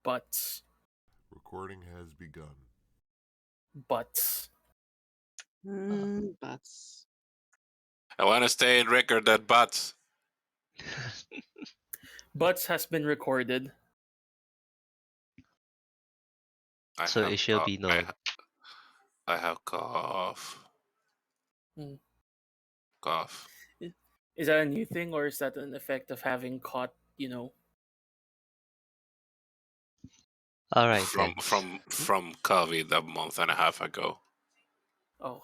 Butts. Recording has begun. Butts. Butts. I want to stay in record that butts. Butts has been recorded. I So have it shall cough. be known. I have cough. Hmm. Cough. Is that a new thing, or is that an effect of having caught, All right From then. from COVID a month and a half ago. Oh,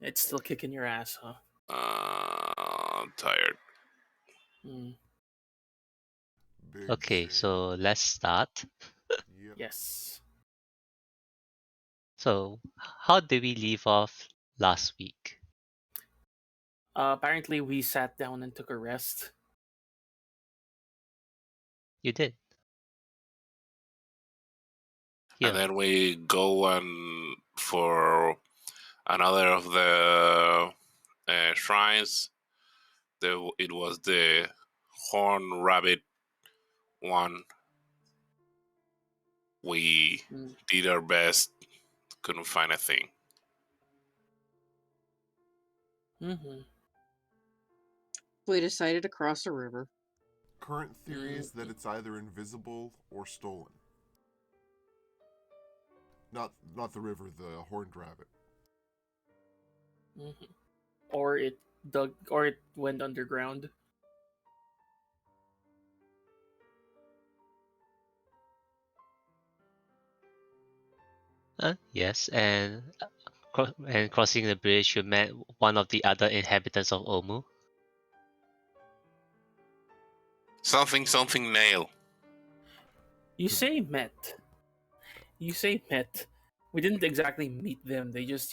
it's still kicking your ass, huh? I'm tired. Hmm. Big Okay, shame. so let's start. Yep. Yes. So, how did we leave off last week? Apparently, we sat down and took a rest. You did. And Yeah. then we go and for another of the shrines. It was the horn rabbit one. We Mm. did our best. Couldn't find a thing. Mm-hmm. We decided to cross a river. Current theory is that it's either invisible or stolen. Not the river, the horned rabbit. Mm-hmm. Or it went underground. Yes, and crossing the bridge, you met one of the other inhabitants of Omu. Something nail. You say met. You say met. We didn't exactly meet them. They just,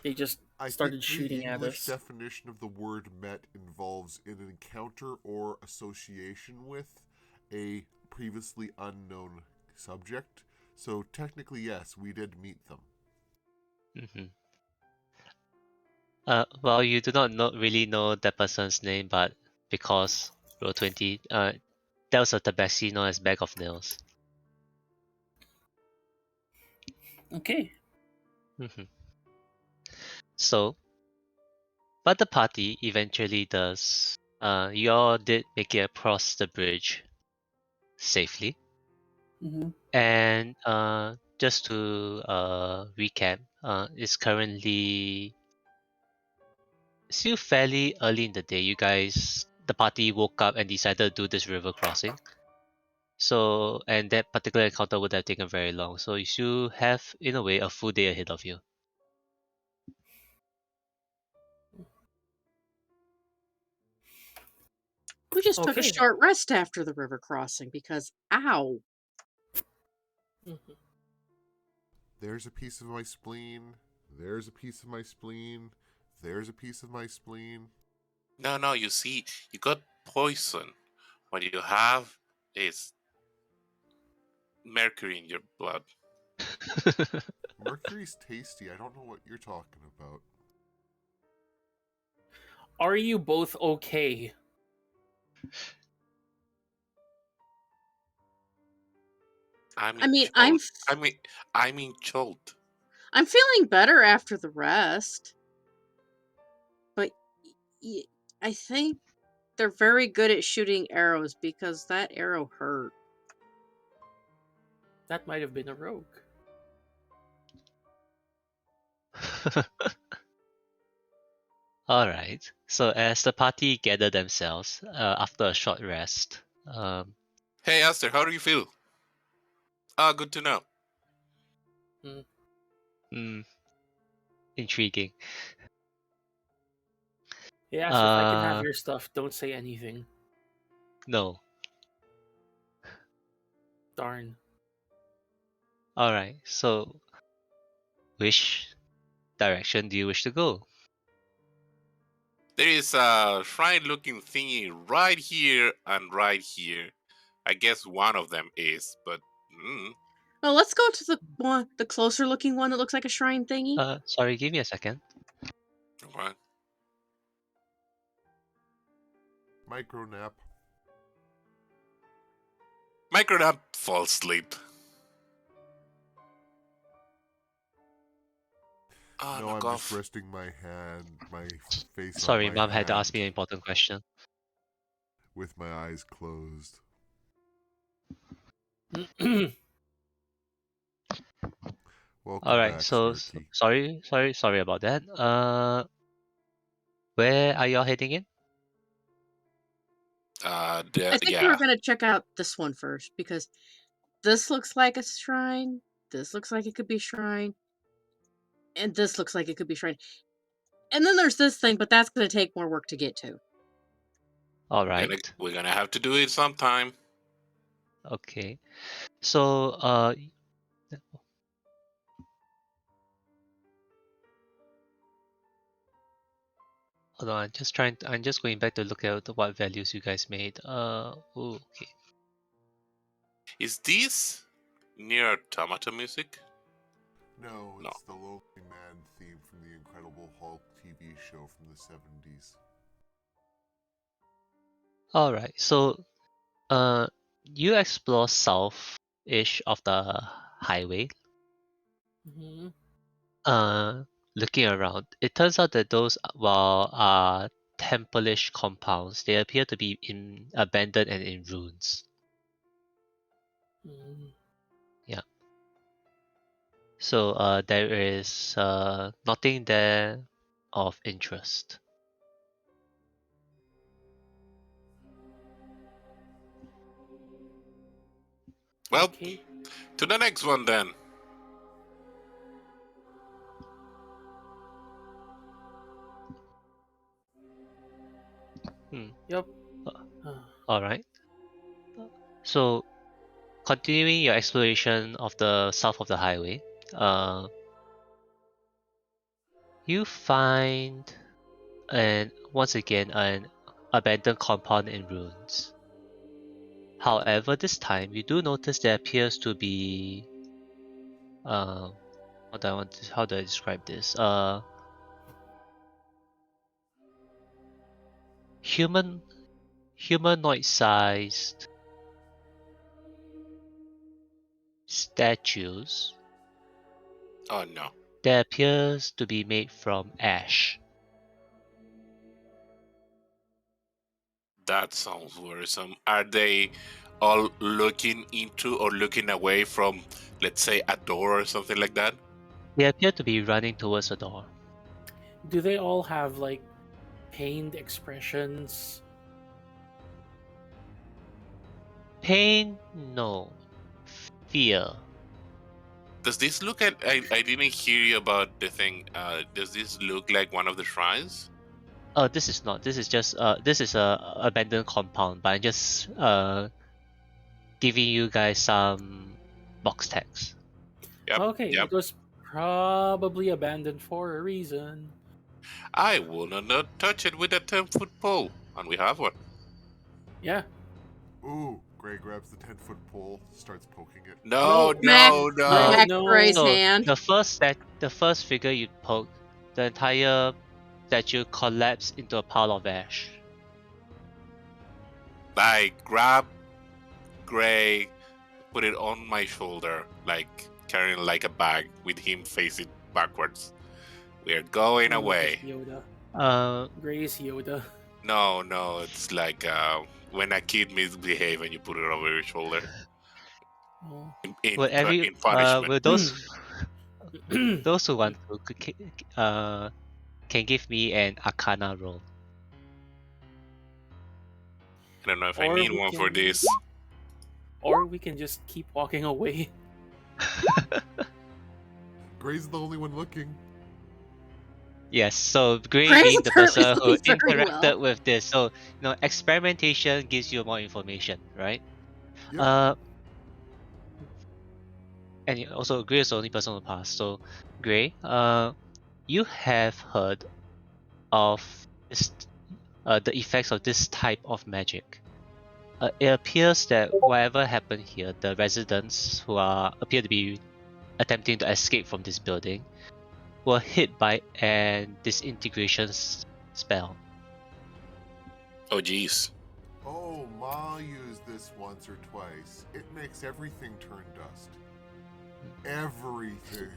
they just I started think the shooting at English us. definition of the word met involves an encounter or association with a previously unknown subject. So technically, yes, we did meet them. Mm-hmm. Well, you do not really know that person's name, but because Roll20, that was a tabaxi known as Bag of Nails. Okay. Mm-hmm. So, but the party eventually does. You all did make it across the bridge safely. Mm-hmm. And just to recap, it's currently still fairly early in the day. You guys, the party woke up and decided to do this river crossing. So, and that particular encounter would have taken very long. So you still have, in a way, a full day ahead of you. We just took a Okay. short rest after the river crossing because, ow. Mm-hmm. There's a piece of my spleen. There's a piece of my spleen. There's a piece of my spleen. No, you see, you got poison. What you have is mercury in your blood. Mercury's tasty. I don't know what you're talking about. Are you both okay? I mean, I'm I mean choked. I'm feeling better after the rest, but I think they're very good at shooting arrows because that arrow hurt. That might have been a rogue. All right. So as the party gather themselves after a short rest, Hey, Aster, how do you feel? Good to know. intriguing. Yeah, so if I can have your stuff, don't say anything. No. Darn. All right. So, which direction do you wish to go? There is a shrine-looking thingy right here and right here. I guess one of them is, but Well, let's go to the closer looking one that looks like a shrine thingy. Sorry, give me a second. what? Micro nap. Micronap falls asleep. Oh, No, knock I'm off. just resting my face Sorry, on my Mom had to ask me hand an important question. with my eyes closed. Welcome All right, back, so Snarky. sorry about that. Where are y'all heading in? I think we Yeah. were gonna check out this one first because this looks like a shrine. This looks like it could be a shrine. And this looks like it could be a shrine. And then there's this thing, but that's gonna take more work to get to. All right. We're gonna have to do it sometime. Okay. So hold on, I'm just going back to look at what values you guys made. Ooh, okay. Is this near Automata music? No, No. it's the Lonely Man theme from the Incredible Hulk TV show from the 70s. All right. So you explore south-ish of the highway. Mhm. Looking around, it turns out that those are temple-ish compounds. They appear to be abandoned and in ruins. Mm. Yeah. So there is nothing there of interest. Well, Okay. to the next one then. Yep. All right. So continuing your exploration of the south of the highway, you find once again an abandoned compound in ruins. However, this time you do notice there appears to be how do I describe this? Humanoid-sized statues Oh no. that appears to be made from ash. That sounds worrisome. Are they all looking into or looking away from, let's say, a door or something like that? They appear to be running towards a door. Do they all have like pained expressions? Pain? No. Fear. Does this look at? I didn't hear you about the thing. Does this look like one of the shrines? This is not. This is just this is a abandoned compound, but I'm just giving you guys some box text. Yep. Okay, Yep. it was probably abandoned for a reason. I will not touch it with a 10-foot pole, and we have one. Yeah. Ooh, Gray grabs the 10-foot pole, starts poking it. No, Mac, no, Uh, no. Mac no. Gray's So hand. the first figure you poke, the entire statue collapsed into a pile of ash. I grab Gray, put it on my shoulder, like carrying like a bag with him facing backwards. We're going Oh, away. just Yoda. Gray's Yoda. No, it's like when a kid misbehaves and you put it over your shoulder Oh. in punishment. will those who want to can give me an Arcana roll. I don't know if I Or need we one for can- this. Or we can just keep walking away. Gray's the only one looking. Yes, so Gray Gray's being the apparently person who looking very interacted well. with this, so experimentation gives you more information, right? Yep. And also Gray is the only person who passed. So Gray, you have heard of this, the effects of this type of magic. It appears that whatever happened here, the residents who appear to be attempting to escape from this building were hit by an disintegration spell. Oh, jeez. Oh Ma used this once or twice. It makes everything turn dust. Everything.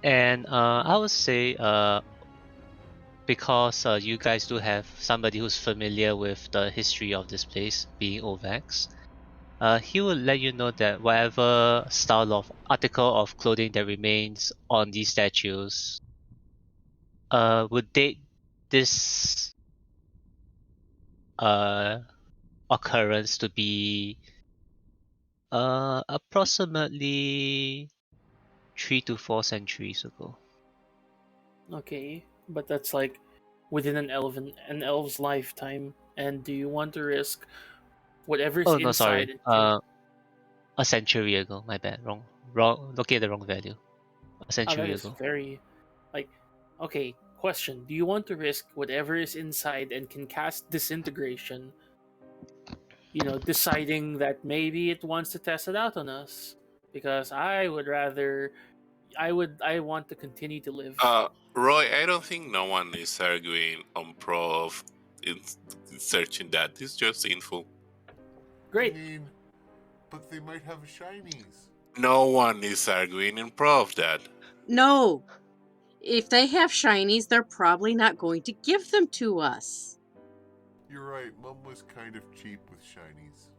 And I would say because you guys do have somebody who's familiar with the history of this place, being Ovax, he will let you know that whatever style of article of clothing that remains on these statues would date this occurrence to be approximately 3 to 4 centuries ago. Okay, but that's like within an elf's lifetime. And do you want to risk whatever's Oh no, inside sorry. and can? A century ago. My bad. Wrong. Looking at the wrong value. A Oh, that century is ago. very, like, okay. Question: do you want to risk whatever is inside and can cast disintegration? Deciding that maybe it wants to test it out on us, because I want to continue to live. Roy, I don't think no one is arguing on pro of in searching that. It's just info. I Great. mean, but they might have shinies. No one is arguing in pro of that. No. If they have shinies, they're probably not going to give them to us. You're right, Mum was kind of cheap with shinies.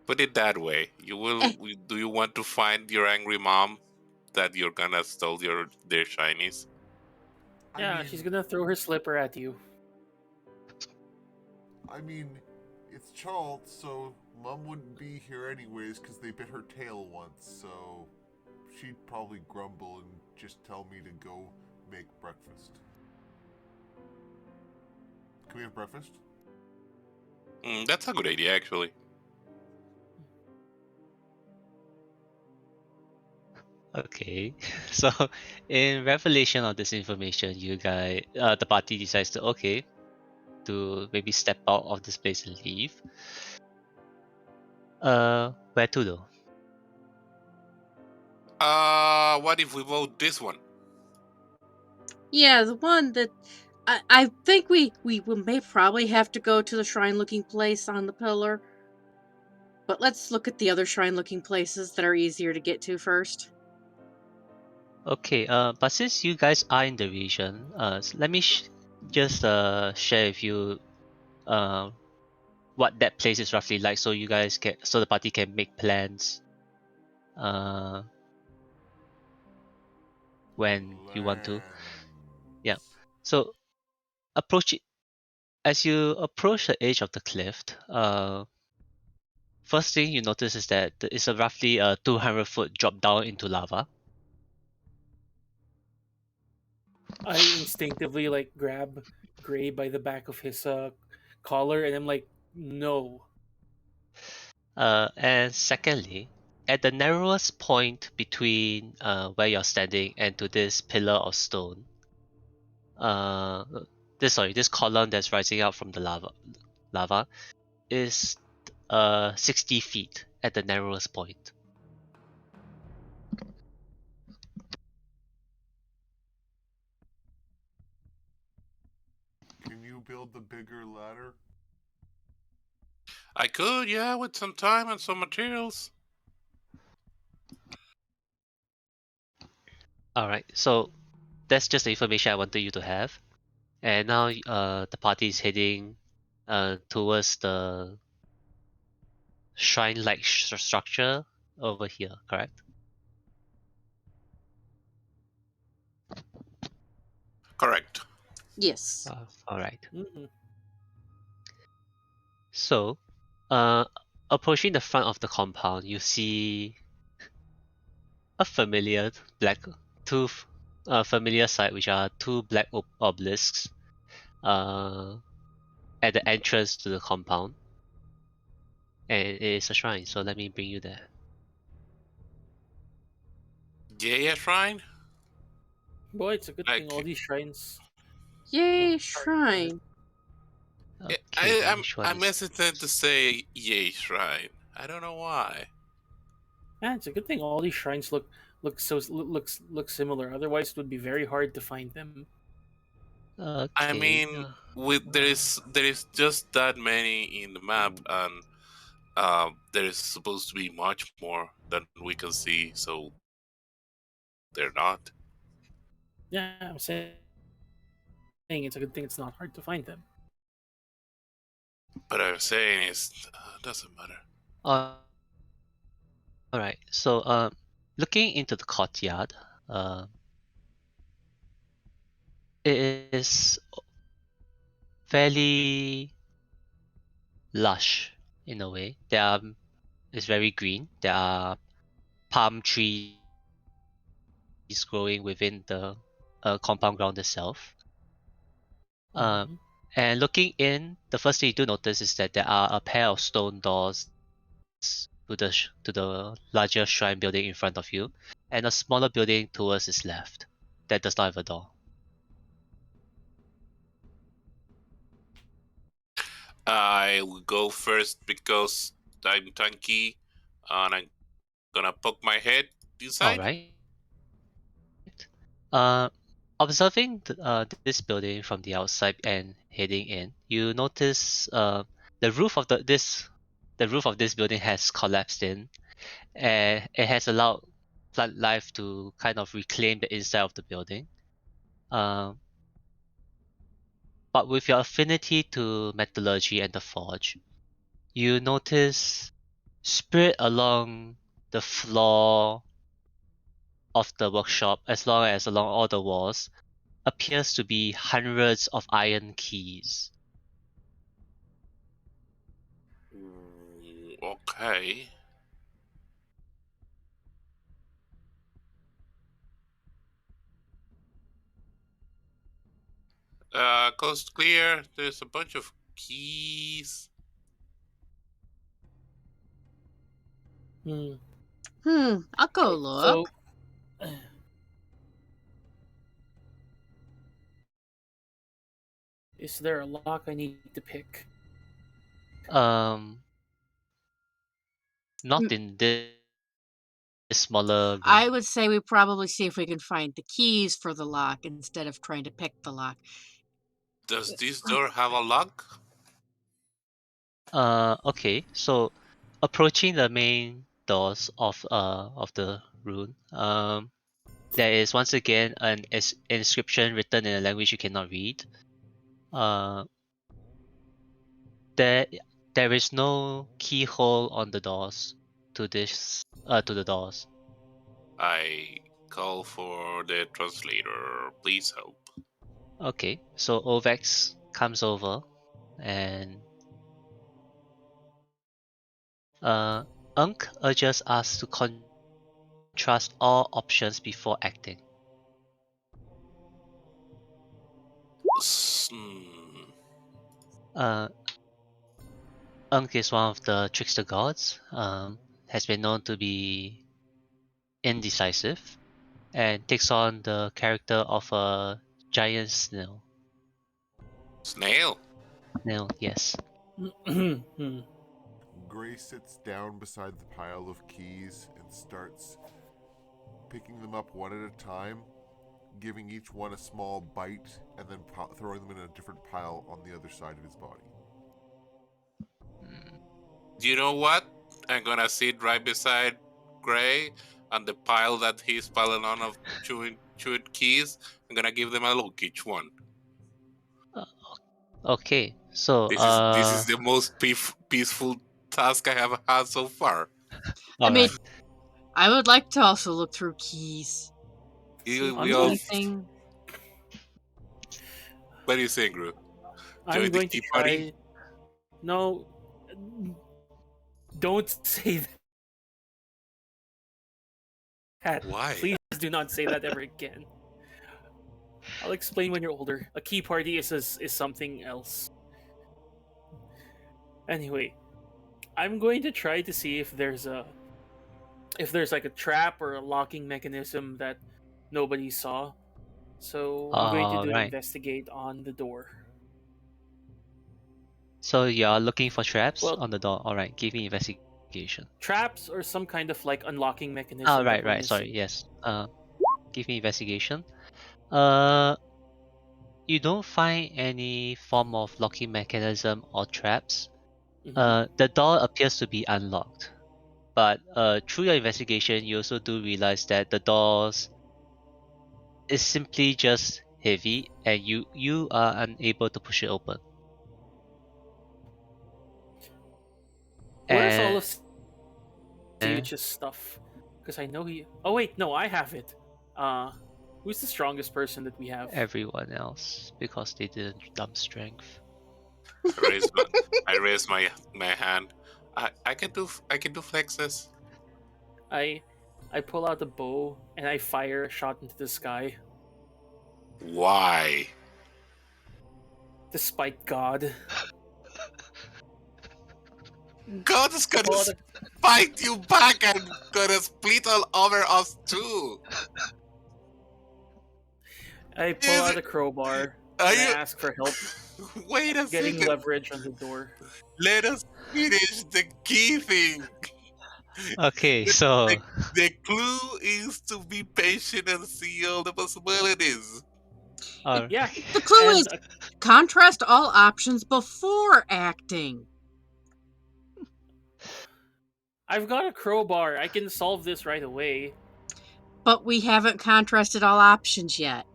Put it that way. Do you want to find your angry mom that you're gonna steal their shinies? Yeah, she's gonna throw her slipper at you. I mean, it's Charles, so Mum wouldn't be here anyways because they bit her tail once, so she'd probably grumble and just tell me to go make breakfast. Can we have breakfast? That's a good idea, actually. Okay, so in revelation of this information, the party decides to maybe step out of this place and leave. Where to though? What if we vote this one? Yeah, the one that I think we may probably have to go to the shrine-looking place on the pillar. But let's look at the other shrine-looking places that are easier to get to first. Okay, but since you guys are in the region, let me just share with you what that place is roughly like, so so the party can make plans when you want to. Yeah. So approach it as you approach the edge of the cliff. First thing you notice is that it's a roughly 200-foot drop down into lava. I instinctively like grab Gray by the back of his collar, and I'm like, no. And secondly, at the narrowest point between where you're standing and to this pillar of stone, uh, this column that's rising out from the lava is 60 feet at the narrowest point. Can you build the bigger ladder? I could, yeah, with some time and some materials. All right, so that's just the information I wanted you to have. And now the party is heading towards the shrine-like structure over here, correct? Correct. Yes. All right. Mm-hmm. So, approaching the front of the compound, you see a two familiar sight, which are two black obelisks uh, at the entrance to the compound, and it is a shrine. So let me bring you there. Yeah, shrine. Boy, it's a good thing all Like, these shrines. Oh, Yay, sorry. Go ahead. shrine. Okay, I'm which one I'm is hesitant to this? say yay shrine. I don't know why. Yeah, it's a good thing all these shrines look similar. Otherwise, it would be very hard to find them. Okay. I mean, there is just that many in the map, and there is supposed to be much more than we can see, so they're not. Yeah, I'm saying it's a good thing it's not hard to find them. But I'm saying is doesn't matter. All right. So, looking into the courtyard, it is fairly lush in a way. It's very green. There are palm trees growing within the compound ground itself. Hmm. And looking in, the first thing you do notice is that there are a pair of stone doors to the larger shrine building in front of you, and a smaller building towards its left that does not have a door. I will go first because I'm tanky, and I'm gonna poke my head All inside. right. Observing this building from the outside and heading in, you notice the roof of the roof of this building has collapsed in, and it has allowed plant life to kind of reclaim the inside of the building. Um, but with your affinity to metallurgy and the forge, you notice spread along the floor of the workshop, as long as along all the walls, appears to be hundreds of iron keys. Okay. Coast clear. There's a bunch of keys. Hmm. I'll go Right. look. So, is there a lock I need to pick? Um, Mm, not in this smaller room. I would say we probably see if we can find the keys for the lock instead of trying to pick the lock. Does this door have a lock? Okay, so approaching the main doors of the room, there is once again an inscription written in a language you cannot read. Uh, there there is no keyhole on the doors to the doors. I call for the translator. Please help. Okay, so Ovex comes over and Unk urges us to contrast all options before acting. Hmm. Uh, Unk is one of the trickster gods, has been known to be indecisive, and takes on the character of a giant snail. Snail. Snail, yes. Hmm. Gray sits down beside the pile of keys and starts picking them up one at a time, giving each one a small bite, and then throwing them in a different pile on the other side of his body. Mm, You know what? I'm gonna sit right beside Gray on the pile that he's piling on of chewed keys. I'm gonna give them a look each one. uh, okay, so This is the most peaceful task I have had so far. I all mean, right. I would like to also look through keys, see if We I'm there's all. going. anything. What do you think, Gru? I'm Join the going to key party? try. No, don't say that. Why? Please do not say that ever again. I'll explain when you're older. A key party is something else. Anyway, I'm going to try to see if there's like a trap or a locking mechanism that nobody saw. So I'm going to All do an right. investigate on the door. So you're looking for traps Well, on the door. All right. Give me investigation. traps or some kind of like unlocking Oh, mechanism right, that we're right. Sorry. missing. Yes. Give me investigation. Uh, you don't find any form of locking mechanism or traps. Mhm. The door appears to be unlocked, but through your investigation, you also do realize that the doors is simply just heavy, and you are unable to push it open. Where's all And of CH's stuff? Because I know he. Oh wait, no, I have it. Who's the strongest person that we have? everyone else, because they didn't dump strength. I raise my hand. I can do flexes. I pull out the bow and I fire a shot into the sky. Why? Despite God. God is gonna Pull out a, fight you back and gonna split all over us too. I pull Is out it? a crowbar Are and I you? ask for help Wait a getting second. leverage on the door. Let us finish the key thing. Okay, The, so the, the clue is to be patient and see all the possibilities. Yeah, The clue and is contrast all options before acting. I've got a crowbar. I can solve this right away. But we haven't contrasted all options yet.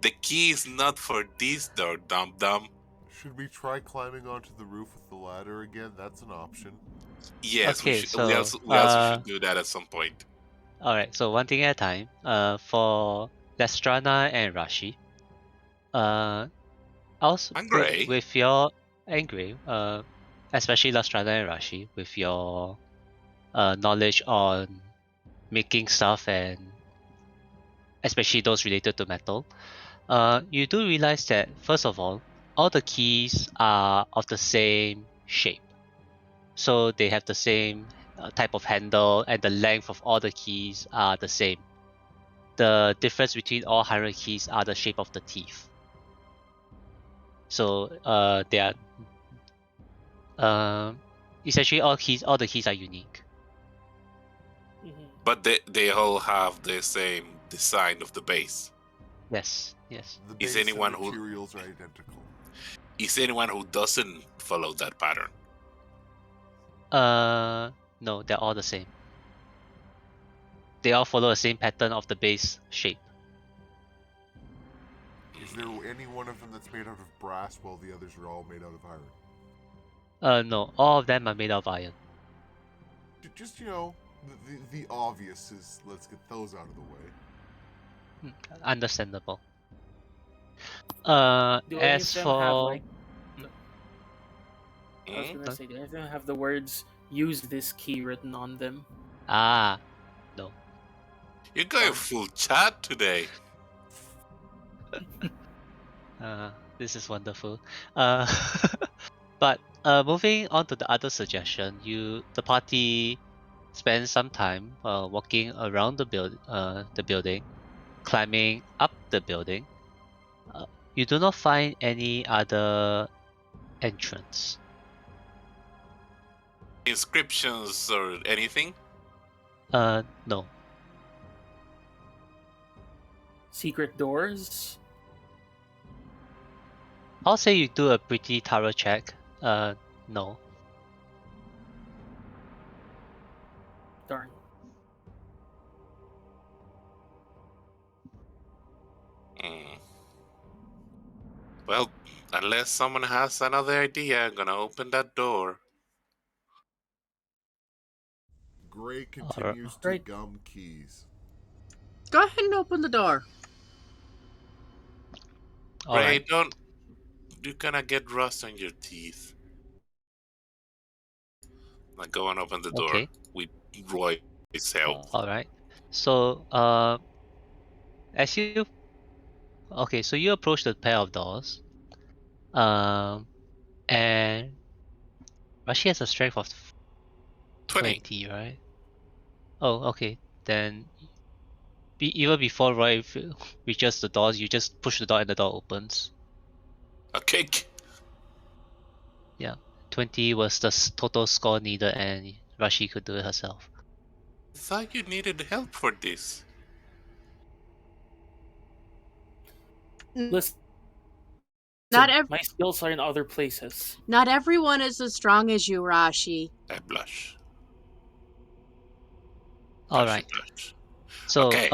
The key is not for this door, dum dum. Should we try climbing onto the roof with the ladder again? That's an option. Yes, we okay, should. so We also should do that at some point. all right. So one thing at a time. For Lestrana and Rashi, also And Gray. with your angry, especially Lestrana and Rashi, with your knowledge on making stuff and especially those related to metal, you do realize that first of all the keys are of the same shape. So they have the same type of handle, and the length of all the keys are the same. The difference between all 100 keys are the shape of the teeth. So they are essentially all the keys are unique. Mhm. But they all have the same design of the base. Yes. The Is base anyone and who materials are identical. is anyone who doesn't follow that pattern? No, they're all the same. They all follow the same pattern of the base shape. Is there any one of them that's made out of brass while the others are all made out of iron? No, all of them are made of iron. Just, the obvious is let's get those out of the way. Understandable. Do any of As them have for like? I was gonna say, do any of them have the words "use this key" written on them? no. You're going Darn. full chat today. This is wonderful. But moving on to the other suggestion, the party spends some time walking around the building, climbing up the building. You do not find any other entrance. Inscriptions or anything? No. Secret doors? I'll say you do a pretty thorough check. No. Darn. Hmm. Well, unless someone has another idea, I'm gonna open that door. Gray continues to Right. gum keys. Go ahead and open the door. All Ray, right. don't. You're gonna get rust on your teeth. Like, go and open the door Okay. with Roy's help. All right. So as you so you approach the pair of doors. And Rashi has a strength of 20. 20, right? Oh, okay. Then even before Roy reaches the doors, you just push the door and the door opens. A cake. Yeah. 20 was the total score needed, and Rashi could do it herself. I thought you needed help for this. Listen, My skills are in other places. Not everyone is as strong as you, Rashi. I blush. All Blushy right. blush. So, Okay.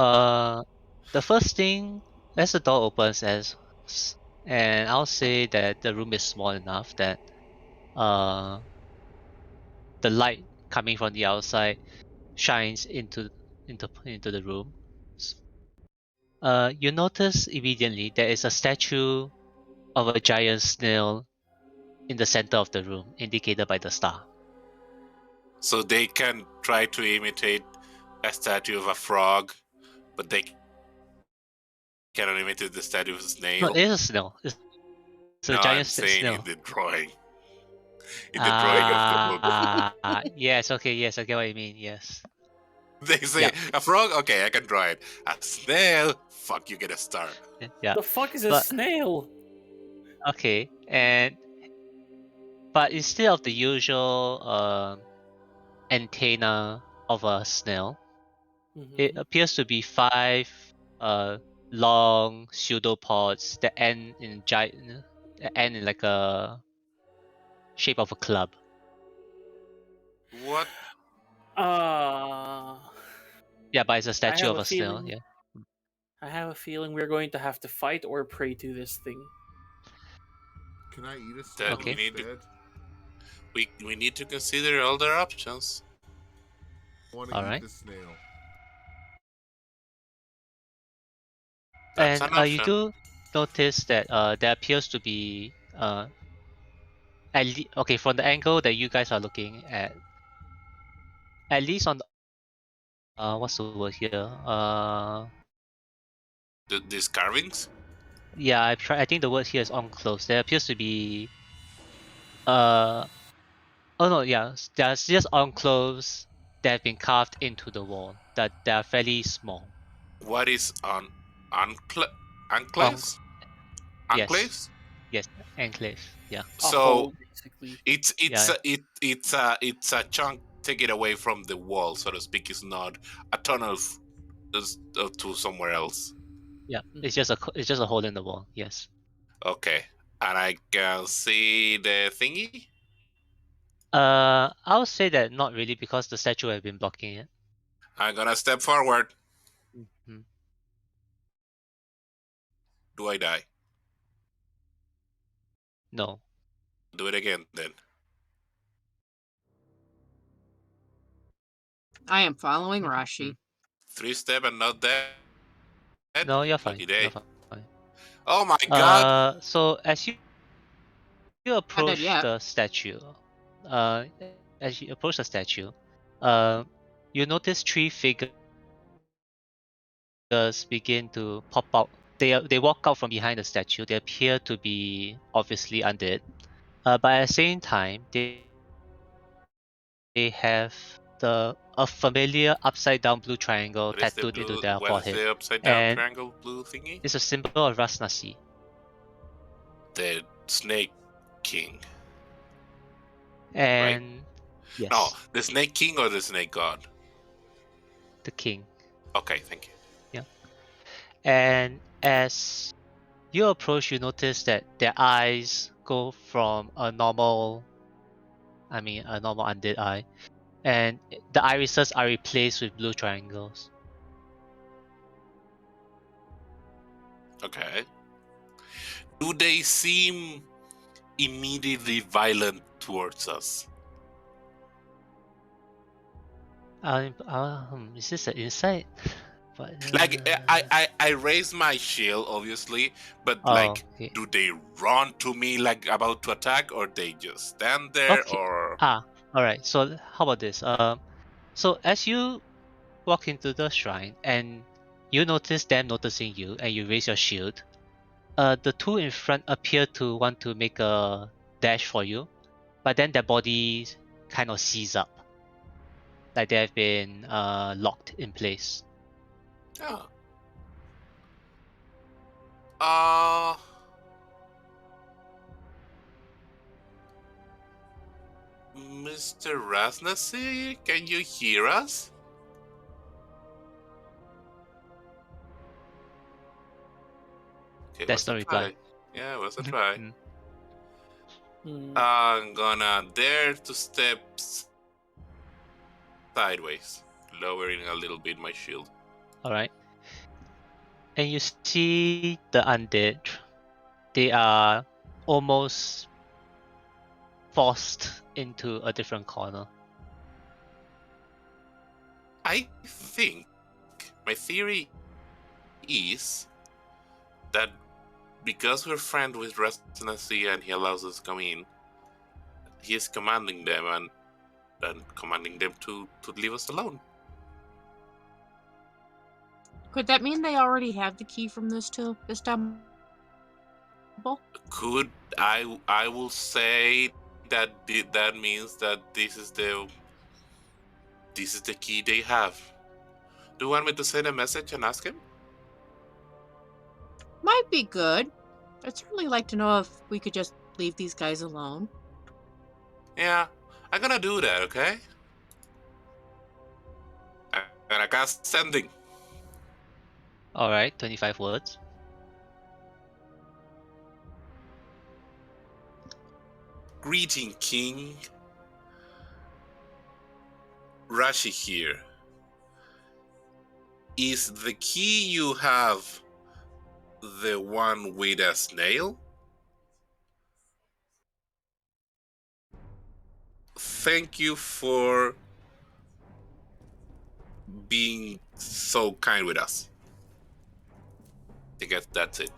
the first thing, as the door opens, and I'll say that the room is small enough that uh, the light coming from the outside shines into the room. You notice immediately there is a statue of a giant snail in the center of the room, indicated by the star. So they can try to imitate a statue of a frog, but they cannot imitate the statue of a No, snail. it is a snail. It's a No, giant I'm saying snail. in the drawing. In the drawing of the book. Yes, okay, yes, I get what you mean, yes. They say Yeah. a frog, okay, I can draw it. A snail, fuck, you get a star. Yeah. The fuck is a But snail? okay, but instead of the usual antenna of a snail, it Mm-hmm. appears to be 5 uh long pseudopods that end in like a shape of a club. What? Uh, Yeah, but it's a I statue have of a a snail. feeling. Yeah. I have a feeling we're going to have to fight or pray to this thing. Can I eat a Then snail Okay. instead? we need to consider all their options. I want to All eat right. the snail. That's And an you option. do notice that there appears to be okay, from the angle that you guys are looking at least on the, what's the word here? These carvings? Yeah, I think the word here is on close. There appears to be uh oh no, yeah, there's just enclaves that have been carved into the wall that are fairly small. What is on On enclaves? yes, Enclaves? yes, enclave. Yeah, A So hole, basically. yeah, it's a chunk taken away from the wall, so to speak. It's not a tunnel to somewhere else. yeah. Mhm. It's just a hole in the wall. Yes. Okay, and I can see the thingy. I would say that not really because the statue have been blocking it. I'm gonna step forward. Mhm. Do I die? No. Do it again then. I am following Mhm. Rashi. 3 step and not dead. No, you're fine. Lucky day. You're fine. Oh my god! So as you Not dead approach yet. the statue, uh, as you approach the statue, uh, you notice 3 figures begin to pop out. They walk out from behind the statue. They appear to be obviously undead. But at the same time, they have a familiar upside down blue triangle What is the tattooed into blue? their What is forehead, the upside down and triangle blue thingy? it's a symbol of Rasnasi. The Snake King, right? And No, yes, the Snake King or the Snake God. the king. Okay, thank you. Yeah. And as you approach, you notice that their eyes go from a normal undead eye, and the irises are replaced with blue triangles. Okay. Do they seem immediately violent towards us? Is this an insight? But Like I raise my shield, obviously, but oh, like, okay. do they run to me like about to attack, or they just stand there, Okay. or All right. So how about this? So as you walk into the shrine and you notice them noticing you, and you raise your shield, the two in front appear to want to make a dash for you, but then their bodies kind of seize up, like they have been locked in place. yeah. Uh Mr. Rasnasi, can you hear us? Okay, what's That's the no reply. reply? Yeah, it was a try. Mm. I'm gonna dare to step sideways, lowering a little bit my shield. All right. And you see the undead. They are almost forced into a different corner. I think my theory is that because we're friends with Residency and he allows us to come in, he is commanding them and commanding them to leave us alone. Could that mean they already have the key from this temple? Could I will say that that means that this is the key they have. Do you want me to send a message and ask him? Might be good. I'd certainly like to know if we could just leave these guys alone. Yeah, I'm gonna do that, okay? I'm gonna cast sending. All right, 25 words. Greeting, King. Rashi here. Is the key you have the one with a snail? Thank you for being so kind with us. I guess that's it.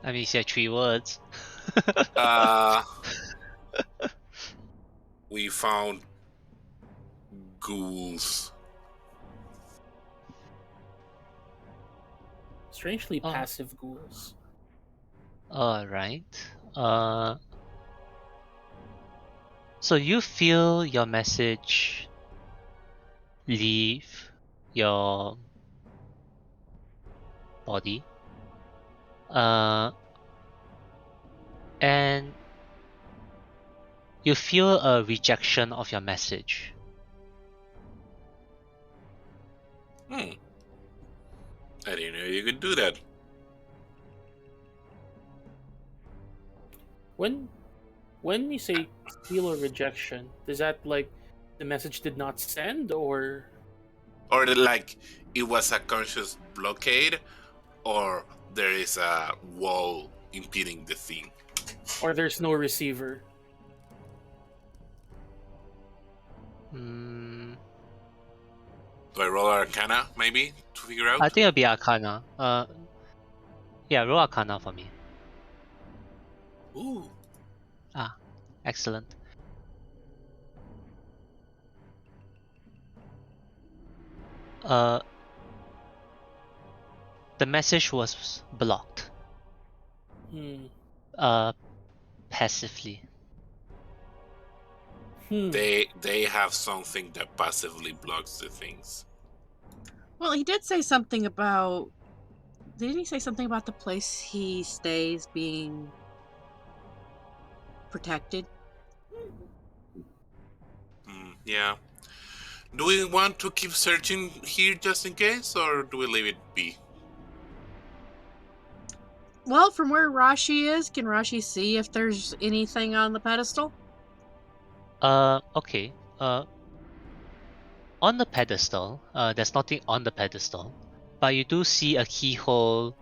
I mean, you said 3 words. We found ghouls. Strangely Oh. passive ghouls. All right. So you feel your message leave your body. And you feel a rejection of your message. I didn't know you could do that. When you say feel a rejection, is that like the message did not send, or Like it was a conscious blockade, or there is a wall impeding the thing? there's no receiver? Mm, Do I roll Arcana maybe to figure out? I think it'll be Arcana. Yeah, roll Arcana for me. Ooh. Excellent. The message was blocked. Hmm. Passively. They have something that passively blocks the things. Well, he did say something about. Didn't he say something about the place he stays being protected? Yeah. Do we want to keep searching here just in case, or do we leave it be? Well, from where Rashi is, can Rashi see if there's anything on the pedestal? Okay. On the pedestal, there's nothing on the pedestal, but you do see a keyhole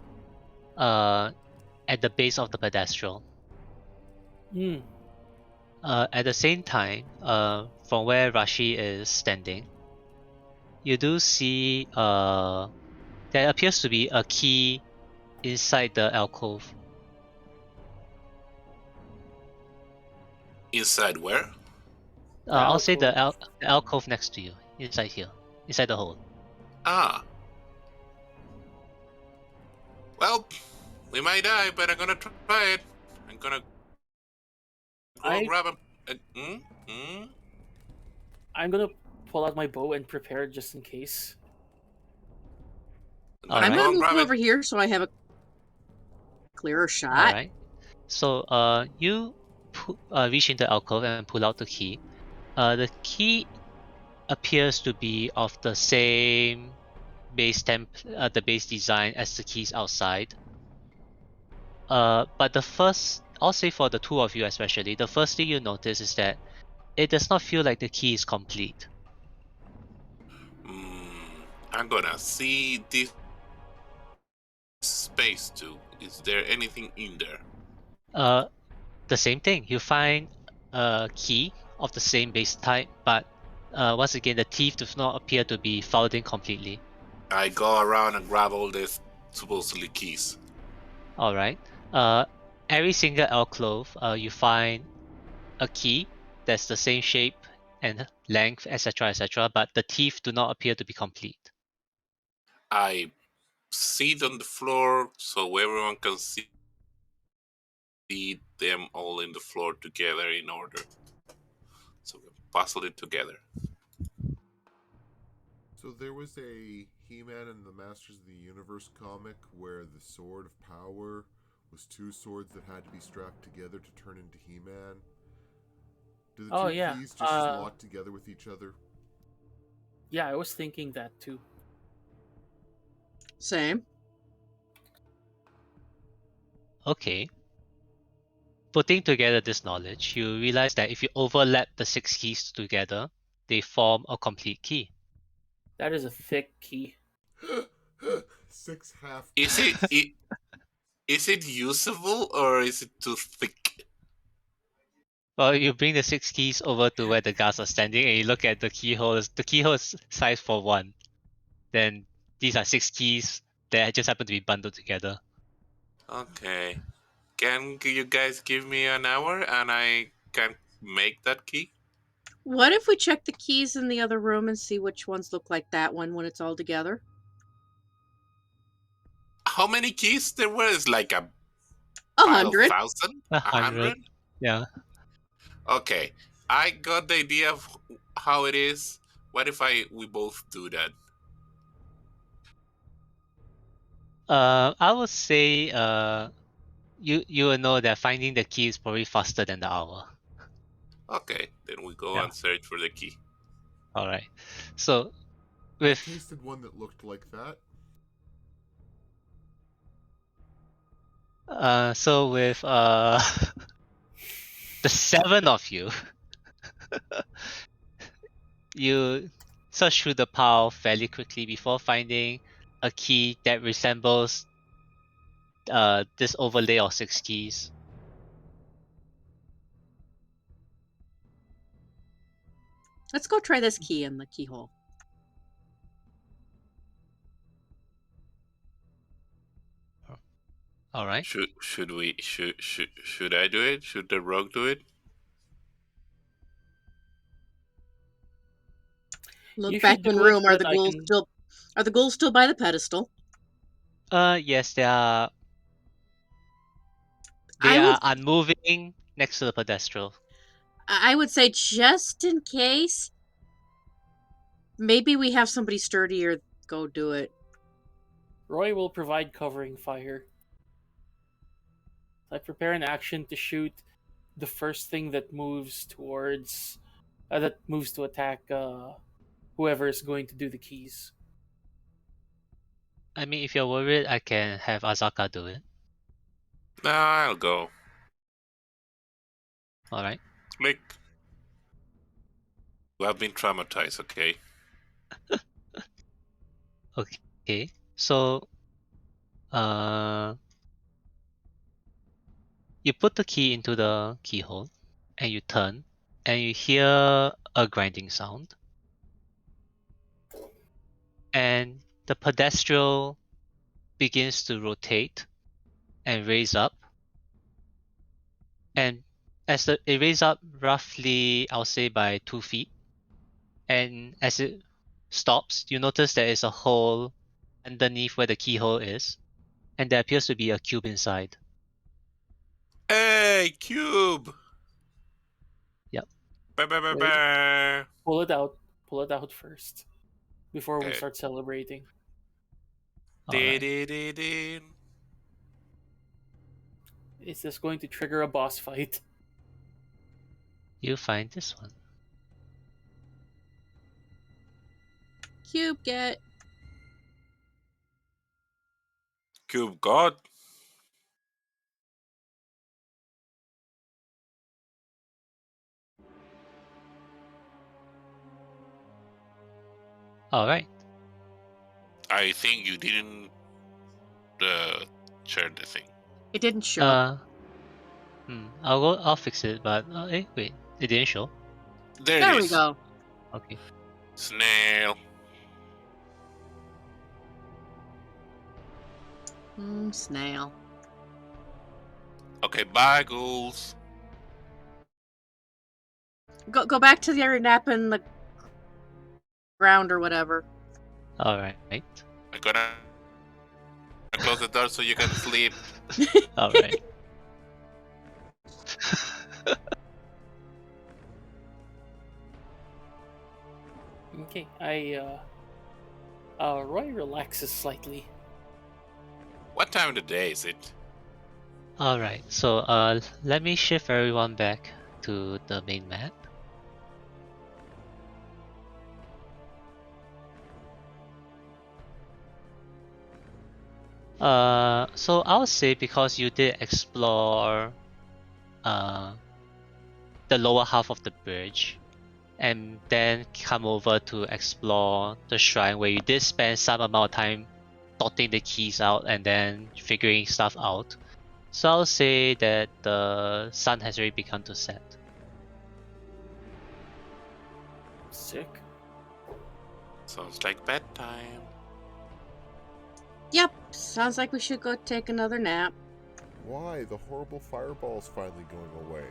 at the base of the pedestal. At the same time, from where Rashi is standing, you do see there appears to be a key inside the alcove. Inside where? I'll say the Alcove. alcove next to you, inside here, inside the hole. Ah. Well, we might die, but I'm gonna try it. I'm gonna go grab him. I'm gonna pull out my bow and prepare just in case. All I'm right. gonna move over here so I have a clearer shot. All right. So you reach into the alcove and pull out the key. The key appears to be of the same base the base design as the keys outside. But the first, I'll say for the two of you especially, the first thing you notice is that it does not feel like the key is complete. I'm gonna see this space too. Is there anything in there? The same thing. You find a key of the same base type, but once again, the teeth does not appear to be fouled in completely. I go around and grab all these supposedly keys. All right. Every single alcove, you find a key that's the same shape and length, etc., but the teeth do not appear to be complete. I sit on the floor so everyone can see them all in the floor together in order. So we puzzle it together. So there was a He-Man and the Masters of the Universe comic where the Sword of Power was two swords that had to be strapped together to turn into He-Man. Do the Oh two yeah. keys just slot together with each other? Yeah, I was thinking that too. Same. Okay. Putting together this knowledge, you realize that if you overlap the 6 keys together, they form a complete key. That is a thick key. 6 half Is keys. is it usable or is it too thick? Well, you bring the 6 keys over to where the guards are standing and you look at the keyhole. The keyhole is size for 1. Then these are 6 keys that just happen to be bundled together. Okay. Can you guys give me an hour and I can make that key? What if we check the keys in the other room and see which ones look like that one when it's all together? How many keys there were? It's like a 100. 5,000? 100. 100? Yeah. Okay. I got the idea of how it is. What if we both do that? I would say you will know that finding the key is probably faster than the hour. Okay, then we go Yeah. and search for the key. All right. So I with tasted one that looked like that. with the 7 of you, you search through the pile fairly quickly before finding a key that resembles this overlay of 6 keys. Let's go try this key in the keyhole. All right. Should I do it? Should the rogue do it? Look You back should in do it, room. but I can. Are the ghouls still by the pedestal? Yes, they are I would unmoving next to the pedestal. I would say just in case, maybe we have somebody sturdier go do it. Roy will provide covering fire. I prepare an action to shoot the first thing that moves towards, that moves to attack whoever is going to do the keys. I mean, if you're worried, I can have Azaka do it. Nah, I'll go. All right. Click. I've been traumatized, okay? Okay. So, uh, you put the key into the keyhole, and you turn, and you hear a grinding sound, and the pedestal begins to rotate and raise up, and it raises up roughly, I'll say by 2 feet, and as it stops, you notice there is a hole underneath where the keyhole is, and there appears to be a cube inside. Hey, cube! Yep. Bah, bah, bah, Wait, bah. pull it out. Pull it out first before we Okay. start celebrating. All right. Dee-dee-dee-dee. Is this going to trigger a boss fight? You find this one. Cube get. Cube God? All right. I think you didn't share the thing. It didn't show. I'll fix it, but wait, it didn't show. There it There we is. go. Okay. Snail. Snail. Okay, bye, ghouls. Go back to your nap in the ground or whatever. All right. I'm gonna close the door so you can sleep. All right. Okay, Roy relaxes slightly. What time of the day is it? All right. So let me shift everyone back to the main map. So I'll say because you did explore the lower half of the bridge and then come over to explore the shrine where you did spend some amount of time dotting the keys out and then figuring stuff out. So I'll say that the sun has already begun to set. Sick. Sounds like bedtime. Yep, sounds like we should go take another nap. Why? The horrible fireball's finally going away.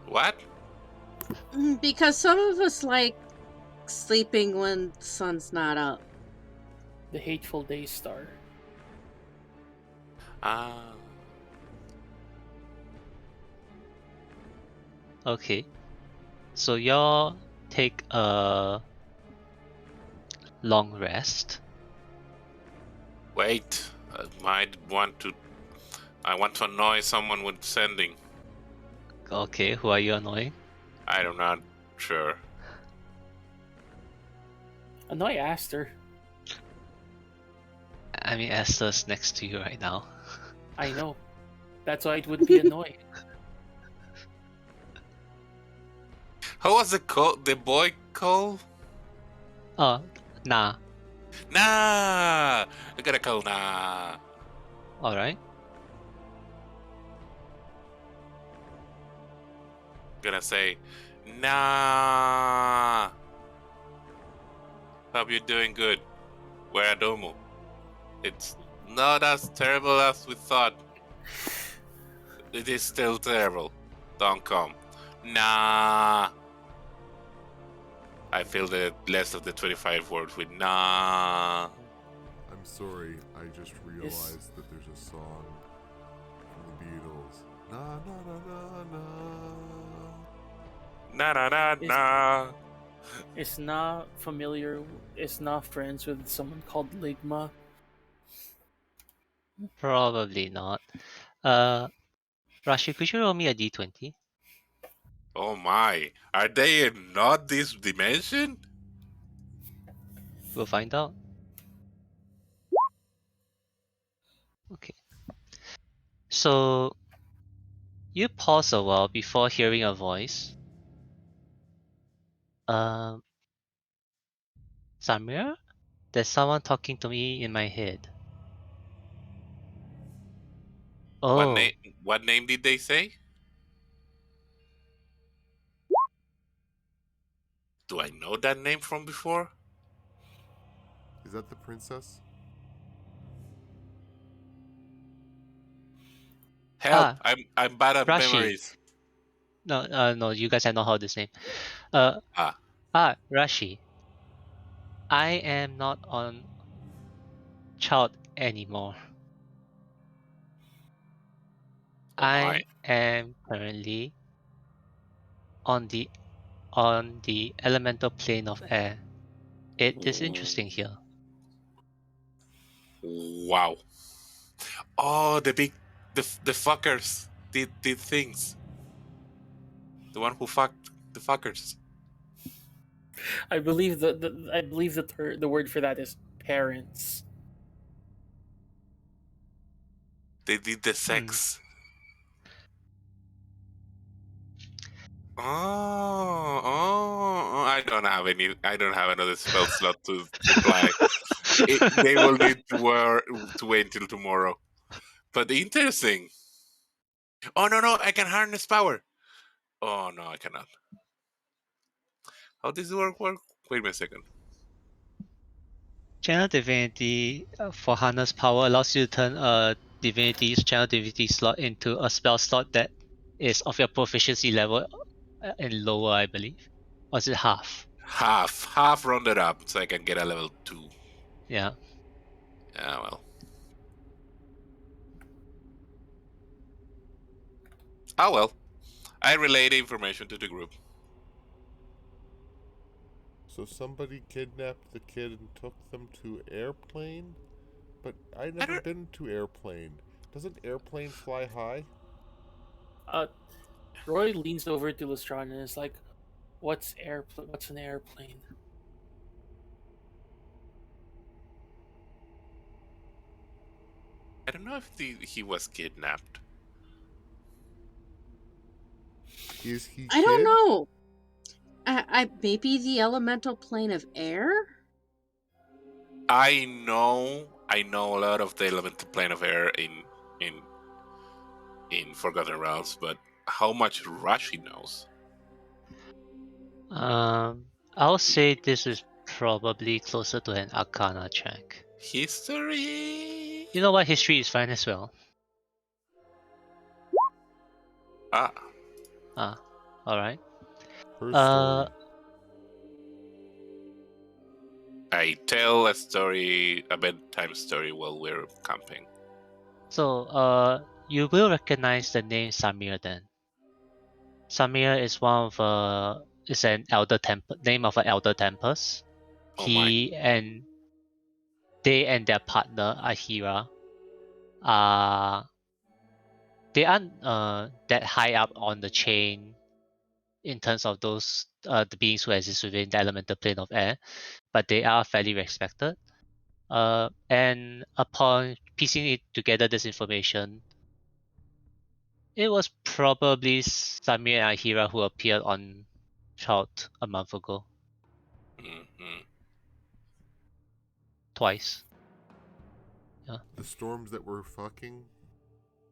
What? Because some of us like sleeping when the sun's not up. The hateful day star. Ah. Okay. So y'all take a long rest. Wait. I want to annoy someone with sending. Okay, who are you annoying? I'm not sure. Annoy Aster. I mean, Esther's next to you right now. I know. That's why it would be annoying. How was the boy called? Oh, nah. Nah! I gotta call Nah. Alright. Gonna say, Nah. Hope you're doing good. Where Adomo? It's not as terrible as we thought. It is still terrible. Don't come. Nah. I feel the less of the 25 words with nah. I'm sorry, I just realized that there's a song from the Beatles. Na na na na na. Nah, nah, nah, Is- nah. Is not familiar. Is not friends with someone called Ligma. Probably not. Rashi, could you roll me a d20? Oh my. Are they not this dimension? We'll find out. Okay. So, you pause a while before hearing a voice. Samir? There's someone talking to me in my head. Oh, What name did they say? Do I know that name from before? Is that the princess? Help! I'm bad at Rashi. memories. No, you guys have not heard this name. Rashi. I am not on child anymore. Oh my. I am currently on the elemental plane of air. It is interesting here. Wow. Oh, the fuckers did things. The one who fucked the fuckers. I believe the word for that is parents. They did the sex. Oh, don't have any. I don't have another spell slot to reply. They will need to wait until tomorrow. But interesting. Oh no! I can harness power. Oh no, I cannot. How does it work? Wait a second. Channel Divinity for Harness Power allows you to turn a Divinity's Channel Divinity slot into a spell slot that is of your proficiency level and lower, I believe. Or is it half? Half rounded up, so I can get a level 2. Yeah. Yeah, well. Oh well. I relay the information to the group. So somebody kidnapped the kid and took them to airplane? But I I never don't. been to airplane. Doesn't airplane fly high? Roy leans over to Lestran and is like, What's an airplane?" I don't know if he was kidnapped. Is he I don't kid? know. I maybe the elemental plane of air. I know a lot of the elemental plane of air in Forgotten Realms, but how much Rashi knows? I'll say this is probably closer to an Arcana check. History. You know what? History is fine as well. Ah, Alright. Her story. I tell a bedtime story while we're camping. So, you will recognize the name Samir then. Samir is is an elder name of an elder tempest. Oh my. They and their partner Ahira are they aren't that high up on the chain in terms of those the beings who exist within the elemental plane of air, but they are fairly respected. And upon piecing it together, this information, it was probably Samir and Ahira who appeared on Trout a month ago, Mm-hmm. twice. Yeah. The storms that were fucking?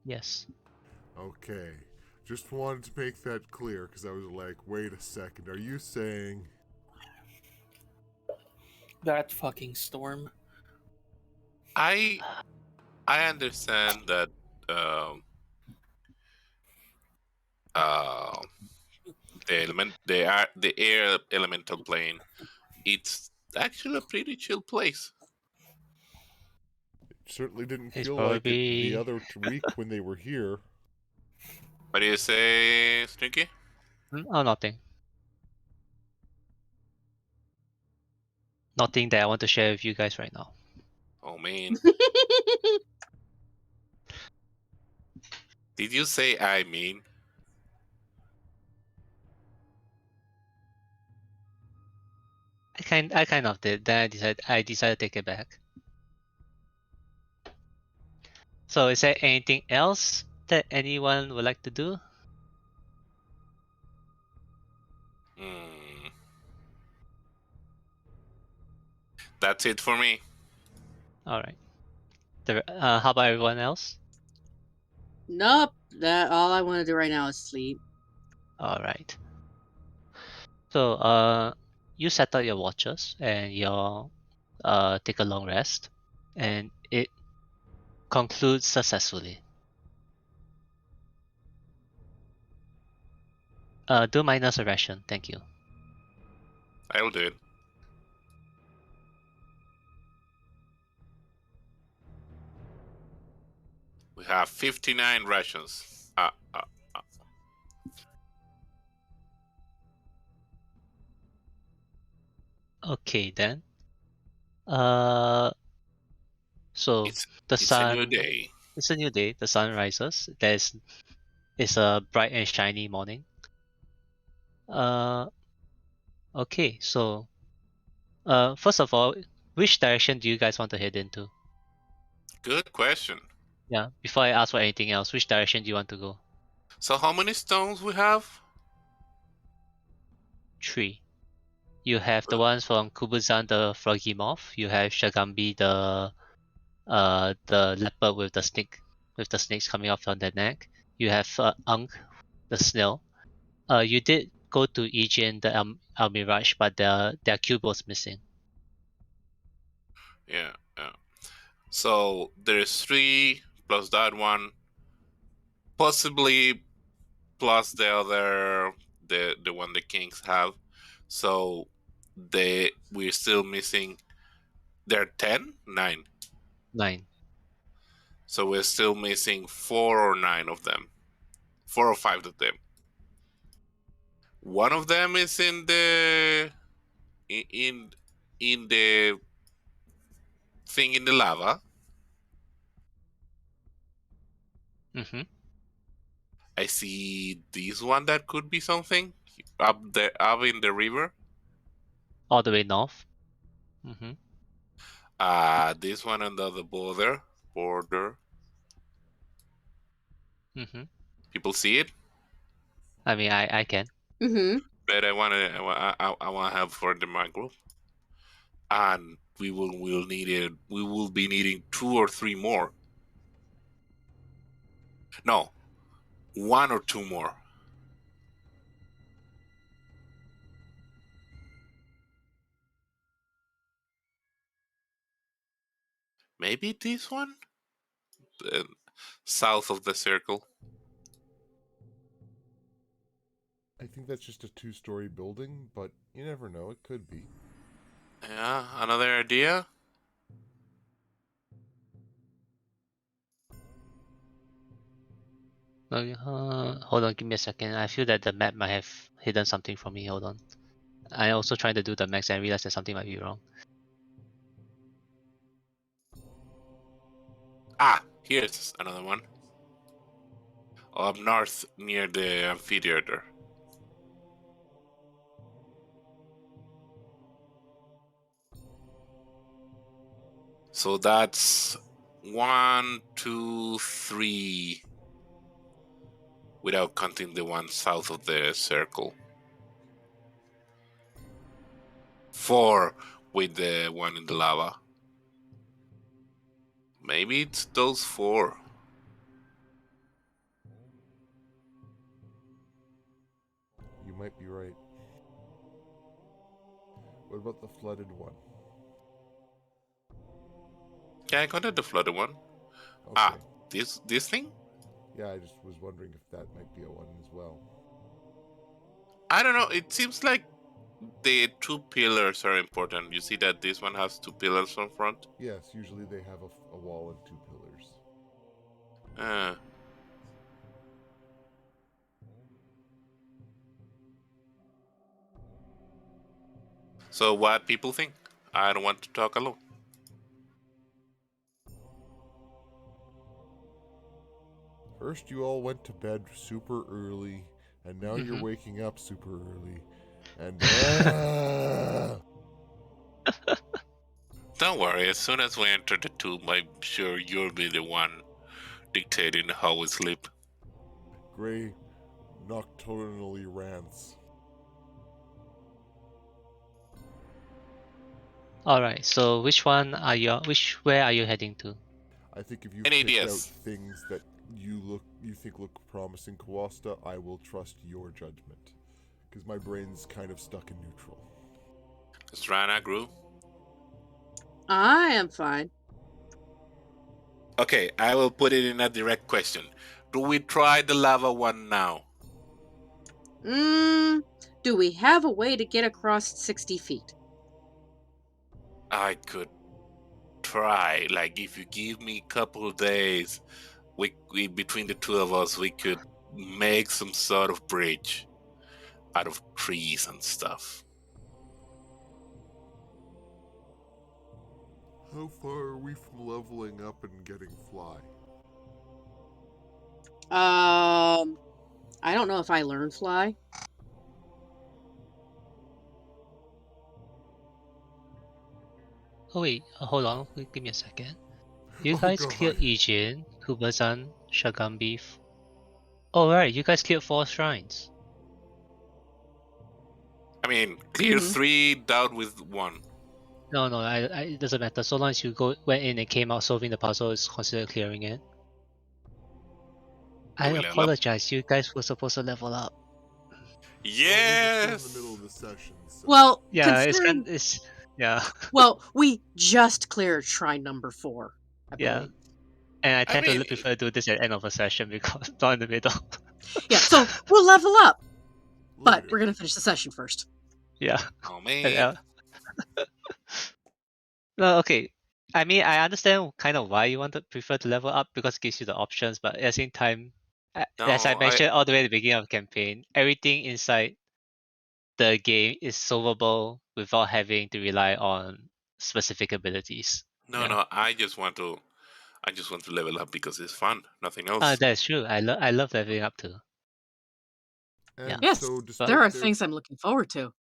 Yes. Okay. Just wanted to make that clear because I was like, wait a second, are you saying. That fucking storm. I understand that um, uh, the air elemental plane, it's actually a pretty chill place. It certainly didn't It's feel like it the probably other week when they were here. What do you say, Stinky? oh nothing. Nothing that I want to share with you guys right now. Oh man, did you say I mean? I kind of did. Then I decided to take it back. So is there anything else that anyone would like to do? Hmm. That's it for me. All right. How about everyone else? Nope. That all I want to do right now is sleep. All right. So you set up your watches and you take a long rest, and it concludes successfully. Do minus a ration, thank you. I'll do it. We have 59 rations. Okay then. Uh, so It's the it's a new sun. day. It's a new day. The sun rises. It's a bright and shiny morning. Uh, okay. So, first of all, which direction do you guys want to head into? Good question. Yeah. Before I ask for anything else, which direction do you want to go? So how many stones we have? 3. You have the ones from Kubuzan, the froggy moth. You have Shagambi, the leopard with the snakes coming off on their neck. You have Unk, the snail. You did go to Aegean, the Almirage, but their cube was missing. Yeah, yeah. So there's 3 plus that one, possibly plus the other, the one the kings have. So we're still missing. There are 10, 9. 9. So we're still missing 4 or 9 of them, 4 or 5 of them. One of them is in the in the thing in the lava. Mm-hmm. I see this one that could be something up there, up in the river. All the way north. Mm-hmm. This one under the border. Mm-hmm. People see it, I mean, I can. Mm-hmm. but I want to have for the micro, and we will need it. We will be needing 2 or 3 more. No, 1 or 2 more. Maybe this one, uh, south of the circle. I think that's just a 2-story building, but you never know. It could be. Yeah, another idea. Hold on, give me a second. I feel that the map might have hidden something from me. Hold on. I also trying to do the max and I realized that something might be wrong. Here's another one. Up north near the amphitheater. So that's 1, 2, 3, without counting the one south of the circle. 4 with the one in the lava. Maybe it's those 4. You might be right. What about the flooded one? Yeah, I counted the flooded one. Okay. This thing? Yeah, I just was wondering if that might be a one as well. I don't know. It seems like the 2 pillars are important. You see that this one has 2 pillars on front? Yes, usually they have a wall and 2 pillars. Uh, so what people think? I don't want to talk alone. First, you all went to bed super early, and now you're Mhm. waking up super early. And Don't worry, as soon as we enter the tomb, I'm sure you'll be the one dictating how we sleep. Gray nocturnally rants. Alright, so where are you heading to? I think if you Any picked out ideas? things that you think look promising, Kawasta, I will trust your judgment. Because my brain's kind of stuck in neutral. Strana grew. I am fine. Okay, I will put it in a direct question. Do we try the lava one now? Do we have a way to get across 60 feet? I could try. Like, if you give me a couple of days, we between the two of us, we could make some sort of bridge out of trees and stuff. How far are we from leveling up and getting fly? I don't know if I learn fly. Oh wait, hold on, give me a second. You Oh guys cleared god. Aegean, Kubazan, Shagambi. Oh right, you guys cleared 4 shrines. I mean, clear Mhm. 3, down with 1. No, it doesn't matter. So long as you went in and came out solving the puzzle, it's considered clearing it. I Do we level up? apologize. You guys were supposed to level up. Well, we're still in the Yes. middle of the session, so. Well, Yeah, considering yeah, well, we just cleared shrine number 4, I yeah. believe. And I I tend to mean, prefer to do this at the end of a session because not in the middle. Yeah, so we'll level up, Look but at it. we're gonna finish the session first. Yeah. oh And, man. no, okay. I mean, I understand kind of why you want to prefer to level up because it gives you the options, but at the same time, as I No, mentioned all the way at the beginning of the campaign, everything inside the game is solvable without having to rely on specific abilities. no, Yeah. no. I just want to level up because it's fun. Nothing else. That's true. I love leveling up too. Yeah. And Yes, so, But there despite are there things I'm looking forward to.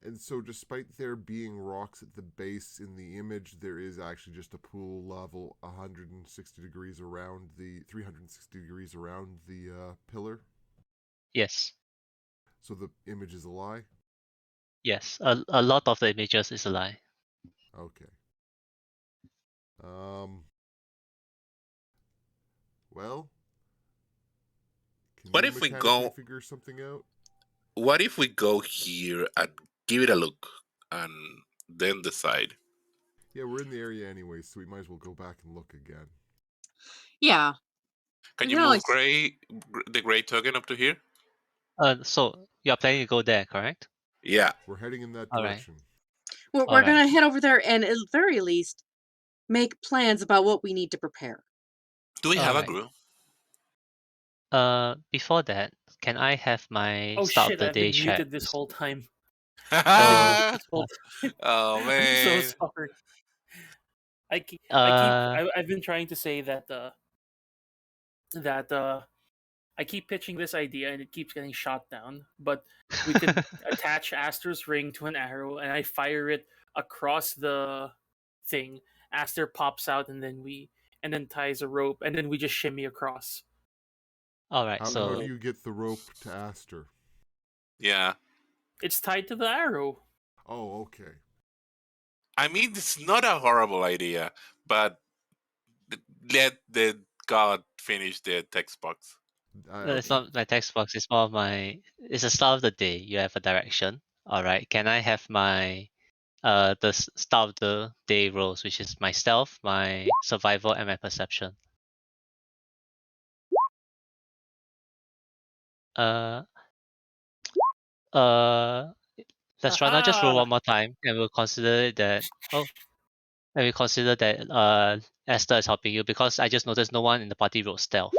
and so despite there being rocks at the base in the image, there is actually just a pool level 160 degrees around the 360 degrees around the pillar. yes. So the image is a lie. Yes. A lot of the images is a lie. Okay. Well, can What you if we mechanically go? figure something out? What if we go here and give it a look and then decide? Yeah, we're in the area anyway, so we might as well go back and look again. Yeah, Can we you can move always. the gray token up to here? So you're planning to go there, correct? Yeah. We're heading in that All right. direction. We're, All we're right. gonna head over there and, at the very least, make plans about what we need to prepare. Do we All have a right. group? Before that, can I have my Oh start of shit! the I've day been chat? muted this whole time. I've been So, muted this whole time. oh I'm so man. sorry. uh, I've been trying to say that that I keep pitching this idea and it keeps getting shot down. But we could attach Aster's ring to an arrow and I fire it across the thing. Aster pops out and then ties a rope and then we just shimmy across. all right. How do So, you get the rope to Aster? Yeah. It's tied to the arrow. Oh, okay. I mean, it's not a horrible idea, but let the god finish the text box. no, it's Okay. not my text box. It's more of my. It's the start of the day. You have a direction. All right. Can I have my start of the day rolls, which is my stealth, my survival, and my perception? Uh, uh, let's try not just roll Haha! one more time, and we'll consider that. Oh, and we consider that Esther is helping you because I just noticed no one in the party rolled stealth.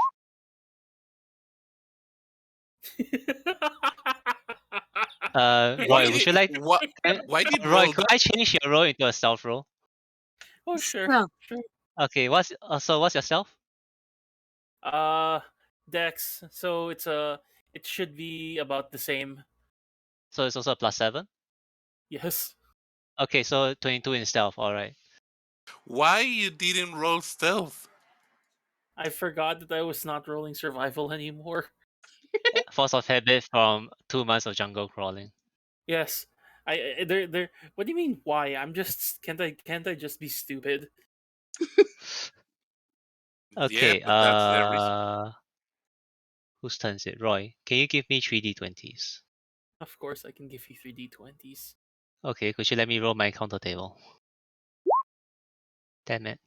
Why Roy, would did you like? what? Can, Why did Roy, roll? could I change your roll into a stealth roll? Oh sure, Well, sure. Okay, what's your stealth? Uh, Dex. So it should be about the same. So it's also a +7. Yes. Okay, so 22 in stealth. All right. Why you didn't roll stealth? I forgot that I was not rolling survival anymore. Force of habit from 2 months of jungle crawling. Yes. There. What do you mean? Why? I'm just. Can't I just be stupid? Yeah, Okay. but that's the reason. Whose turn is it? Roy, can you give me 3d20s? Of course, I can give you 3d20s. Okay, could you let me roll my counter table? Damn it.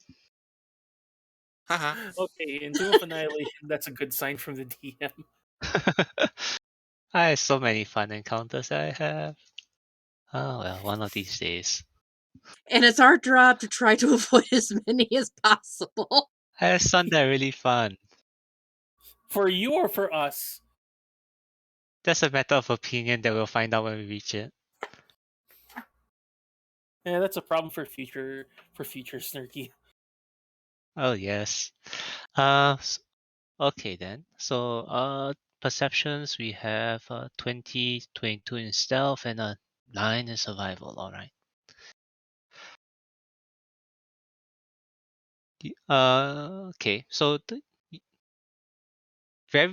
Haha. Okay, in Tomb of Annihilation, that's a good sign from the DM. I have so many fun encounters that I have. Oh well, one of these days. and it's our job to try to avoid as many as possible. I have some that are really fun. For you or for us? That's a matter of opinion that we'll find out when we reach it. Yeah, that's a problem for future Snarky. Oh yes. Okay then. So perceptions we have 20, 22 in stealth and a 9 in survival. All right. Okay. So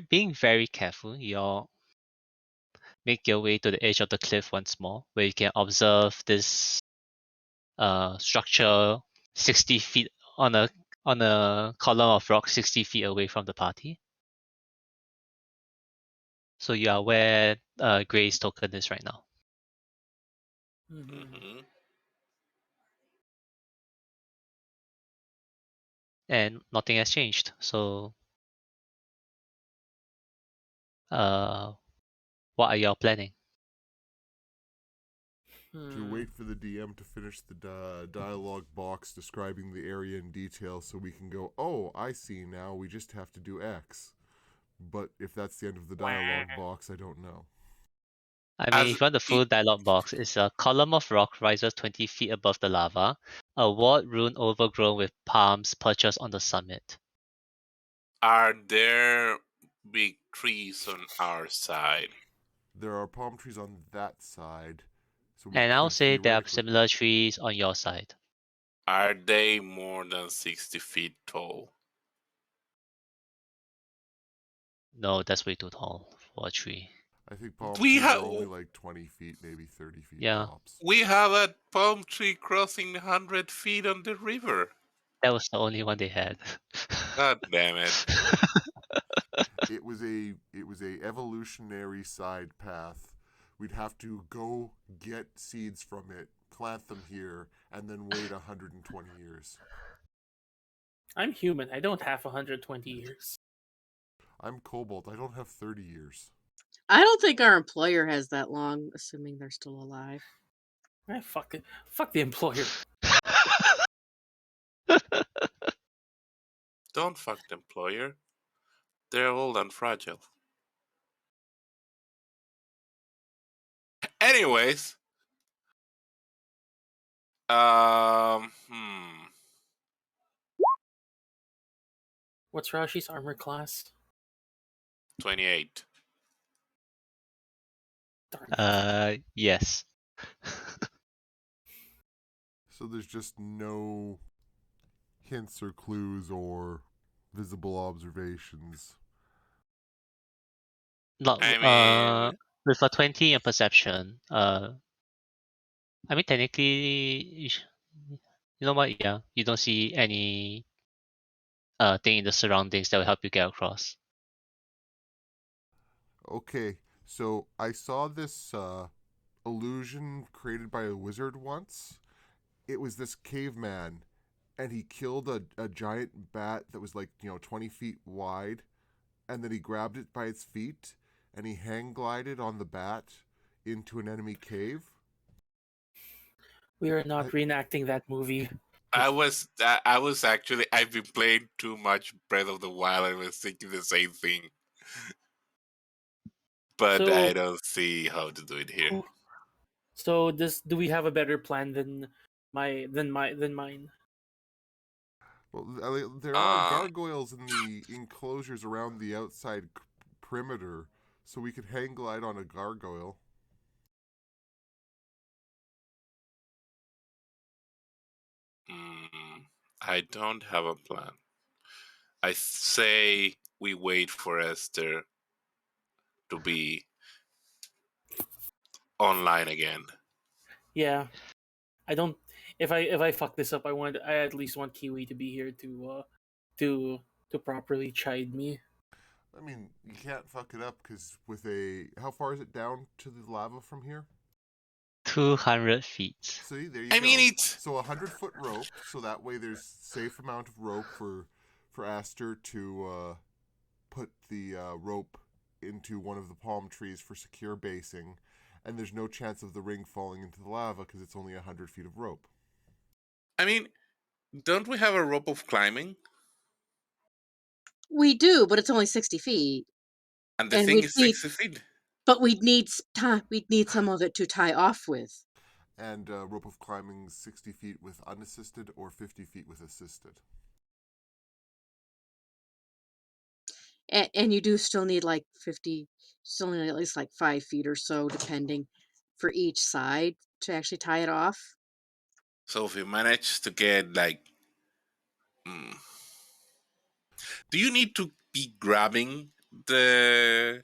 being very careful. make your way to the edge of the cliff once more, where you can observe this structure 60 feet on a column of rock 60 feet away from the party. So you are where Gray's token is right now. Mm-hmm. And nothing has changed. So what are y'all planning? To wait for the DM to finish the dialogue box describing the area in detail so we can go, oh, I see now, we just have to do X. But if that's the end of the dialogue box, I don't know. I mean, As if you want the full dialogue box, it's a column of rock rises 20 feet above the lava, a walled rune overgrown with palms perches on the summit. Are there big trees on our side? There are palm trees on that side, so we And I'll could say there are theoretically... similar trees on your side. Are they more than 60 feet tall? No, that's way too tall for a tree. I think palm We trees have are only like 20 feet, maybe 30 feet Yeah. tops. we have a palm tree crossing 100 feet on the river. That was the only one they had. God damn it. It was a evolutionary side path. We'd have to go get seeds from it, plant them here, and then wait 120 years. I'm human. I don't have 120 years. I'm Cobalt. I don't have 30 years. I don't think our employer has that long, assuming they're still alive. Fuck it. Fuck the employer. Don't fuck the employer. They're old and fragile. Anyways, hmm. What's Rashi's armor class? 28. Darn it. Yes. So there's just no hints or clues or visible observations. Not I mean, with a 20 in perception. I mean technically, you know what? Yeah, you don't see any thing in the surroundings that will help you get across. Okay, so I saw this illusion created by a wizard once. It was this caveman, and he killed a giant bat that was like, 20 feet wide, and then he grabbed it by its feet, and he hang glided on the bat into an enemy cave. We are not I- reenacting that movie. I've been playing too much Breath of the Wild. I was thinking the same thing. But So, I don't see how to do it here. so do we have a better plan than mine? Well, there are gargoyles in the enclosures around the outside perimeter, so we could hang glide on a gargoyle. I don't have a plan. I say we wait for Esther to be online again. Yeah, I don't. If I fuck this up, I at least want Kiwi to be here to to properly chide me. I mean, you can't fuck it up because with a... How far is it down to the lava from here? 200 feet. See, there you I go. mean, it's So 100-foot rope, so that way there's safe amount of rope for Aster to put the rope into one of the palm trees for secure basing, and there's no chance of the ring falling into the lava because it's only 100 feet of rope. I mean, don't we have a rope of climbing? We do, but it's only 60 feet. And the And thing we'd is need, 60 feet. but we'd need some of it to tie off with. And rope of climbing 60 feet with unassisted or 50 feet with assisted. And you do still need like 50, still need at least like 5 feet or so, depending, for each side to actually tie it off. So if we manage to get like, do you need to be grabbing the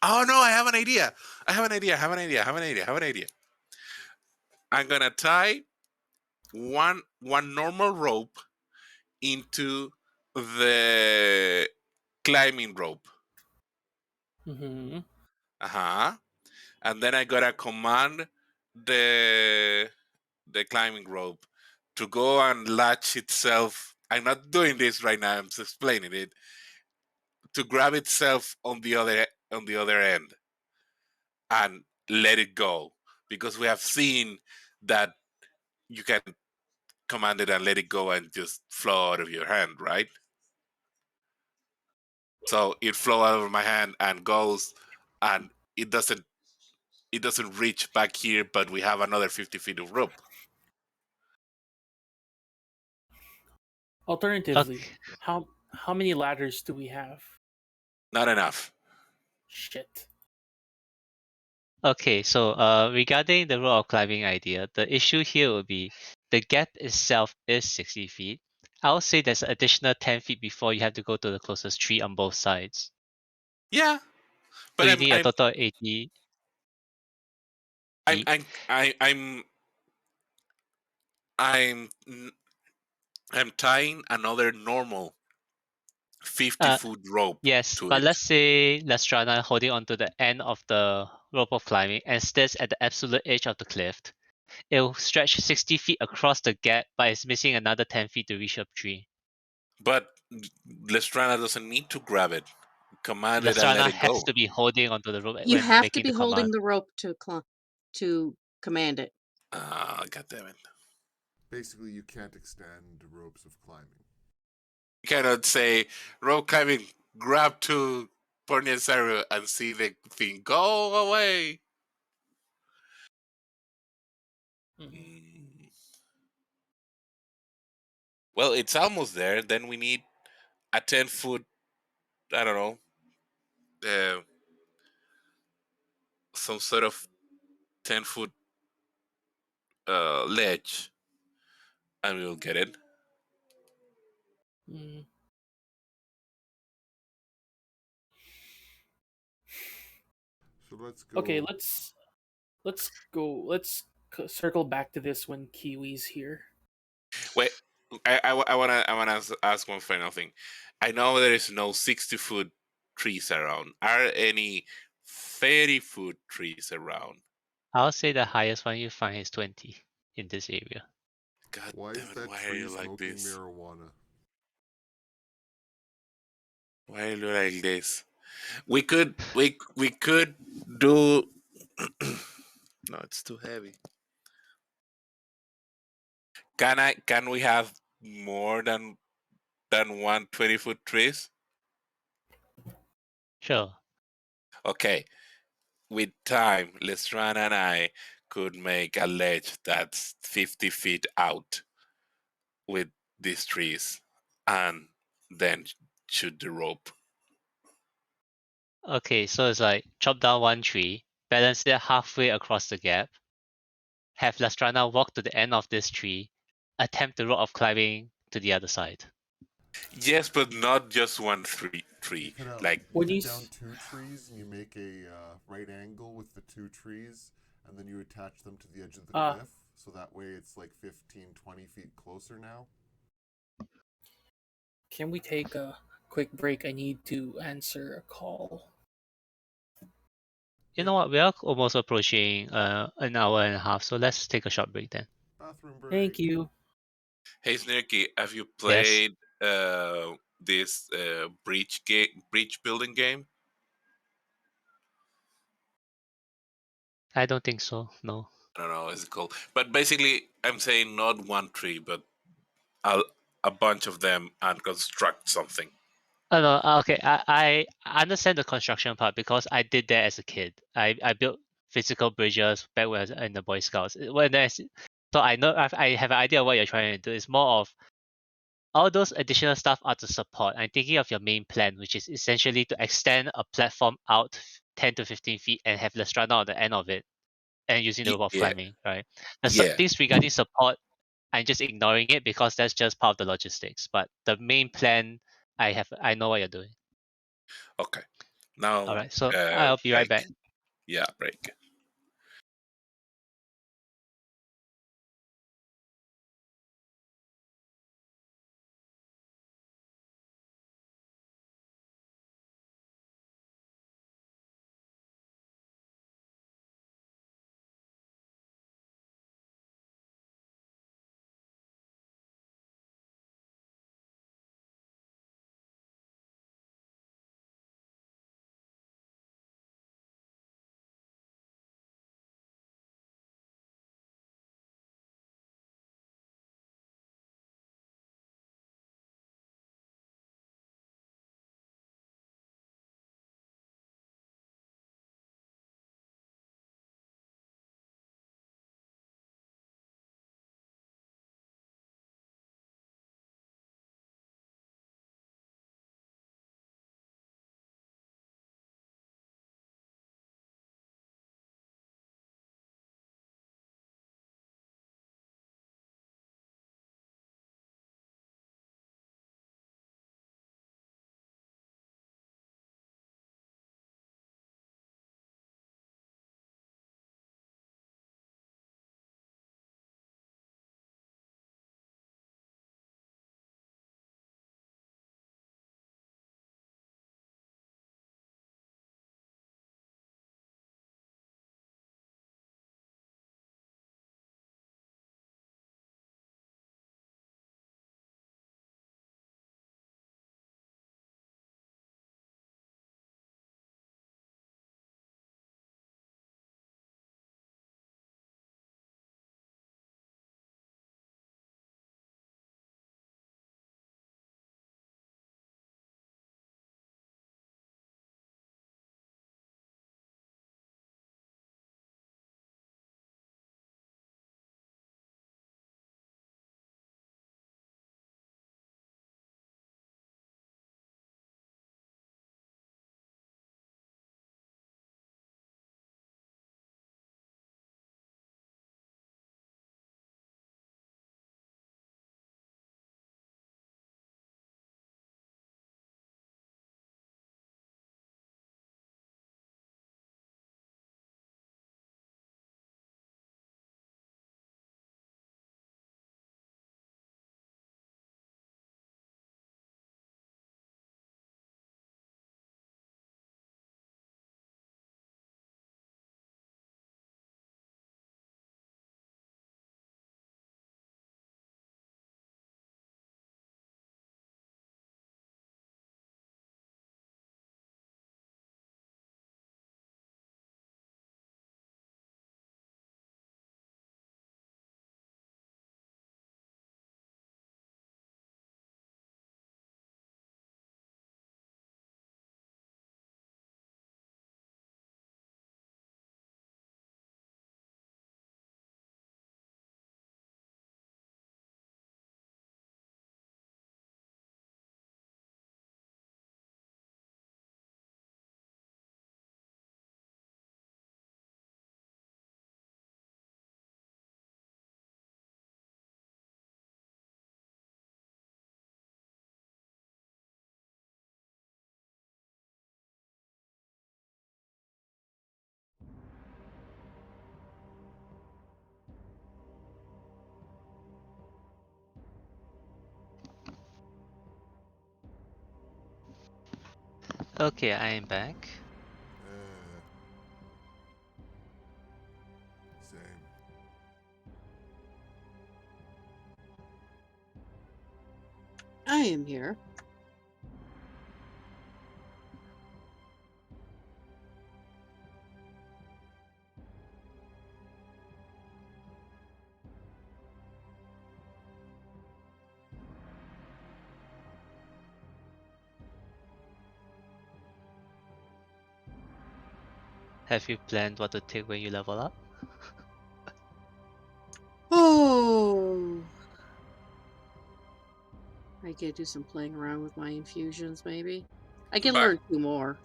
Oh no, I have an idea. I'm gonna tie one normal rope into the climbing rope. Mm-hmm. Uh-huh. And then I gotta command the the climbing rope to go and latch itself. I'm not doing this right now, I'm just explaining it. To grab itself on the other end and let it go. Because we have seen that you can command it and let it go and just flow out of your hand, right? So it flow out of my hand and goes, and it doesn't reach back here, but we have another 50 feet of rope. Alternatively, Okay. how many ladders do we have? Not enough. Shit. Okay, so regarding the rope of climbing idea, the issue here will be the gap itself is 60 feet. I'll say there's an additional 10 feet before you have to go to the closest tree on both sides. Yeah, So but you need a total of 80 I'm feet. I'm I, I'm I'm tying another normal 50 Uh, foot rope yes, to but it. let's say Lestrana holding onto the end of the rope of climbing and stays at the absolute edge of the cliff. It'll stretch 60 feet across the gap, but it's missing another 10 feet to reach up tree. But Lestrana doesn't need to grab it. Command it and let Lestrana it has go. to be holding onto the rope You when have to making be the command. holding the rope to command it. Ah, God damn it. Basically, you can't extend ropes of climbing. You cannot say rope climbing, grab to Porniasaru and see the thing go away. Mhm. Mm. Well, it's almost there. Then we need a 10 foot, I don't know, some sort of 10 foot ledge, and we'll get it. Mm. So let's Okay, go. let's go. Circle back to this when Kiwi's here. Wait, I wanna ask one final thing. I know there is no 60 foot trees around. Are any 30 foot trees around? I'll say the highest one you find is 20 in this area. God Why damn is it! that Why are tree you like smoking this? marijuana? Why are you like this? We could do. No, it's too heavy. Can we have more than one 20 foot trees? Sure. Okay, with time, Lestran and I could make a ledge that's 50 feet out with these trees and then shoot the rope. Okay, so it's like chop down one tree, balance it halfway across the gap, have Lestrana walk to the end of this tree, attempt the rope of climbing to the other side. Yes, but not just one tree. Like, You When you cut down s- two trees and you make a right angle with the two trees, and then you attach them to the edge of the uh cliff. So that way it's like 15, 20 feet closer now. can we take a quick break? I need to answer a call. You Yep. know what? We are almost approaching an hour and a half, so let's take a short break then. Bathroom Thank break. you. hey Snarky, have you Yes, played this breach building game? I don't think so. No. I don't know what it's called, but basically, I'm saying not one tree, but a, a bunch of them and construct something. Oh no, okay. I understand the construction part because I did that as a kid. I built physical bridges back when I was in the Boy Scouts. So I know I have an idea of what you're trying to do. It's more of all those additional stuff are to support. I'm thinking of your main plan, which is essentially to extend a platform out 10 to 15 feet and have Lestrada on the end of it and using the rope of Yeah, climbing, right? yeah. Things regarding support, I'm just ignoring it because that's just part of the logistics. But the main plan, I know what you're doing. Okay. Now, All right, so I'll be right break. back. Yeah, break. Okay, I am back. Same. I am here. Have you planned what to take when you level up? Oh, I could do some playing around with my infusions, maybe. I can Back. learn 2 more.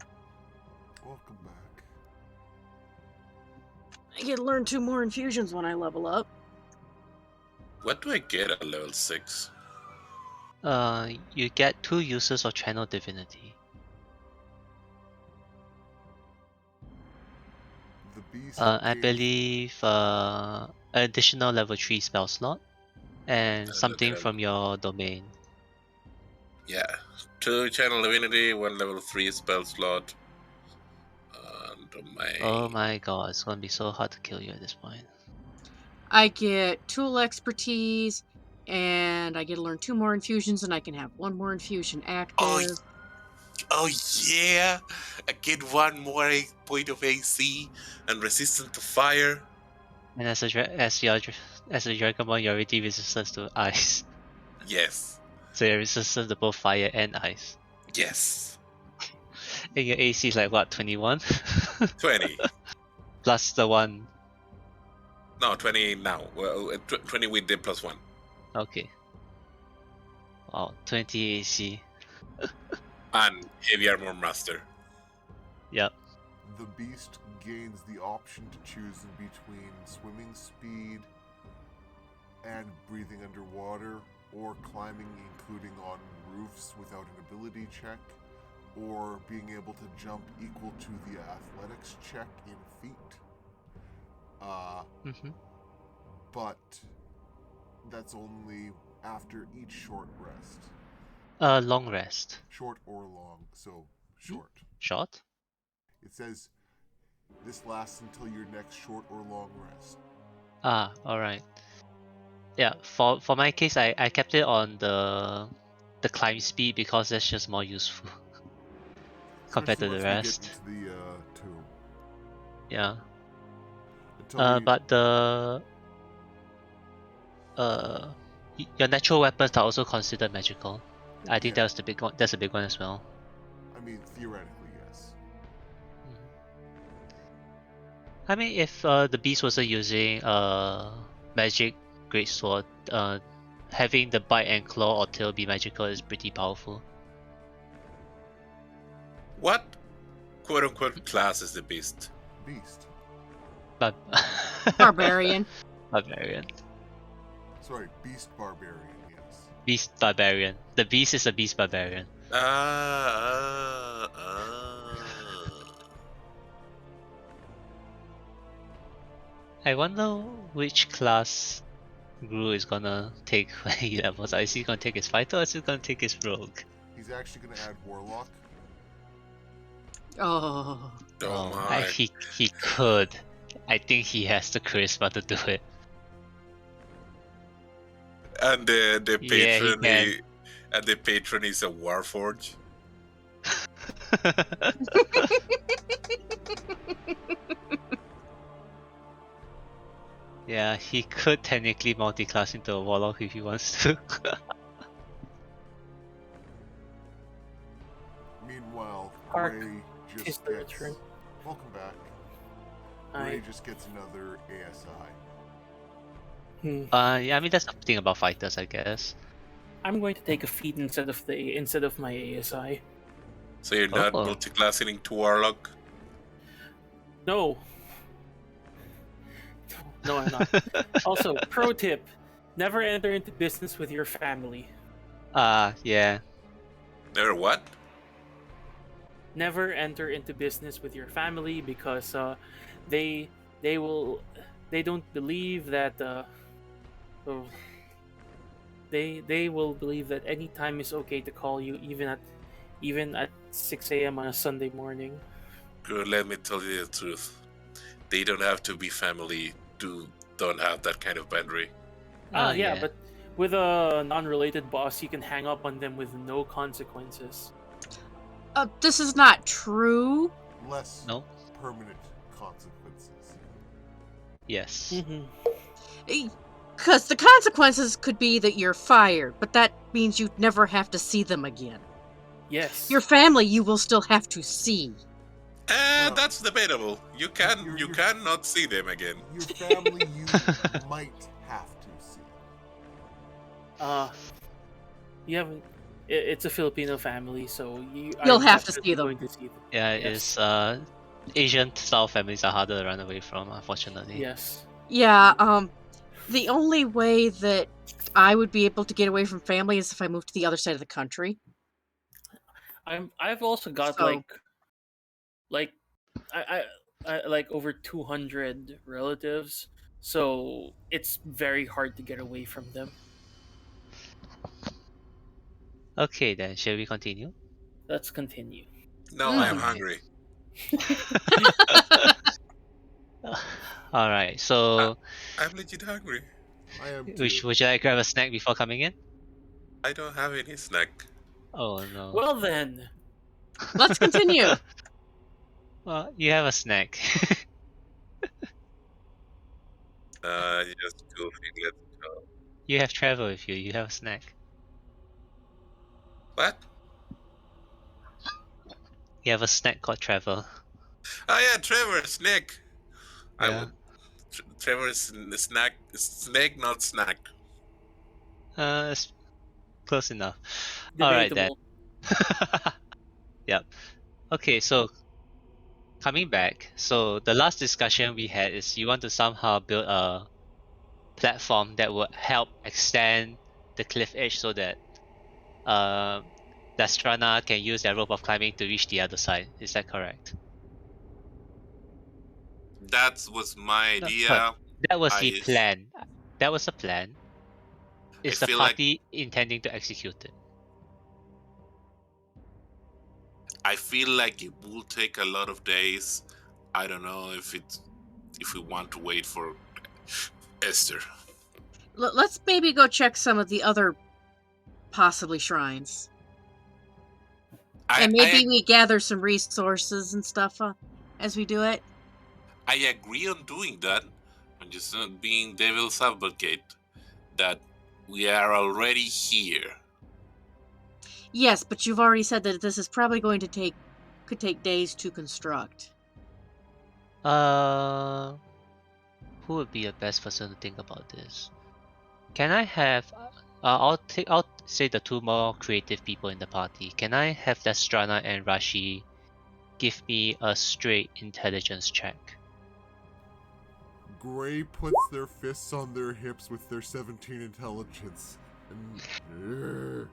Welcome back. I can learn 2 more infusions when I level up. What do I get at level 6? You get 2 uses of Channel Divinity. beast I gains- believe additional level 3 spell slot and something Okay. from your domain. Yeah. 2 channel divinity, 1 level 3 spell slot. Domain. Oh my god, it's gonna be so hard to kill you at this point. I get tool expertise, and I get to learn 2 more infusions, and I can have 1 more infusion active. Oh yeah! I get 1 more point of AC and resistant to fire. And as a Dragonborn, you're already resistant to ice. Yes. So you're resistant to both fire and ice. Yes. And your AC is like what, 21? 20. Plus the 1. No, 20 now. Well, 20 with the +1. Okay. Wow, 20 AC. And heavy armor master. Yep. The beast gains the option to choose in between swimming speed and breathing underwater, or climbing, including on roofs without an ability check, or being able to jump equal to the athletics check in feet. Mm-hmm. But that's only after each short rest. Long rest. Short or long, so short. Short? It says this lasts until your next short or long rest. Ah, alright. Yeah, for my case, I kept it on the climb speed because that's just more useful compared to Especially the once rest. we get into the tomb. Yeah. Until we, But the your natural weapons are also considered magical. I think Yeah. that's the big one. That's a big one as well. I mean, theoretically, yes. I mean, if the beast wasn't using magic greatsword, having the bite and claw or tail be magical is pretty powerful. What quote unquote class is the beast? Beast. But Barbarian. Barbarian. Sorry, beast barbarian, yes. Beast barbarian. The beast is a beast barbarian. I wonder which class Gru is gonna take when he levels up. Is he gonna take his fighter or is he gonna take his rogue? He's actually going to add warlock. Oh. Oh my. He could. I think he has the charisma to do it. And the Yeah, he patron can. and the patron is a warforge. Yeah, he could technically multi-class into a warlock if he wants to. Meanwhile, Hark, Ray tis just the gets... return. Welcome back. I Ray just gets another ASI. Yeah, I mean that's the thing about fighters, I guess. I'm going to take a feat instead of my ASI. So you're not Oh. multi-classing into warlock? No. No, I'm not. Also, pro tip: never enter into business with your family. Yeah. Never what? Never enter into business with your family because they don't believe that oh, they will believe that any time is okay to call you, even at 6 a.m. on a Sunday morning. Good, let me tell you the truth. They don't have to be family don't have that kind of boundary. Yeah, but with a non-related boss, you can hang up on them with no consequences. This is not true. Less No. permanent consequences. Yes. Because the consequences could be that you're fired, but that means you'd never have to see them again. Yes. Your family you will still have to see. Well, That's debatable. You can you're- cannot see them again. Your family you might have to see. You haven't. It's a Filipino family, so You'll I'm have to definitely see them. going to see them. Yeah, Yes. it's Asian style families are harder to run away from, unfortunately. Yes. Yeah, the only way that I would be able to get away from family is if I moved to the other side of the country. I've also got So- like I like over 200 relatives, so it's very hard to get away from them. Okay, then shall we continue? Let's continue. No, I am Alright. hungry. All right. So, I'm legit hungry. I am would too. would you like to grab a snack before coming in? I don't have any snack. Oh no. Well then, Let's continue. Well, you have a snack. Just goofy. Let's go. You have travel with you. You have a snack. What? You have a snack called travel. Oh yeah, Trevor, snack. I Yeah. would. Trevor is snack. Snake, not snack. It's close enough. All right then. debatable. Yep. Okay, so coming back. So the last discussion we had is you want to somehow build a platform that would help extend the cliff edge so that Dastrana can use their rope of climbing to reach the other side. Is that correct? That was my No, idea. that was the I plan. That was the plan. I Is the feel like party intending to execute it? it will take a lot of days. I don't know if we want to wait for Esther. Let's maybe go check some of the other possibly shrines. And maybe we gather some resources and stuff as we do it. I agree on doing that. I'm just not being devil's advocate that we are already here. Yes, but you've already said that this is probably going to could take days to construct. Who would be the best person to think about this? Can I have? I'll say the two more creative people in the party. Can I have Destrana and Rashi give me a straight intelligence check? Gray puts their fists on their hips with their 17 intelligence. And,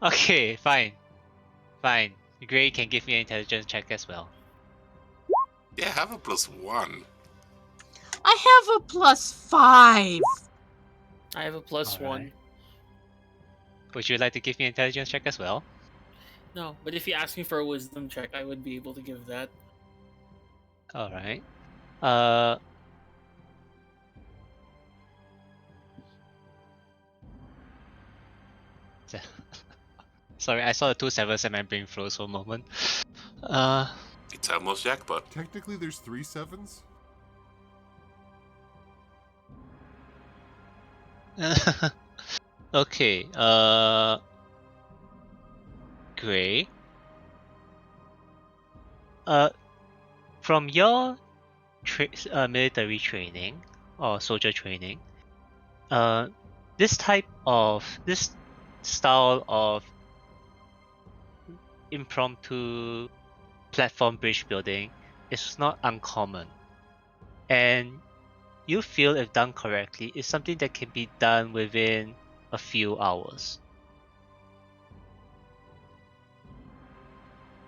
Okay, fine. Fine. Gray can give me an intelligence check as well. Yeah, have a +1. I have a +5. I have a +1. Alright. Would you like to give me an intelligence check as well? No, but if you ask me for a wisdom check, I would be able to give that. Alright. Sorry, I saw the 2 sevens and my brain froze for a moment. It's almost jackpot. technically, there's 3 sevens? Okay, Gray. From your military training or soldier training, this style of impromptu platform bridge building is not uncommon, and you feel if done correctly is something that can be done within a few hours,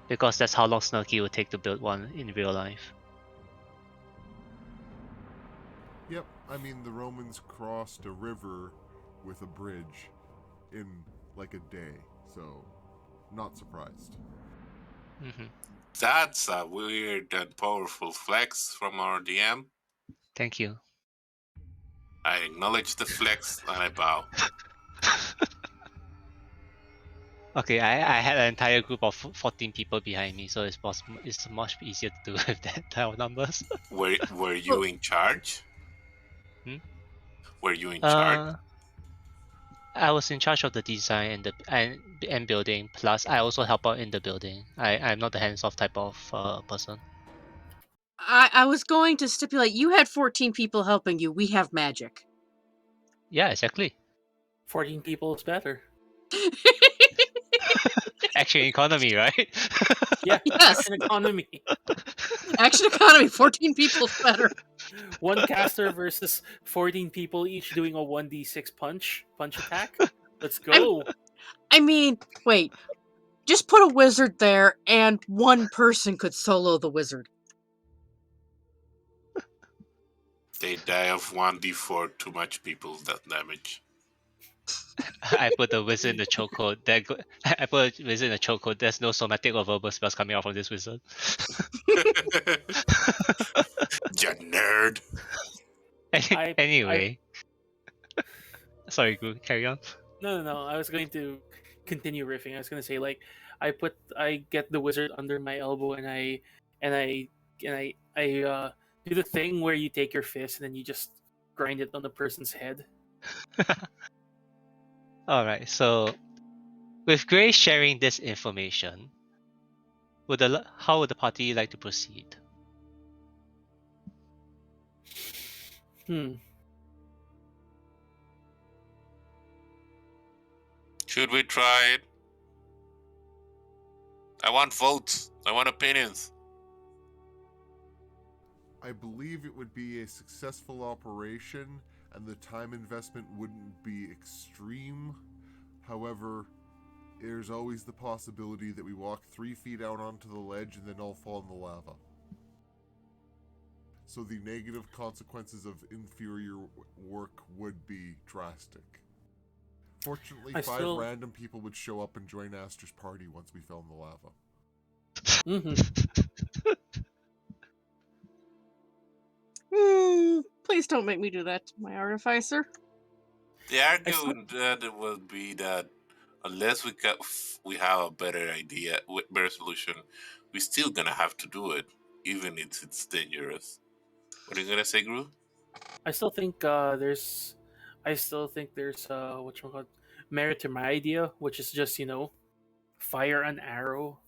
because that's how long Snarky would take to build one in real life. Yep, I mean, the Romans crossed a river with a bridge in like a day, so not surprised. Mm-hmm. That's a weird and powerful flex from our DM. Thank you. I acknowledge the flex and I bow. Okay, I had an entire group of 14 people behind me, so it's much easier to do with that type of numbers. Were you in charge? Hmm? Were you in charge? I was in charge of the design and building. Plus, I also help out in the building. I'm not the hands-off type of person. I was going to stipulate you had 14 people helping you. We have magic. Yeah, exactly. 14 people is better. Action economy, right? Yeah, Yes. action economy. Action economy, 14 people is better. One caster versus 14 people, each doing a 1d6 punch attack. Let's go. I mean, wait. Just put a wizard there, and one person could solo the wizard. They die of 1d4 too much people that damage. I put the wizard in the chokehold. I put a wizard in the chokehold. There's no somatic or verbal spells coming out from this wizard. You nerd. Anyway. Sorry, Gru, carry on. No. I was going to continue riffing. I was going to say like I get the wizard under my elbow and I do the thing where you take your fist and then you just grind it on the person's head. Alright, so with Grace sharing this information, how would the party like to proceed? Should we try it? I want votes. I want opinions. I believe it would be a successful operation, and the time investment wouldn't be extreme. However, there's always the possibility that we walk 3 feet out onto the ledge and then all fall in the lava. So the negative consequences of inferior work would be drastic. Fortunately, 5 random people would show up and join Aster's party once we fell in the lava. Please don't make me do that to my artificer. The argument that would be that unless we have a better idea, better solution, we're still gonna have to do it, even if it's dangerous. What are you gonna say, Gru? I still think there's what merit to my idea, which is just fire an arrow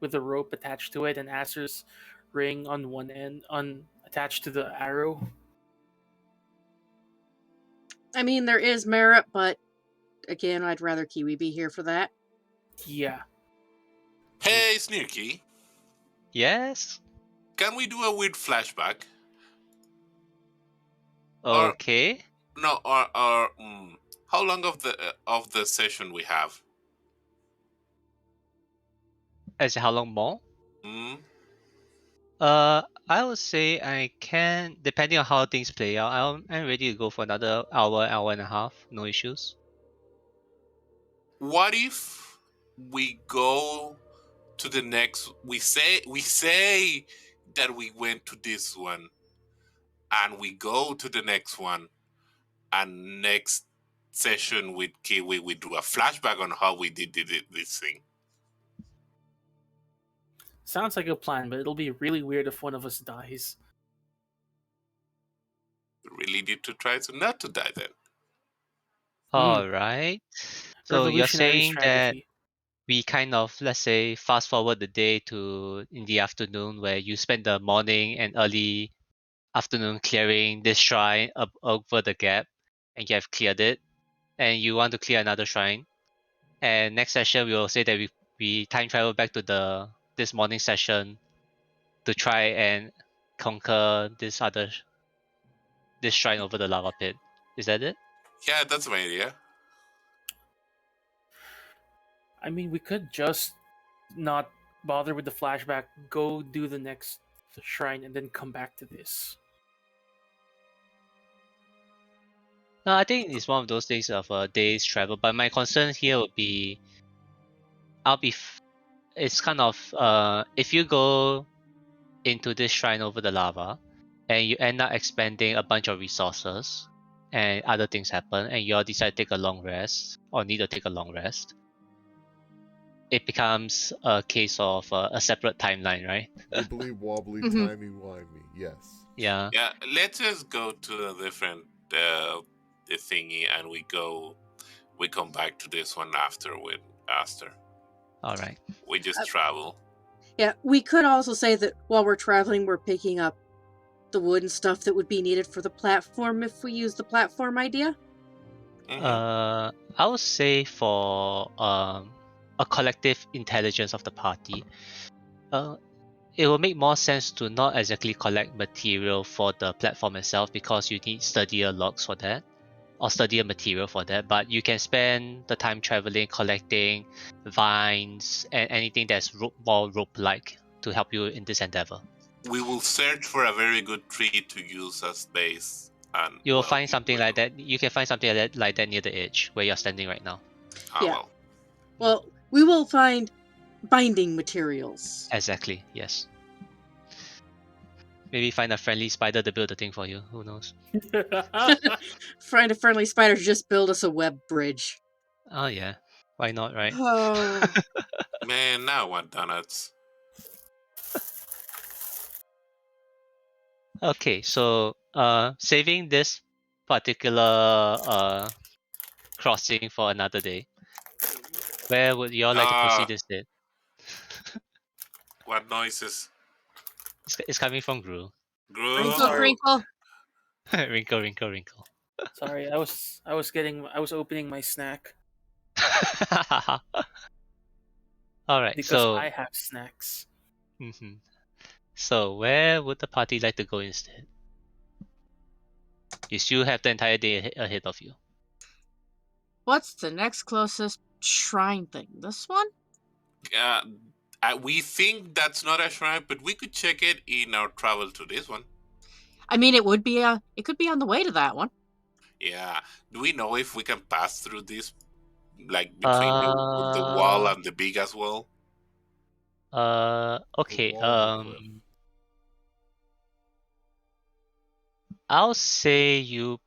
with a rope attached to it and Aster's ring on one end attached to the arrow. I mean, there is merit, but again, I'd rather Kiwi be here for that. Yeah. Hey, Sneaky. Yes? Can we do a weird flashback? Okay. How long of the session we have? As how long more? I would say I can, depending on how things play out, I'm ready to go for another hour and a half. No issues. What if we go to the next? We say that we went to this one, and we go to the next one, and next session with Kiwi, we do a flashback on how we did this thing. Sounds like a plan, but it'll be really weird if one of us dies. We really need to try not to die then. Alright. So you're saying strategy. that we kind of, let's say, fast forward the day to in the afternoon where you spend the morning and early afternoon clearing this shrine up over the gap and you have cleared it and you want to clear another shrine. And next session we will say that we time travel back to this morning session to try and conquer this shrine over the lava pit. Is that it? Yeah, that's my idea. I mean, we could just not bother with the flashback, go do the next shrine, and then come back to this. No, I think it's one of those days of a day's travel. But my concern here would be, it's kind of if you go into this shrine over the lava, and you end up expending a bunch of resources, and other things happen, and you all decide to take a long rest or need to take a long rest, it becomes a case of a separate timeline, right? Wibbly wobbly, timey wimey, yes. Yeah. Yeah, let's just go to a different the thingy, and we come back to this one after with Aster. All right. We just travel. Yeah, we could also say that while we're traveling, we're picking up the wood and stuff that would be needed for the platform if we use the platform idea. I would say for a collective intelligence of the party, it will make more sense to not exactly collect material for the platform itself because you need sturdier logs for that or sturdier material for that, but you can spend the time traveling collecting vines and anything that's more rope-like to help you in this endeavor. We will search for a very good tree to use as base. And You'll well, find something like that. You can find something like that near the edge where you're standing right now. Ah, Yeah. well. Well, we will find binding materials. Exactly. Yes. Maybe find a friendly spider to build the thing for you. Who knows? Find a friendly spider to just build us a web bridge. Oh yeah. Why not, right? Oh. Man, now I want donuts. Okay, so saving this particular crossing for another day. Where would you all like to proceed instead? What noises? It's coming from Gru. Crinkle, Gru. crinkle. Wrinkle, wrinkle, wrinkle. Sorry, I was opening my snack All right, because so I have snacks. mhm. So where would the party like to go instead? You still have the entire day ahead of you. What's the next closest shrine thing? This one? We think that's not a shrine, but we could check it in our travel to this one. I mean, it would be it could be on the way to that one. Yeah. Do we know if we can pass through this, like between the wall and the big as well? Okay. The wall and the cliff. I'll say you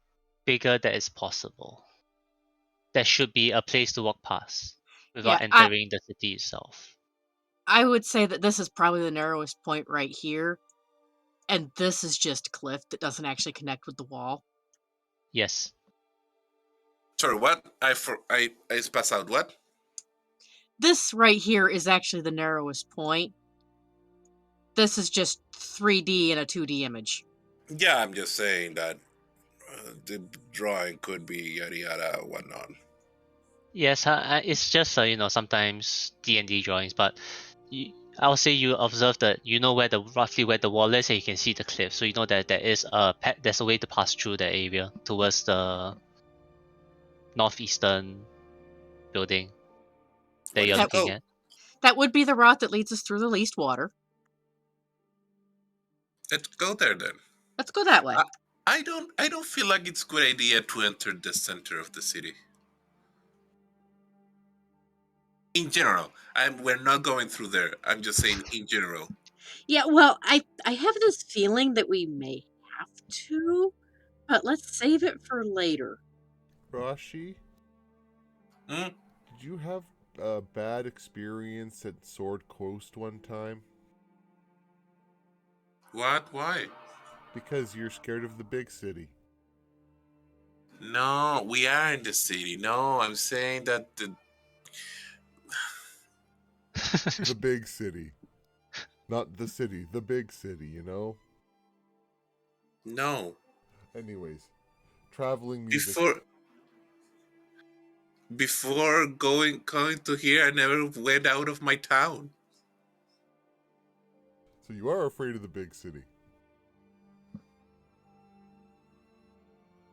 figure that it's possible. There should be a place to walk past without Yeah, entering the city itself. I would say that this is probably the narrowest point right here, and this is just cliff that doesn't actually connect with the wall. Yes. Sorry, what? I passed out. What? This right here is actually the narrowest point. This is just 3D in a 2D image. Yeah, I'm just saying that the drawing could be yada yada whatnot. Yes, it's just sometimes D&D drawings, but I'll say you observe that you know roughly where the wall is, and you can see the cliff, so you know that there's a way to pass through that area towards the northeastern building that What you're is it? looking Oh, at. That would be the route that leads us through the least water. let's go there then. Let's go that way. I don't feel like it's a good idea to enter the center of the city. In general, we're not going through there. I'm just saying in general. Yeah, well, I have this feeling that we may have to, but let's save it for later. Rashi, Hmm? did you have a bad experience at Sword Coast one time? What? Why? Because you're scared of the big city. No, we are in the city. No, I'm saying that The big city. Not the city, the big city, you know? no. Anyways, traveling music. Before going to here, I never went out of my town. So you are afraid of the big city.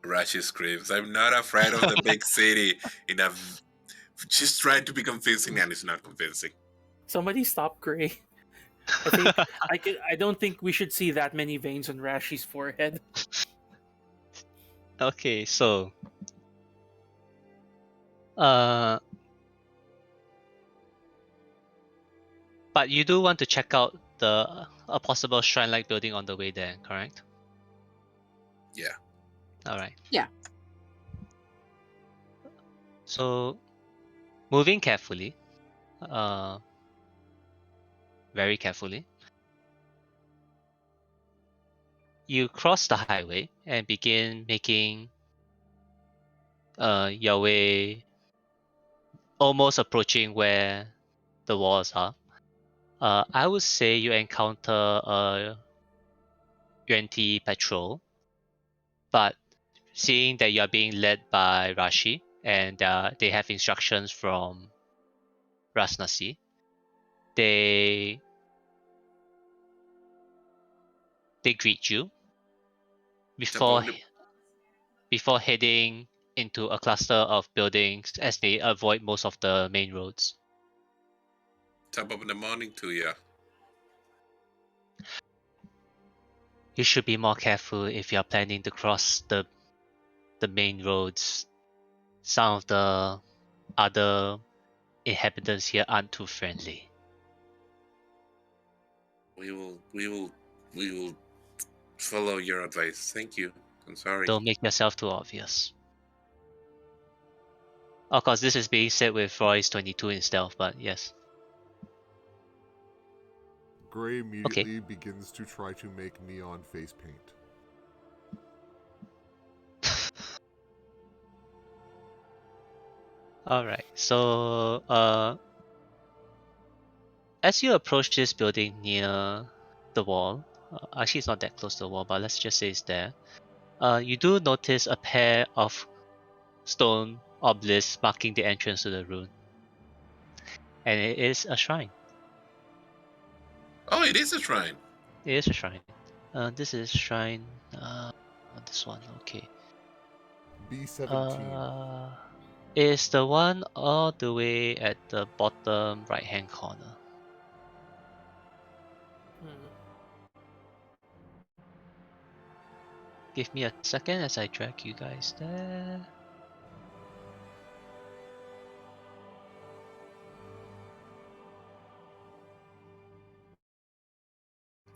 Rashi screams, "I'm not afraid of the big city." And I've just tried to be convincing, and it's not convincing. Somebody stop Gray. I think I don't think we should see that many veins on Rashi's forehead. Okay, so but you do want to check out a possible shrine-like building on the way there, correct? Yeah. All right. Yeah. So, moving carefully, very carefully, you cross the highway and begin making your way, almost approaching where the walls are. I would say you encounter a UNT patrol, but seeing that you are being led by Rashi and they have instructions from Rasnasi, they greet you Top before of the before heading into a cluster of buildings as they avoid most of the main roads. top of the morning to you. you should be more careful if you are planning to cross the main roads. Some of the other inhabitants here aren't too friendly. We will follow your advice. Thank you. I'm sorry. Don't make yourself too obvious. Of course, this is being said with Roy's 22 in stealth, but yes. Gray immediately begins to try to make neon face paint. Alright, so as you approach this building near the wall, actually it's not that close to the wall, but let's just say it's there. You do notice a pair of stone obelisks marking the entrance to the ruin. And it is a shrine. Oh, it is a shrine. It is a shrine. This is shrine. This one. Okay. B17. Is the one all the way at the bottom right-hand corner. Give me a second as I drag you guys there.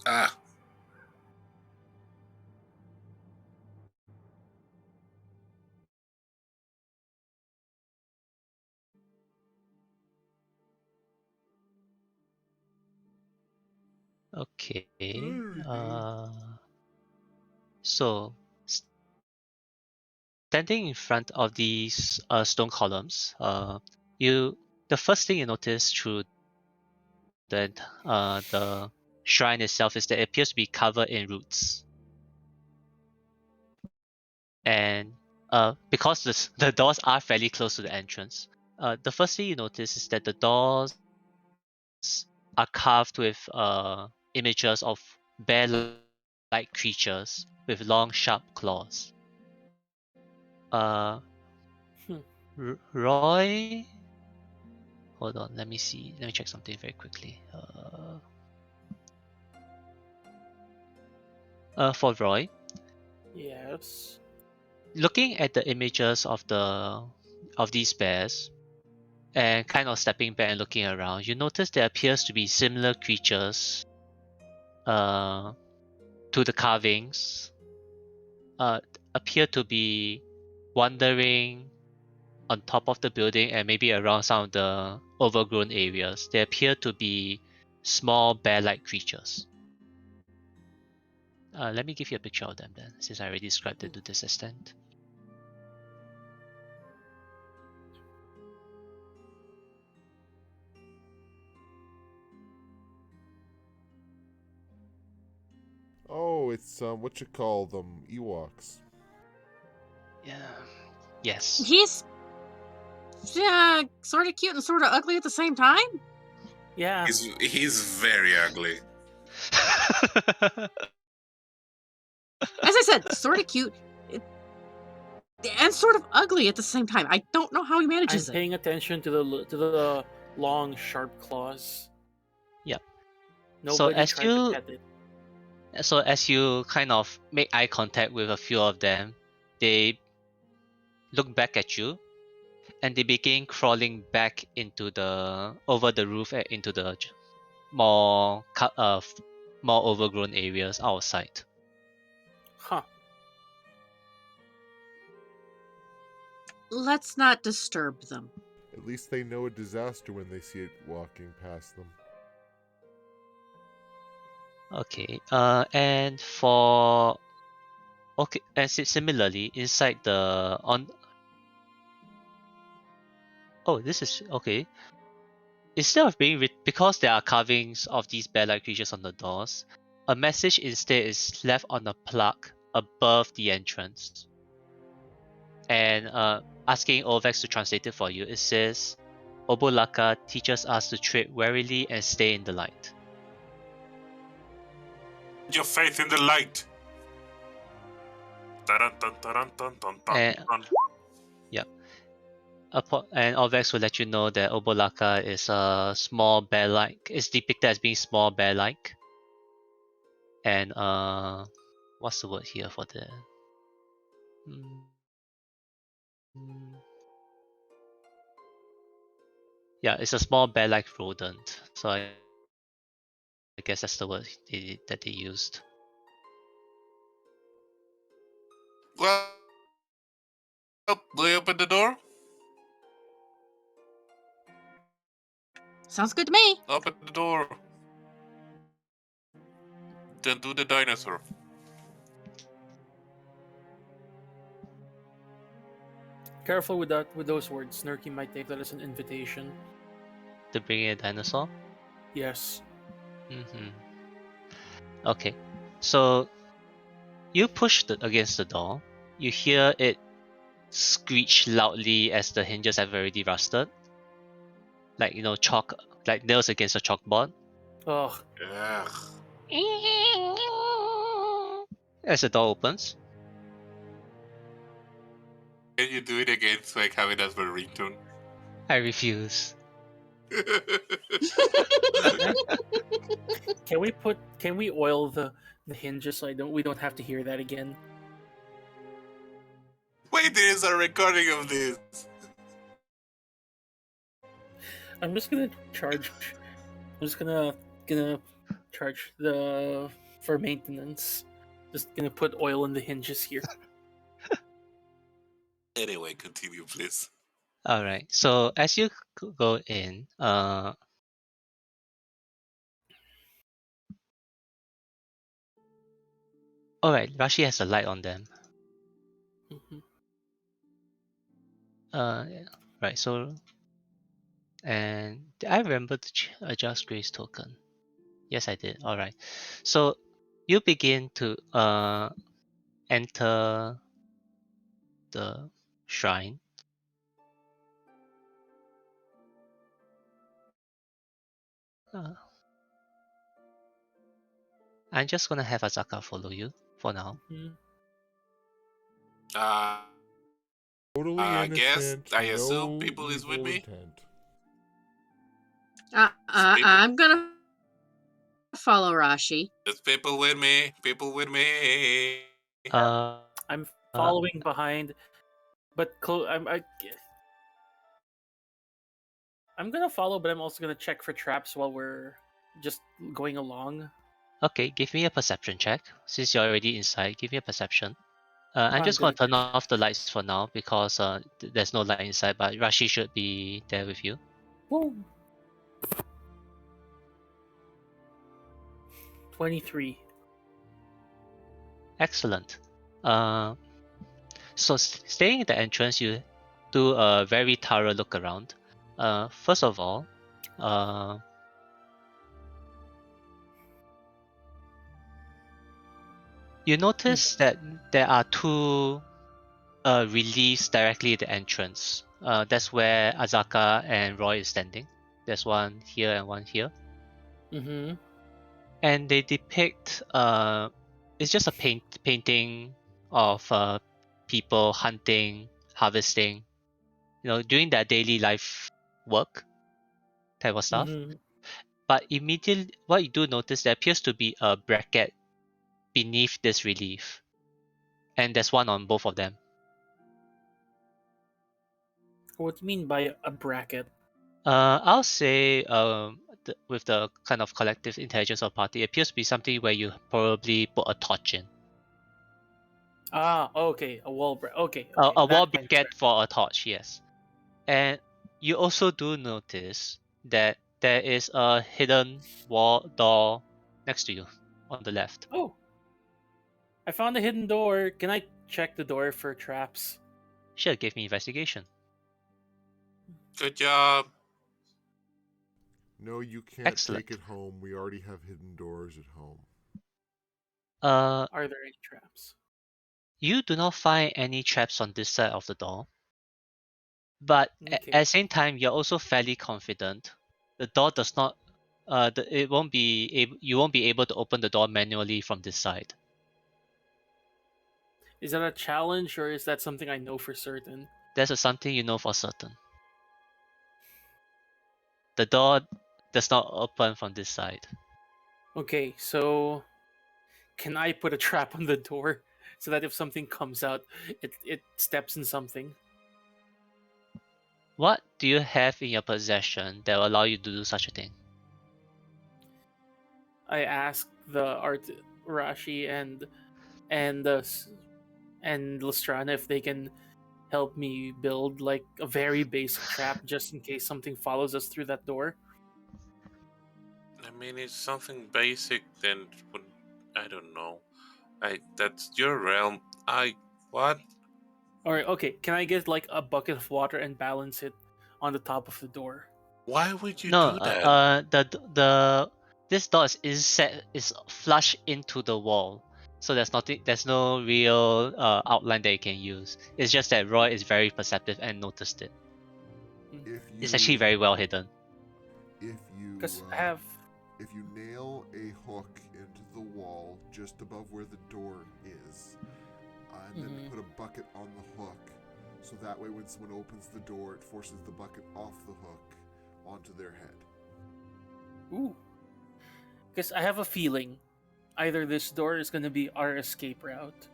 Ah. Okay. So standing in front of these stone columns, the first thing you notice through the shrine itself is that it appears to be covered in roots. And because the doors are fairly close to the entrance, the first thing you notice is that the doors are carved with images of bear-like creatures with long, sharp claws. Roy, hold on. Let me see. Let me check something very quickly. For Roy, Yes. looking at the images of these bears, and kind of stepping back and looking around, you notice there appears to be similar creatures to the carvings, appear to be wandering on top of the building and maybe around some of the overgrown areas. They appear to be small bear-like creatures. Let me give you a picture of them then, since I already described it to this extent. Oh, it's what you call them, Ewoks. Yeah. Yes. He's sort of cute and sort of ugly at the same time. Yeah. He's very ugly. As I said, sort of cute and sort of ugly at the same time. I don't know how he I'm manages it. paying attention to the long, sharp claws. Yep. Nobody tried to pet it. So as you kind of make eye contact with a few of them, they look back at you, and they begin crawling back into over the roof and into the more overgrown areas outside. Huh. Let's not disturb them. At least they know a disaster when they see it walking past them. Okay. And for okay, and similarly inside the on. Oh, this is okay. Instead of being because there are carvings of these bear-like creatures on the doors, a message instead is left on a plaque above the entrance. And asking Ovex to translate it for you, it says, Obolaka teaches us to tread warily and stay in the light. Your faith in the light. And, yeah. And Ovex will let you know that Obolaka is a small bear-like. It's depicted as being small bear-like. And what's the word here for the mm, mm, yeah, it's a small bear-like rodent. So I guess that's the word that they used. Well, do you open the door? Sounds good to me. Open the door. Then do the dinosaur. Careful with that. With those words, Snurky might take that as an invitation. To bring in a dinosaur? Yes. Mm-hmm. Okay. So you push against the door. You hear it screech loudly as the hinges have already rusted. Like, chalk, like nails against a chalkboard. Ugh. Ugh. As the door opens. Can you do it again so I have it as my ringtone? I refuse. Can we oil the hinges so we don't have to hear that again? Wait, there is a recording of this. I'm just gonna charge. I'm just gonna charge the for maintenance. Just gonna put oil in the hinges here. Anyway, continue, please. All right. So as you go in, all right. Rashi has a light on them. Mm-hmm. Yeah, right. So, and did I remember to adjust Grace token? Yes, I did. All right. So you begin to enter the shrine. I'm just gonna have Azaka follow you for now. Mm-hmm. Uh, Totally I guess, innocent, I assume no people is with evil me. intent. People, I'm gonna follow Rashi. there's people with me. People with me. I'm following behind, but I'm gonna follow, but I'm also gonna check for traps while we're just going along. Okay, give me a perception check. Since you're already inside, give me a perception. I'm I'm just gonna gonna turn off the lights for now because there's no light inside, but Rashi should be there with you. Whoa. 23. Excellent. So staying at the entrance, you do a very thorough look around. First of all, you notice that there are two reliefs directly at the entrance. That's where Azaka and Roy is standing. There's one here and one here. Mm-hmm. And they depict it's just a painting of people hunting, harvesting, doing their daily life work type of stuff. Mm-hmm. But immediately, what you do notice, there appears to be a bracket beneath this relief, and there's one on both of them. What do you mean by a bracket? I'll say with the kind of collective intelligence of party, it appears to be something where you probably put a torch in. Ah, okay, a wall bracket. Okay, A wall that kind of bracket for a torch, yes. And you also do notice that there is a hidden wall door next to you on the left. Oh, I found a hidden door. Can I check the door for traps? Sure, give me investigation. Good job. No, you can't Excellent. take it home. We already have hidden doors at home. Are there any traps? You do not find any traps on this side of the door, but at Okay. the same time, you're also fairly confident the door does not. It won't be able. You won't be able to open the door manually from this side. Is that a challenge or is that something I know for certain? That's something you know for certain. The door does not open from this side. Okay, so can I put a trap on the door so that if something comes out, it steps in something? What do you have in your possession that will allow you to do such a thing? I asked the art Rashi and uh, s- and Lustrana if they can help me build like a very basic trap just in case something follows us through that door. I mean, it's something basic. Then I don't know. That's your realm. What? Or okay, can I get like a bucket of water and balance it on the top of the door? Why would you No, do that? the this door is set is flush into the wall, so there's nothing. There's no real outline that you can use. It's just that Roy is very perceptive and noticed it. If It's actually you very well hidden. if you Because I have if you nail a hook into the wall just above where the door is, and then Mhm. put a bucket on the hook, so that way when someone opens the door, it forces the bucket off the hook onto their head. ooh, because I have a feeling either this door is going to be our escape route,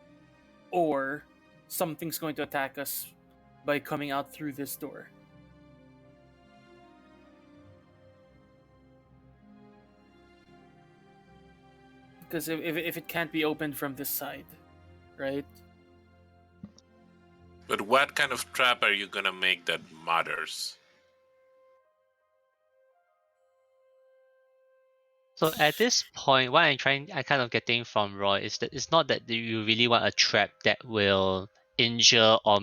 or something's going to attack us by coming out through this door. Because if it can't be opened from this side, right? But what kind of trap are you gonna make that matters? So at this point, what I kind of getting from Roy is that it's not that you really want a trap that will injure or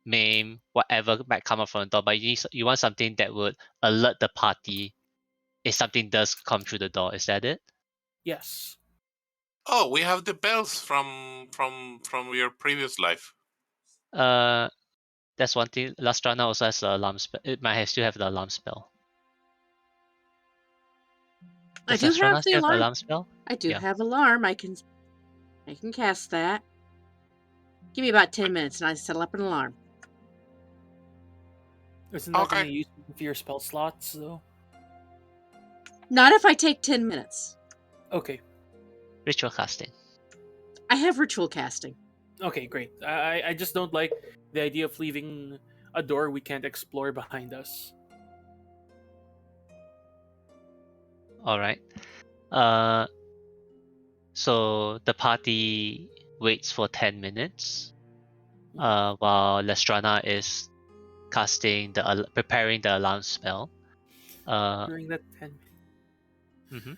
maim whatever might come up from the door, but you want something that would alert the party if something does come through the door. Is that it? Yes. Oh, we have the bells from your previous life. Uh, that's one thing. Lastrana also has the alarm spell. It might still have the alarm spell. I Does do have Lastrana the still have the alarm. alarm spell? I do Yeah. have alarm. I can cast that. Give me about 10 minutes and I set up an alarm. Isn't that going Okay. to use one of your spell slots though? Not if I take 10 minutes. Okay. Ritual casting. I have ritual casting. Okay, great. I just don't like the idea of leaving a door we can't explore behind us. All right. Uh, so the party waits for 10 minutes. While Lestrana is preparing the alarm spell. During that 10 Mhm.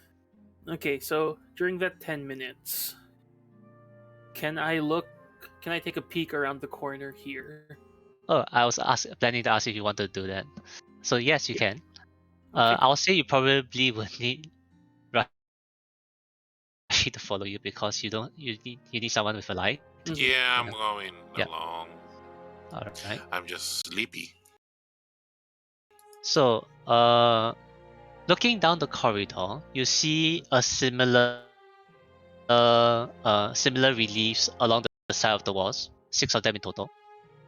Okay, so during that 10 minutes, can I look can I take a peek around the corner here? Oh, I was planning to ask if you want to do that. So yes, you can. Okay. I'll say you probably would need Rashi to follow you because you need someone with a light. Yeah, I'm Yeah. going Yeah. along. All right. I'm just sleepy. So looking down the corridor, you see a similar reliefs along the side of the walls. 6 of them in total.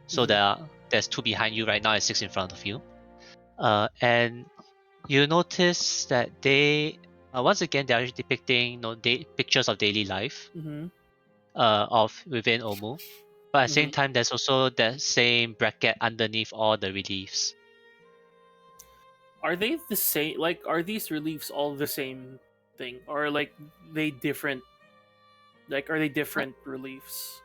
So Mhm. there's 2 behind you right now and 6 in front of you. And you notice that they once again they are depicting pictures of daily life Mhm. of within Omu. But at the same Mhm. time, there's also that same bracket underneath all the reliefs. Are they the same? Like, are these reliefs all the same thing, or like they different? Like, are they Uh, different reliefs?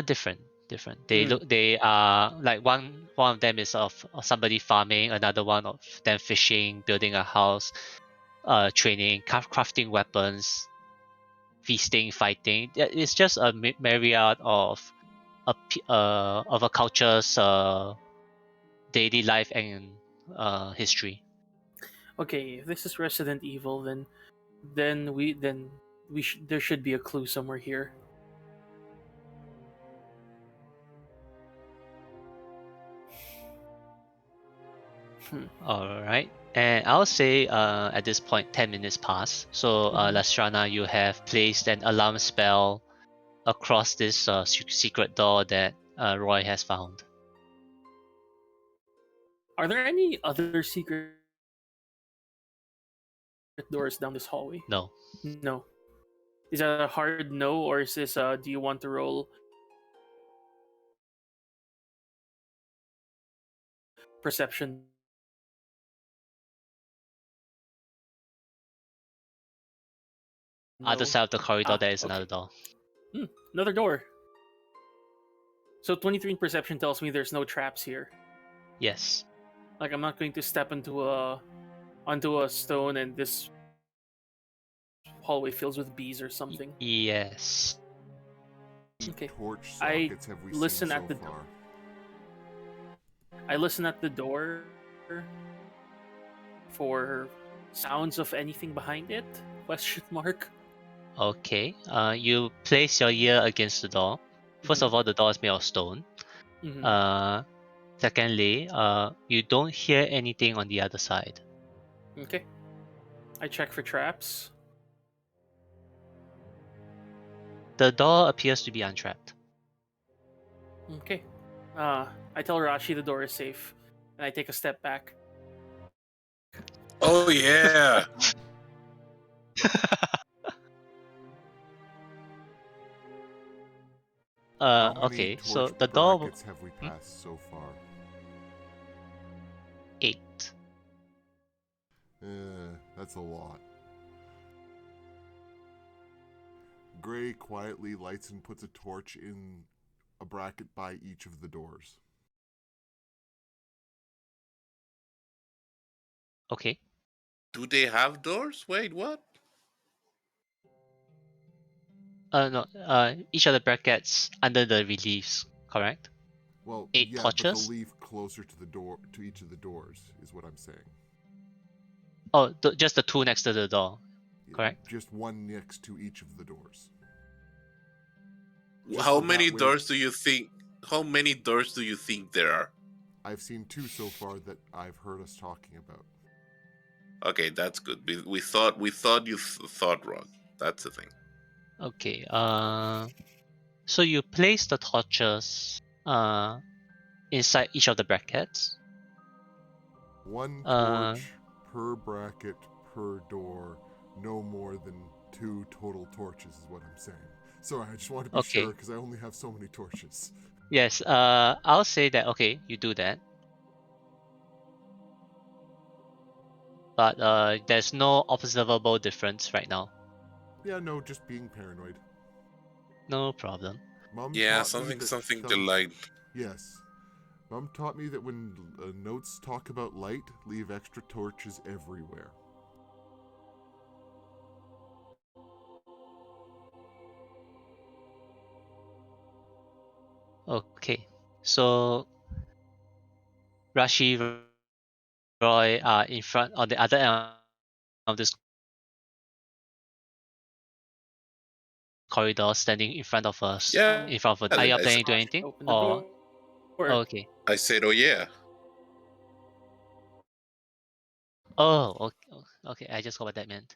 different, different. Mm. They are like one of them is of somebody farming, another one of them fishing, building a house, training, crafting weapons, feasting, fighting. It's just a myriad of a culture's daily life and history. Okay, if this is Resident Evil, then there should be a clue somewhere here. Hmm. All right. And I'll say at this point, 10 minutes pass. So, Mhm. Lastrana, you have placed an alarm spell across this secret door that Roy has found. Are there any other secret doors down this hallway? No. No. Is that a hard no, or is this do you want to roll perception? Other No. side of the corridor, there is Okay. another door. Another door. So 23 in perception tells me there's no traps here. Yes. Like I'm not going to step onto a stone and this hallway fills with bees or something. Yes. Okay. Torch I sockets have we listen seen at so the far? I listen at the door for sounds of anything behind it? Question mark. Okay. You place your ear against the door. First of all, the door is made of stone. Mm-hmm. Secondly, you don't hear anything on the other side. Okay. I check for traps. The door appears to be untrapped. Okay. I tell Rashi the door is safe, and I take a step back. Oh yeah. How many Okay, torch so the door brackets have we passed so far? 8. That's a lot. Gray quietly lights and puts a torch in a bracket by each of the doors. Okay. Do they have doors? Wait, what? No. Each of the brackets under the reliefs, correct? Well, 8 yeah, but the torches. leaf closer to the door, to each of the doors, is what I'm saying. Oh, just the 2 next to the door, Yeah, correct? just one next to each of the doors. Just How so many that way, doors do you think? How many doors do you think there are? I've seen 2 so far that I've heard us talking about. Okay, that's good. We thought you thought wrong. That's the thing. Okay. So you place the torches inside each of the brackets. One Uh, torch per bracket per door, no more than 2 total torches is what I'm saying. Sorry, I just want to be okay. sure because I only have so many torches. Yes. I'll say that. Okay, you do that. But there's no observable difference right now. Yeah, no, just being paranoid. No problem. Mom Yeah, taught me something that something to some light. yes. Mom taught me that when notes talk about light, leave extra torches everywhere. Okay. So Rashi, Roy are in front on the other end of this corridor, standing in front of us, Yeah, in front of a. Are you I said, planning to do Rashi, anything? open the Or door. oh, okay. I said, oh yeah. Oh, okay. Okay. I just got what that meant.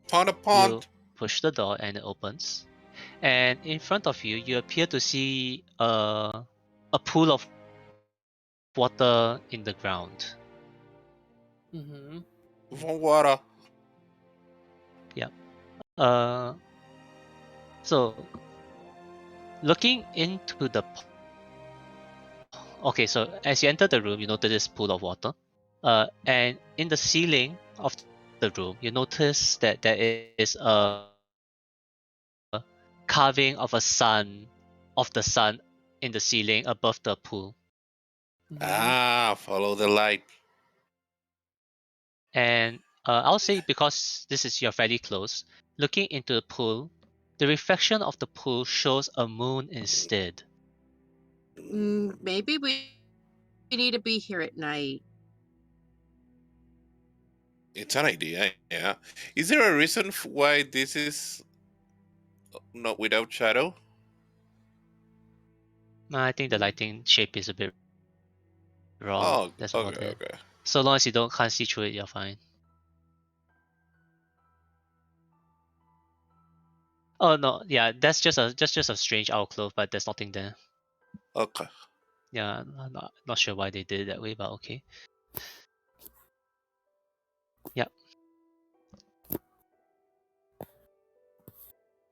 Pond a You pond. push the door and it opens. And in front of you, you appear to see a pool of water in the ground. Mm-hmm. From water. Yep. So looking into the okay, so as you enter the room, you notice this pool of water. And in the ceiling of the room, you notice that there is a carving of the sun in the ceiling above the pool. Mm-hmm. Ah, follow the light. And I'll say because this is you're fairly close, looking into the pool, the reflection of the pool shows a moon instead. Maybe we need to be here at night. It's an idea, yeah. Is there a reason why this is not without shadow? I think the lighting shape is a bit wrong. Oh, That's about okay, it. okay. So long as you can't see through it, you're fine. Oh no, yeah, that's just a strange alcove, but there's nothing there. Okay. Yeah, I'm not sure why they did it that way, but okay. Yep.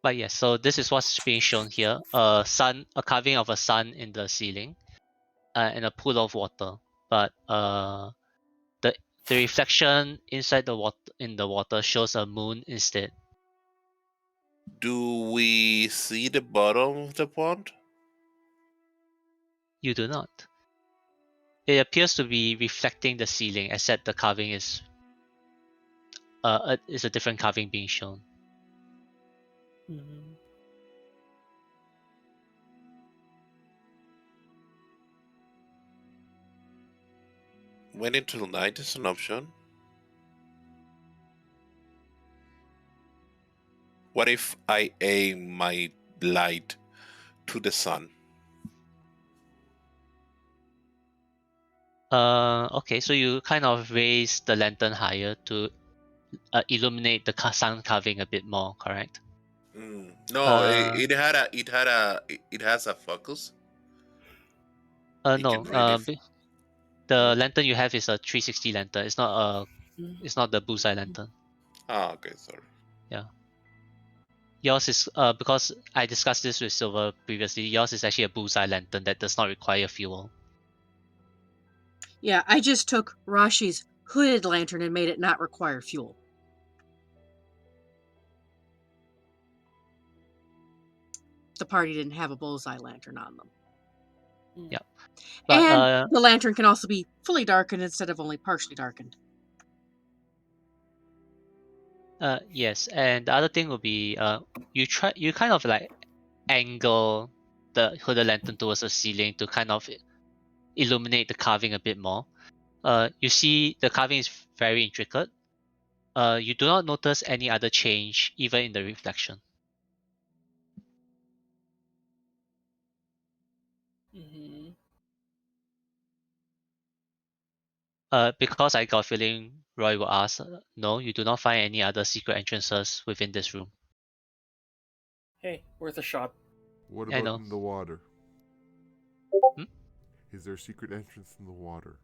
But yes, so this is what's being shown here: a carving of a sun in the ceiling, and a pool of water. But the reflection inside the water shows a moon instead. Do we see the bottom of the pond? You do not. It appears to be reflecting the ceiling, except the carving is a different carving being shown. Mhm. Wait until night is an option. What if I aim my light to the sun? Okay, so you kind of raise the lantern higher to illuminate the sun carving a bit more, correct? No, it has a focus. It can No. read it. The lantern you have is a 360 lantern. It's not the bullseye lantern. Ah, okay, sorry. Yeah. Yours is because I discussed this with Silver previously. Yours is actually a bullseye lantern that does not require fuel. Yeah, I just took Rashi's hooded lantern and made it not require fuel. The party didn't have a bullseye lantern on them. Yeah. But And the lantern can also be fully darkened instead of only partially darkened. yes, and the other thing would be you kind of like angle the hooded lantern towards the ceiling to kind of illuminate the carving a bit more. You see the carving is very intricate. You do not notice any other change even in the reflection. Mm-hmm. Because I got a feeling Roy will ask, no, you do not find any other secret entrances within this room. Hey, worth a shot. What I about know. in the water? Hmm? Is there a secret entrance in the water?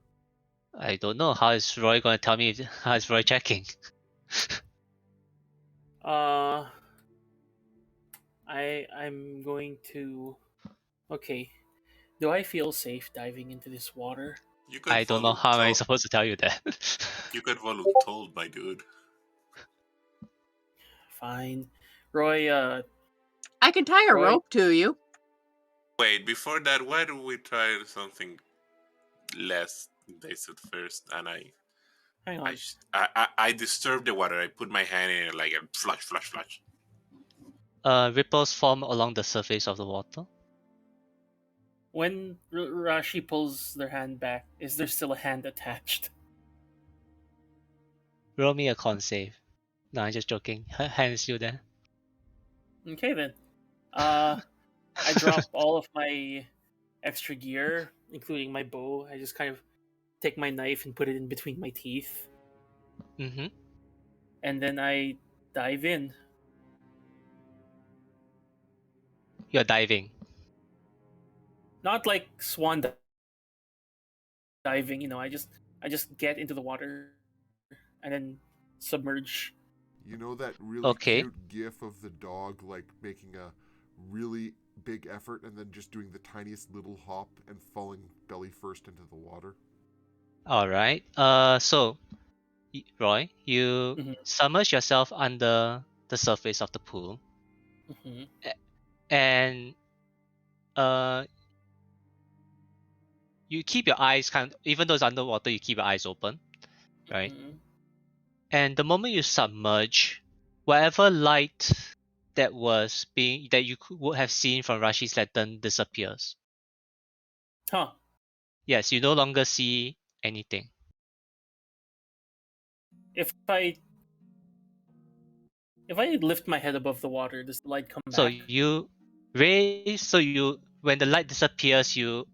I don't know. How is Roy going to tell me? How is Roy checking? I'm going to. Okay. Do I feel safe diving into this water? You got I don't know how I'm voluntold. supposed to tell you that. You got voluntold, my dude. Fine. Roy, I can tie a Roy, rope to you. Wait, before that, why don't we try something less invasive first? And hang on. I disturb the water. I put my hand in it like a flush, flush, flush. Ripples form along the surface of the water. When Rashi pulls their hand back, is there still a hand attached? Roll me a con save. No, I'm just joking. Her hand is still there. Okay then. I drop all of my extra gear, including my bow. I just kind of take my knife and put it in between my teeth, Mm-hmm. and then I dive in. You're diving. Not like swan diving, I just get into the water and then submerge. You know that really Okay. cute gif of the dog like making a really big effort and then just doing the tiniest little hop and falling belly first into the water? All right. So Roy, you Mm-hmm. submerge yourself under the surface of the pool, Mm-hmm. and uh, you keep your eyes even though it's underwater, you keep your eyes open, right? Mm-hmm. And the moment you submerge, whatever light that you would have seen from Rashi's lantern disappears. Huh. Yes, you no longer see anything. If I if I lift my head above the water, does the light come So back? you raise, so you when the light disappears, you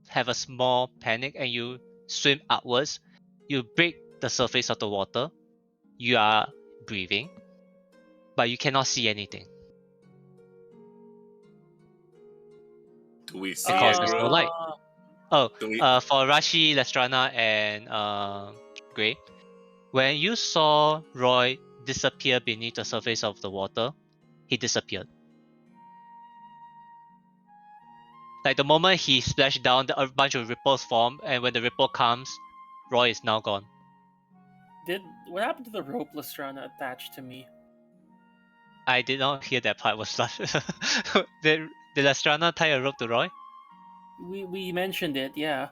have a small panic and you swim upwards. You break the surface of the water. You are breathing, but you cannot see anything Do we see because it, there's no bro? light. Oh, Do we- for Rashi, Lestrana, and Gray, when you saw Roy disappear beneath the surface of the water, he disappeared. Like the moment he splashed down, a bunch of ripples form, and when the ripple comes, Roy is now gone. What happened to the rope Lestrana attached to me? I did not hear that part was stuff. Did Lestrana tie a rope to Roy? We mentioned it, yeah.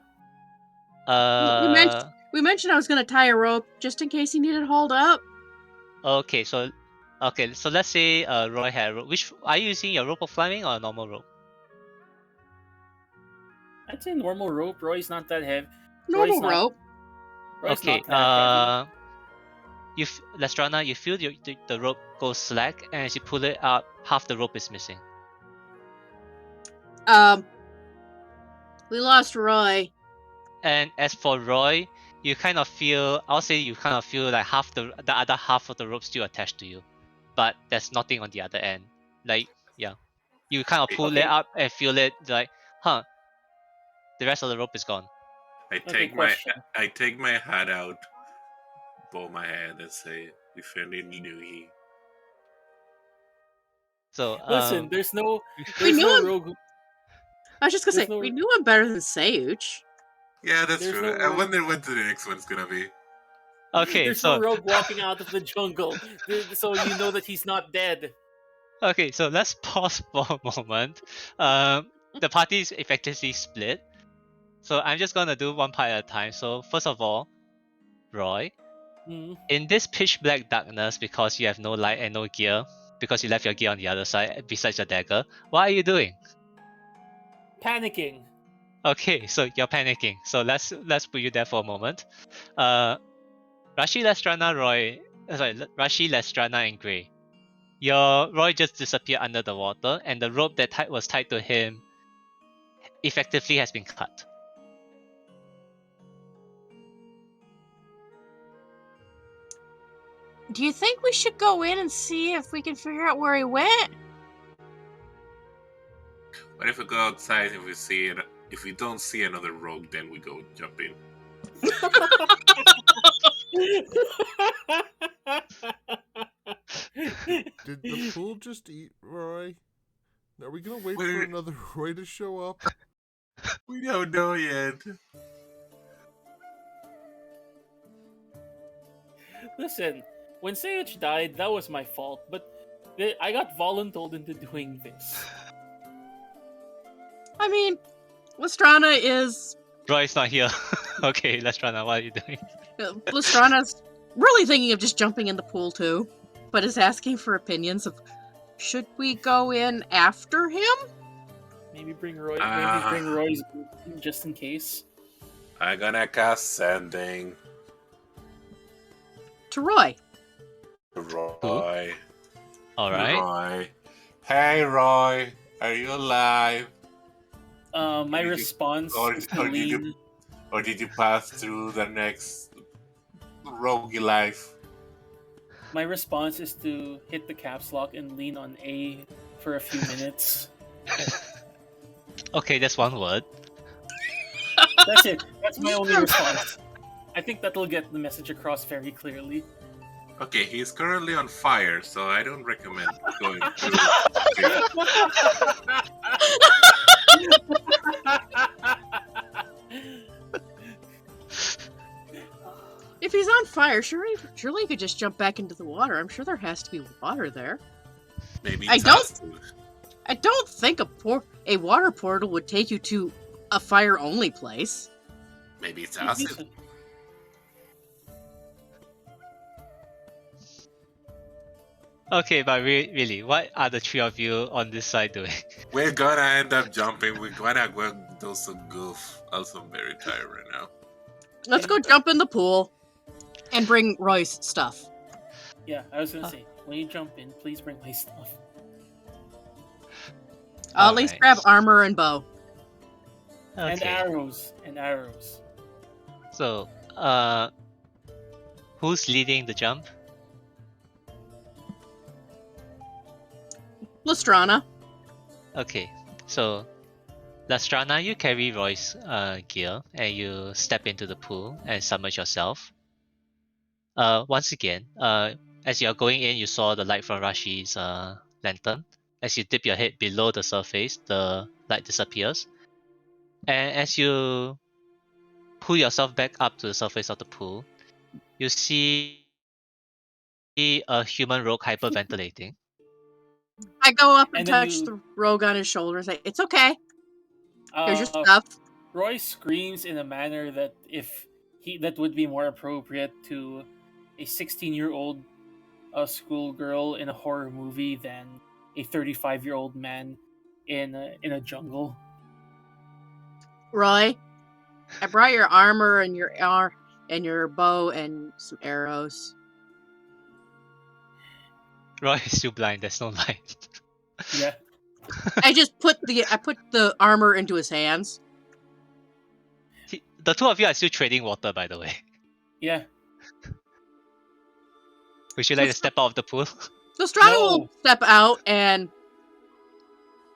We mentioned I was gonna tie a rope just in case he needed hauled up. Okay, so let's say Roy had a rope. Which are you using, your rope of climbing or a normal rope? I'd say normal rope. Roy's not that heavy. Normal rope. Roy's Okay, not that heavy. Lestrana, you feel the rope goes slack, and as you pull it up, half the rope is missing. We lost Roy. And as for Roy, you kind of feel, I'll say you kind of feel like half the other half of the rope still attached to you, but there's nothing on the other end. Like, yeah, you kind of pull it Okay. up and feel it like, huh, the rest of the rope is gone. I Okay, take question. I take my hat out, bow my head, and say, "If any knew he." So Listen, there's no We knew him. rogue. I was just gonna There's say no- we knew him better than Sage. Yeah, that's There's true. no I rogue. wonder when the next one's gonna be. okay, There's so no rogue walking out of the jungle, so you know that he's not dead. okay, so let's pause for a moment. The party is effectively split, so I'm just gonna do one part at a time. So first of all, Roy, in this pitch black darkness, because you have no light and no gear, because you left your gear on the other side besides your dagger, what are you doing? Panicking. Okay, so you're panicking. So let's put you there for a moment. Rashi, Lestrana, and Gray. Your Roy just disappeared under the water, and the rope that was tied to him effectively has been cut. Do you think we should go in and see if we can figure out where he went? What if we go outside? If we don't see another rogue, then we go jump in. Did the pool just eat Roy? Are we gonna wait Wait. for another Roy to show up? We don't know yet. Listen, when Sage died, that was my fault, but I got voluntold into doing this. I mean, Lestrana is. Roy's not here. Okay, Lestrana, what are you doing? Lestrana's really thinking of just jumping in the pool too, but is asking for opinions of should we go in after him? Maybe bring Roy's just in case. I'm gonna cast Sending To Roy. to Roy. Alright. Roy. Hey, Roy. Are you alive? My response is to lean. Or did you pass through the next rogue life? My response is to hit the caps lock and lean on A for a few minutes. Okay, that's one word. That's it. That's my only response. I think that'll get the message across very clearly. Okay, he's currently on fire, so I don't recommend going through. If he's on fire, surely he could just jump back into the water. I'm sure there has to be water there. Maybe I don't think a water portal would take you to a fire-only place. Maybe it's acid. Okay, but really, what are the three of you on this side doing? We're gonna end up jumping. We're gonna go do some goof. Also, I'm very tired right now. Let's go jump in the pool and bring Roy's stuff. Yeah, I was gonna say, when you jump in, please bring my stuff. At least grab armor and bow. Okay. And arrows. So, who's leading the jump? Lestrana. Okay, so Lastrana, you carry Roy's gear and you step into the pool and submerge yourself. Once again, as you are going in, you saw the light from Rashi's lantern. As you dip your head below the surface, the light disappears. And as you pull yourself back up to the surface of the pool, you see a human rogue hyperventilating. I go up and And then touch the rogue on his shoulder and say, "It's okay. Here's your uh, stuff." Roy screams in a manner that that would be more appropriate to a 16-year-old schoolgirl in a horror movie than a 35-year-old man in a jungle. Roy, I brought your armor and your bow and some arrows. Roy is still blind, there's no light. Yeah. I put the armor into his hands. The two of you are still trading water, by the way. Yeah. Would you like to step out of the pool? Lestrana No. will step out and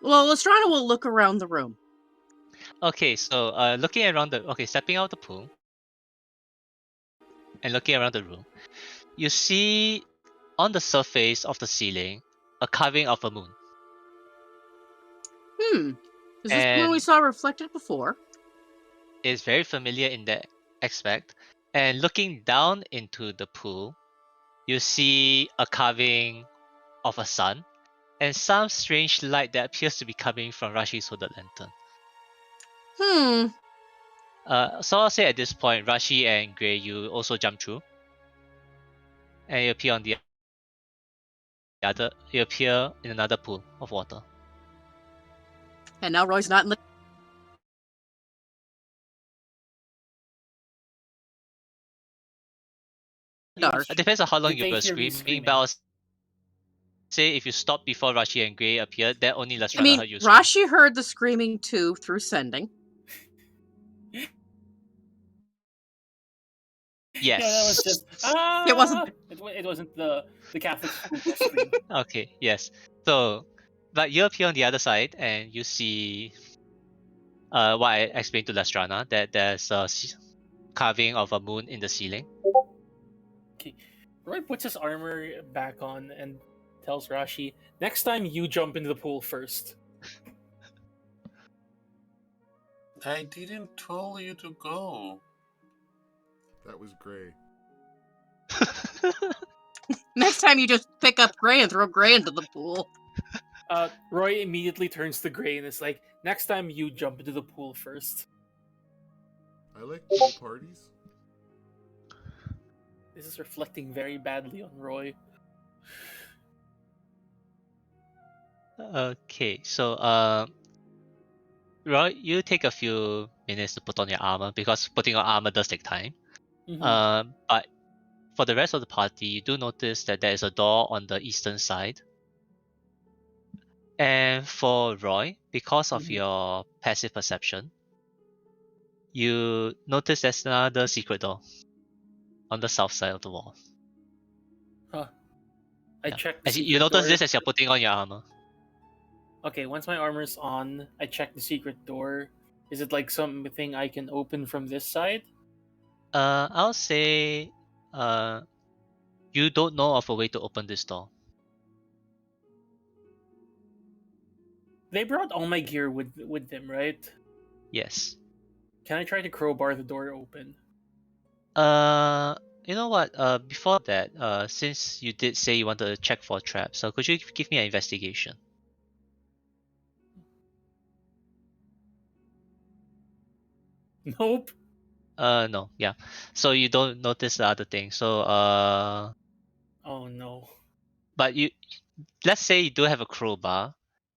Lestrana will look around the room. Okay, so stepping out of the pool and looking around the room, you see on the surface of the ceiling a carving of a moon. Is this the one we And saw reflected before? it's very familiar in that aspect. And looking down into the pool, you see a carving of a sun and some strange light that appears to be coming from Rashi's hooded lantern. So I'll say at this point, Rashi and Grey, you also jump through, and you appear on the other. You appear in another pool of water. And now Roy's not in the dark. It depends on how long Did you they were hear me screaming, but I'll say if you stop before Rashi and Grey appear, that only Lastrana heard you scream. Rashi heard the screaming too through sending. Yes. Yeah, that was just It wasn't. It wasn't the Catholic schoolgirl scream. Okay. Yes. So, but you appear on the other side and you see what I explained to Lastrana, that there's a carving of a moon in the ceiling. Okay. Roy puts his armor back on and tells Rashi, "Next time you jump into the pool first." I didn't tell you to go. That was Gray. Next time you just pick up Gray and throw Gray into the pool. Roy immediately turns to Gray and is like, "Next time you jump into the pool first." I like pool parties. This is reflecting very badly on Roy. Okay, so Roy, you take a few minutes to put on your armor because putting on armor does take time. Mm-hmm. But for the rest of the party, you do notice that there is a door on the eastern side. And for Roy, because of Mhm. your passive perception, you notice there's another secret door on the south side of the wall. Huh. I Yeah. check the You secret notice door. this as you're putting on your armor. Okay, once my armor's on, I check the secret door. Is it like something I can open from this side? I'll say you don't know of a way to open this door. They brought all my gear with them, right? Yes. Can I try to crowbar the door open? You know what? Before that, since you did say you wanted to check for traps, so could you give me an investigation? Nope. No, yeah. So you don't notice the other thing. So Oh no. but let's say you do have a crowbar,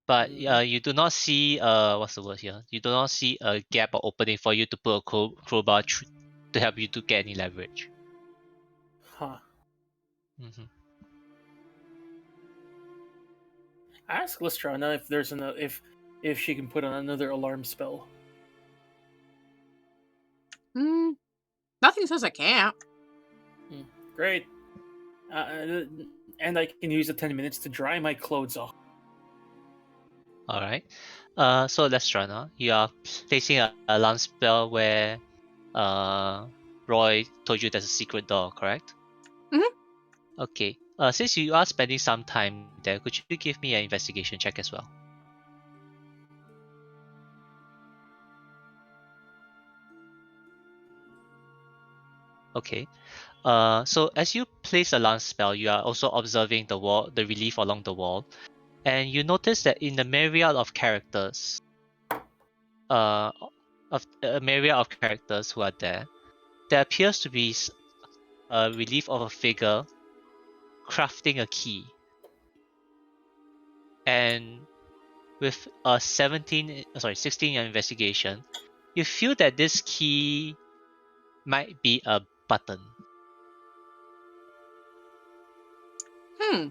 but Mhm. you do not see what's the word here? You do not see a gap or opening for you to put a crowbar to help you to get any leverage. Huh. Mm-hmm. Ask Lestrana if there's if she can put on another alarm spell. Nothing says I can't. Great. And I can use the 10 minutes to dry my clothes off. All right. So Lestrana, you are placing a alarm spell where Roy told you there's a secret door, correct? Mhm. Okay. Since you are spending some time there, could you give me an investigation check as well? Okay. So as you place the alarm spell, you are also observing the wall, the relief along the wall, and you notice that in the myriad of characters, of a myriad of characters who are there appears to be a relief of a figure crafting a key, and with a 16 year investigation, you feel that this key might be a button. Hmm.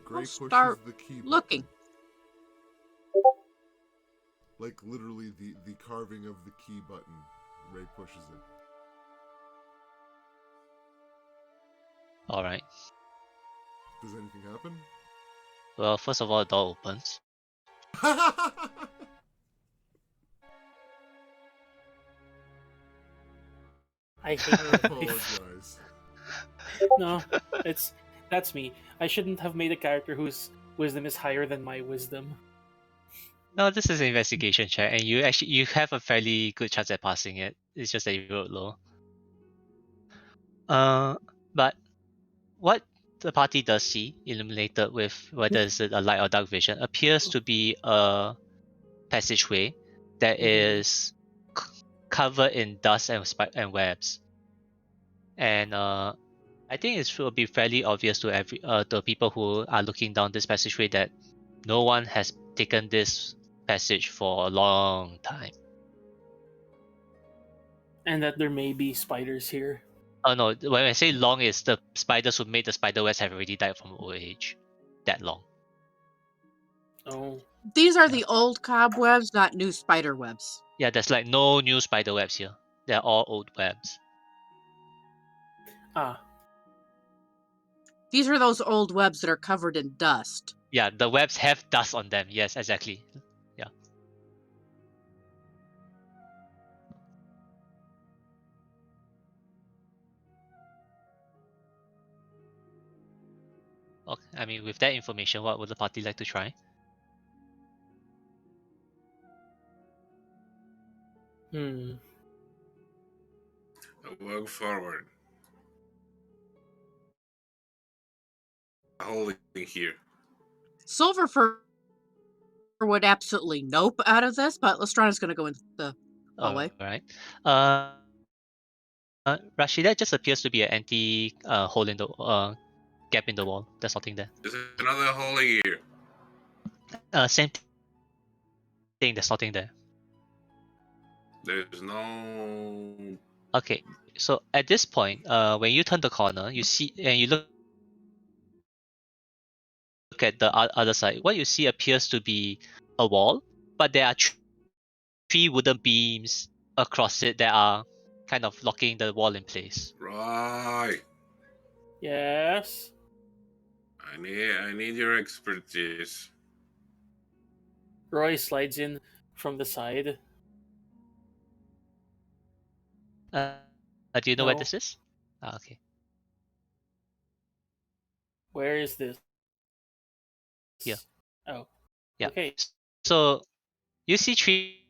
Gray I'll pushes start the key looking. button. Like literally the carving of the key button. Ray pushes it. All right. Does anything happen? Well, first of all, the door opens. I hate I my life. apologize. No, that's me. I shouldn't have made a character whose wisdom is higher than my wisdom. No, this is an investigation check, and you have a fairly good chance at passing it. It's just that you rolled low. But what the party does see, illuminated with whether it's a light or dark vision, appears to be a passageway that Mhm. is covered in dust and webs. And I think it will be fairly obvious to the people who are looking down this passageway that no one has taken this passage for a long time. And that there may be spiders here. Oh no, when I say long, is the spiders who made the spider webs have already died from old age. That long. Oh. These are Yeah. the old cobwebs, not new spider webs. Yeah, there's like no new spider webs here. They're all old webs. Ah. These are those old webs that are covered in dust. Yeah, the webs have dust on them. Yes, exactly. Yeah. Okay. I mean, with that information, what would the party like to try? Hmm. Walk forward. Holding here. Silver Fur would absolutely nope out of this, but Lestrana's going to go into the hallway. All right. Rashida just appears to be an empty hole in the gap in the wall. There's nothing there. There's another hole here. Same thing. There's nothing there. There's no. Okay. So at this point, when you turn the corner, you see and you look at the other side. What you see appears to be a wall, but there are three wooden beams across it that are kind of locking the wall in place. Right. Yes. I need your expertise. Roy slides in from the side. Do you know where No. this is? Okay. Where is this? Here. Oh. Yeah. Okay. So you see three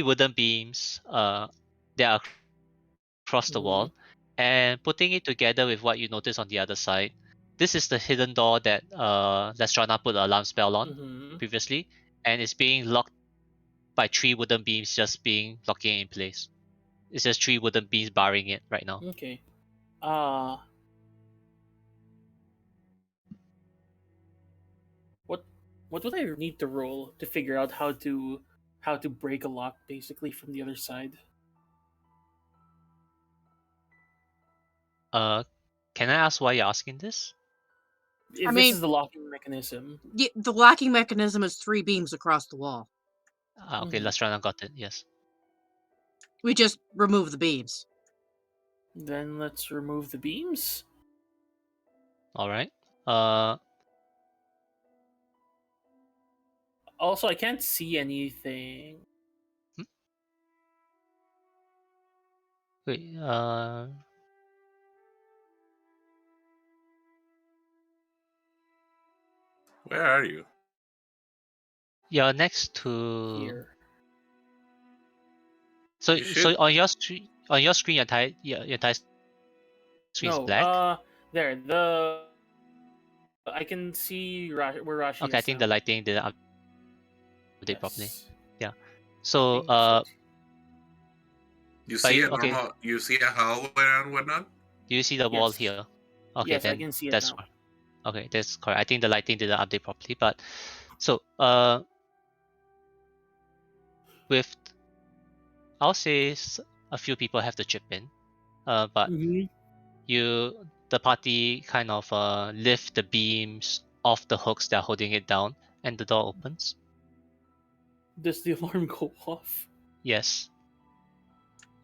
wooden beams that are across the Mhm. wall, and putting it together with what you notice on the other side, this is the hidden door that Lestrana put an alarm spell on Mhm. previously, and it's being locked by three wooden beams just being locking it in place. It's just three wooden beams barring it right now. Okay. Uh what what would I need to roll to figure out how to break a lock basically from the other side? Uh, can I ask why you're asking this? I If this mean, is the locking mechanism. the locking mechanism is 3 beams across the wall. Okay, Mhm. Lestrana got it. Yes. We just remove the beams. Then let's remove the beams. All right. Uh, Also, I can't see anything. Wait, Where are you? you're next to. Here. So You should. on your screen, your entire screen is No, black. there. The I can see where Rashi Okay, I is think now. the lighting didn't update properly. Yes. Yeah. So Lighting looks good. You but see a okay, normal. You see a hallway and whatnot. do you see the wall Yes. here? Okay, Yes, I then can see it that's now. okay. That's correct. I think the lighting didn't update properly, but so with I'll say a few people have to chip in, but Mm-hmm. the party kind of lift the beams off the hooks that are holding it down, and the door opens. Does the alarm go off? Yes,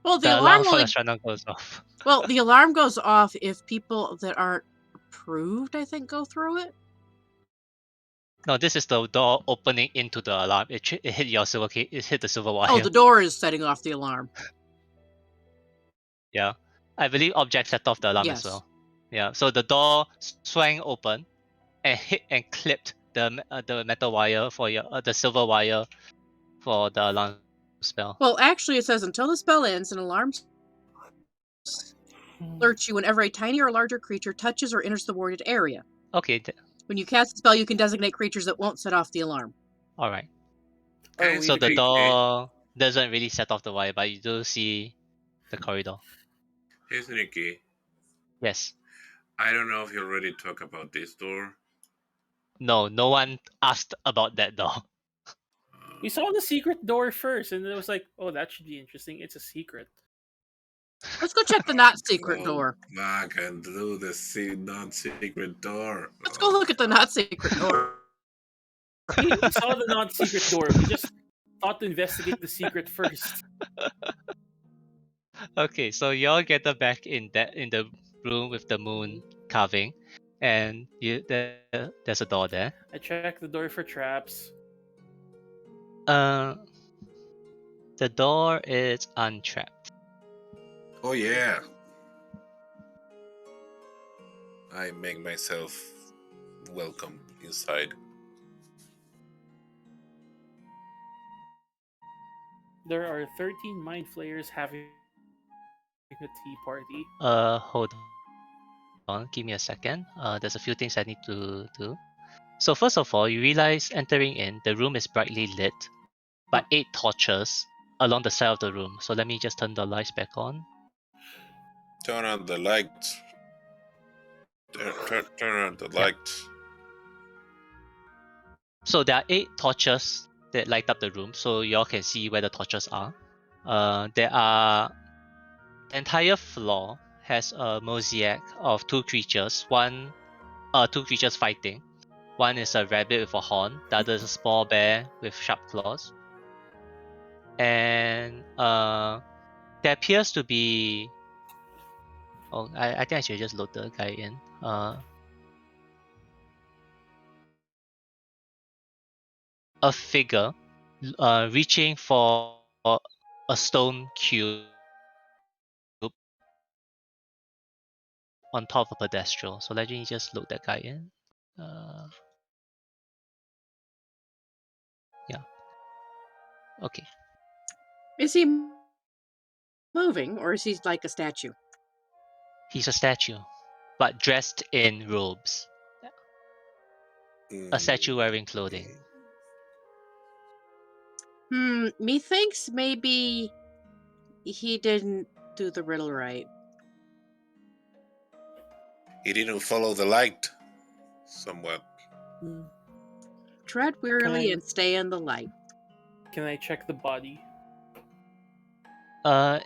Well, the the alarm alarm for the only restaurant goes off. well, the alarm goes off if people that aren't approved, I think, go through it. No, this is the door opening into the alarm. It hit your silver key. It hit the silver wire. Oh, the door is setting off the alarm. Yeah, I believe object set off the alarm as Yes. well. Yeah, so the door swung open and hit and clipped the metal wire for the silver wire for the alarm spell. Well, actually, it says until the spell ends, an alarm alerts you whenever a tiny or larger creature touches or enters the warded area. Okay, When you cast the spell, you can designate creatures that won't set off the alarm. all right. Are Hey, we So the Nikki. door doesn't really set off the wire, but you do see the corridor. Hey, Nikki. Yes. I don't know if you already talked about this door. No one asked about that door. We saw the secret door first, and it was like, oh, that should be interesting. It's a secret. Let's go check the not secret Go door. back and do the non-secret door. Let's go look at the not secret door. We saw the not secret door. We just thought to investigate the secret first. Okay, so y'all get back in the room with the moon carving, and there's a door there. I checked the door for traps. Uh, the door is untrapped. Oh yeah. I make myself welcome inside. There are 13 mind flayers having a tea party. Hold on, give me a second. There's a few things I need to do. So first of all, you realize entering in, the room is brightly lit by 8 torches along the side of the room. So let me just turn the lights back on. Turn on the lights. Turn on the lights. So there are 8 torches that light up the room, so y'all can see where the torches are. The entire floor has a mosaic of 2 creatures. Two creatures fighting. One is a rabbit with a horn. The other is a small bear with sharp claws. And there appears to be. Oh, I think I should just load the guy in. A figure reaching for a stone cube on top of a pedestal. So let me just load that guy in. Yeah. Okay. Is he moving, or is he like a statue? He's a statue, but dressed in robes. A statue wearing clothing. Methinks maybe he didn't do the riddle right. He didn't follow the light. Somewhat. Tread wearily and stay in the light. Can I check the body? Oh,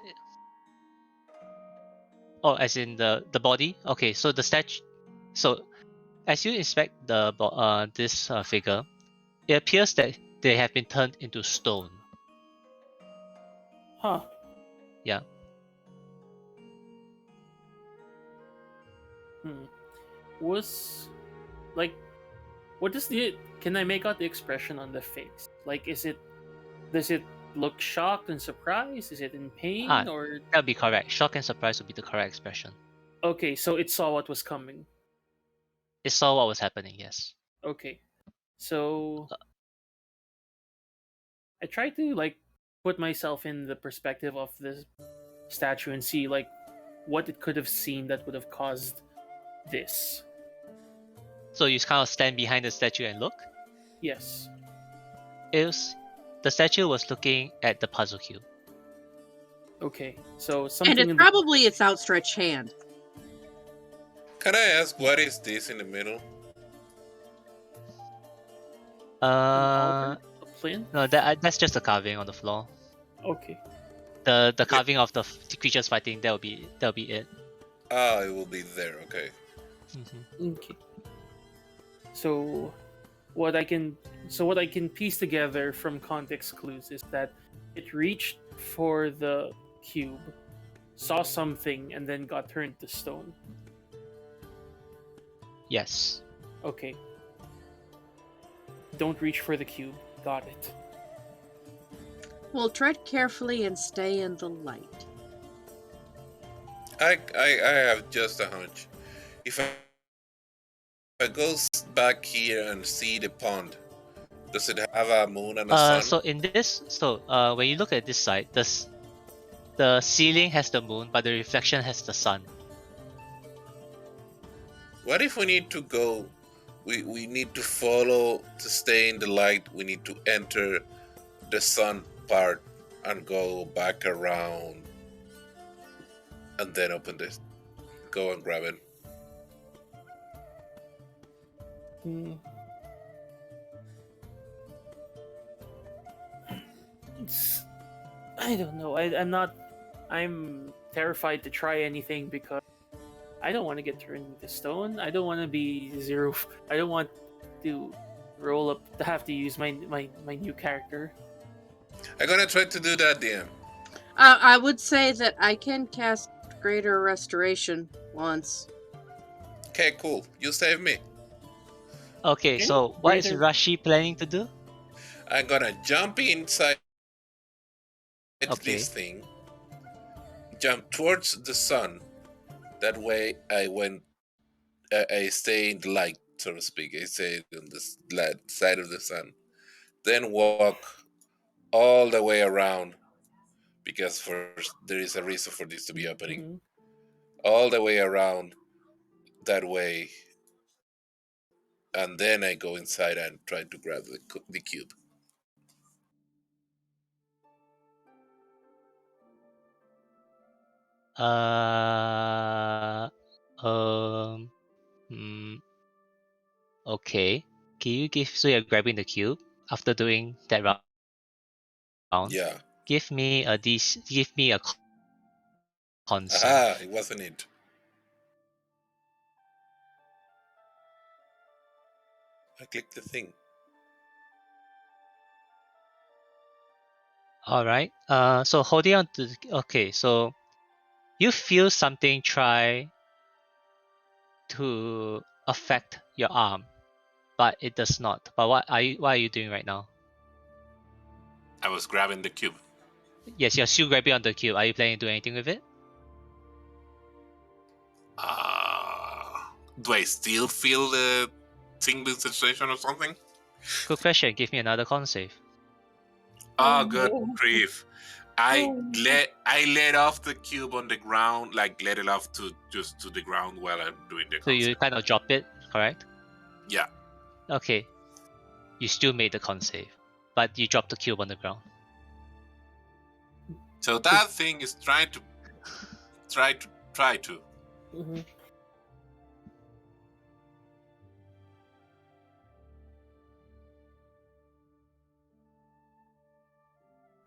as in the body. Okay, so the statue. So as you inspect this figure, it appears that they have been turned into stone. Huh. Yeah. Was like what is the? Can I make out the expression on the face? Like, does it look shocked and surprised? Is it in pain or? That'd be correct. Shock and surprise would be the correct expression. Okay, so it saw what was coming. It saw what was happening. Yes. Okay, so I try to like put myself in the perspective of this statue and see like what it could have seen that would have caused this. So you kind of stand behind the statue and look. Yes. The statue was looking at the puzzle cube. Okay, so And something it's in the probably its outstretched hand. Can I ask what is this in the middle? an Uh, altar, a plinth. no, that's just a carving on the floor. Okay. The carving of the creatures fighting, that'll be it. Ah, it will be there. Okay. Okay. So what I can piece together from context clues is that it reached for the cube, saw something, and then got turned to stone. Yes. Okay. Don't reach for the cube. Got it. Well, tread carefully and stay in the light. I have just a hunch. If I go back here and see the pond, does it have a moon and a sun? When you look at this side, the ceiling has the moon, but the reflection has the sun. What if we need to go? We need to follow to stay in the light. We need to enter the sun part and go back around, and then open this. Go and grab it. Hmm. I don't know. I'm terrified to try anything because I don't want to get turned into stone. I don't want to be zero. I don't want to roll up to have to use my new character. I'm gonna try to do that, DM. I would say that I can cast Greater Restoration once. Okay, cool. You save me. Okay, Okay, so what is greater- Rashi planning to do? I'm gonna jump inside Okay. this thing. Jump towards the sun. That way, I stay in the light, so to speak. I stay on the side of the sun. Then walk all the way around, because first there is a reason for this to be happening. Mhm. All the way around that way, and then I go inside and try to grab the cube. Uh, um, hmm, okay. Can you so you're grabbing the cube after doing that round? Yeah. Give me a con save. Aha! It wasn't it. I clicked the thing. All right. So holding on to okay. So you feel something try to affect your arm, but it does not. But what are you doing right now? I was grabbing the cube. Yes, you're still grabbing on the cube. Are you planning to do anything with it? Do I still feel the tingling sensation or something? Good question. Give me another con save. Oh, good no. grief! I Oh, no. let off the cube on the ground, like let it off to the ground while I'm doing the So you concept. kind of drop it, correct? Yeah. Okay. You still made the con save, but you dropped the cube on the ground. So that thing is trying to. Mhm.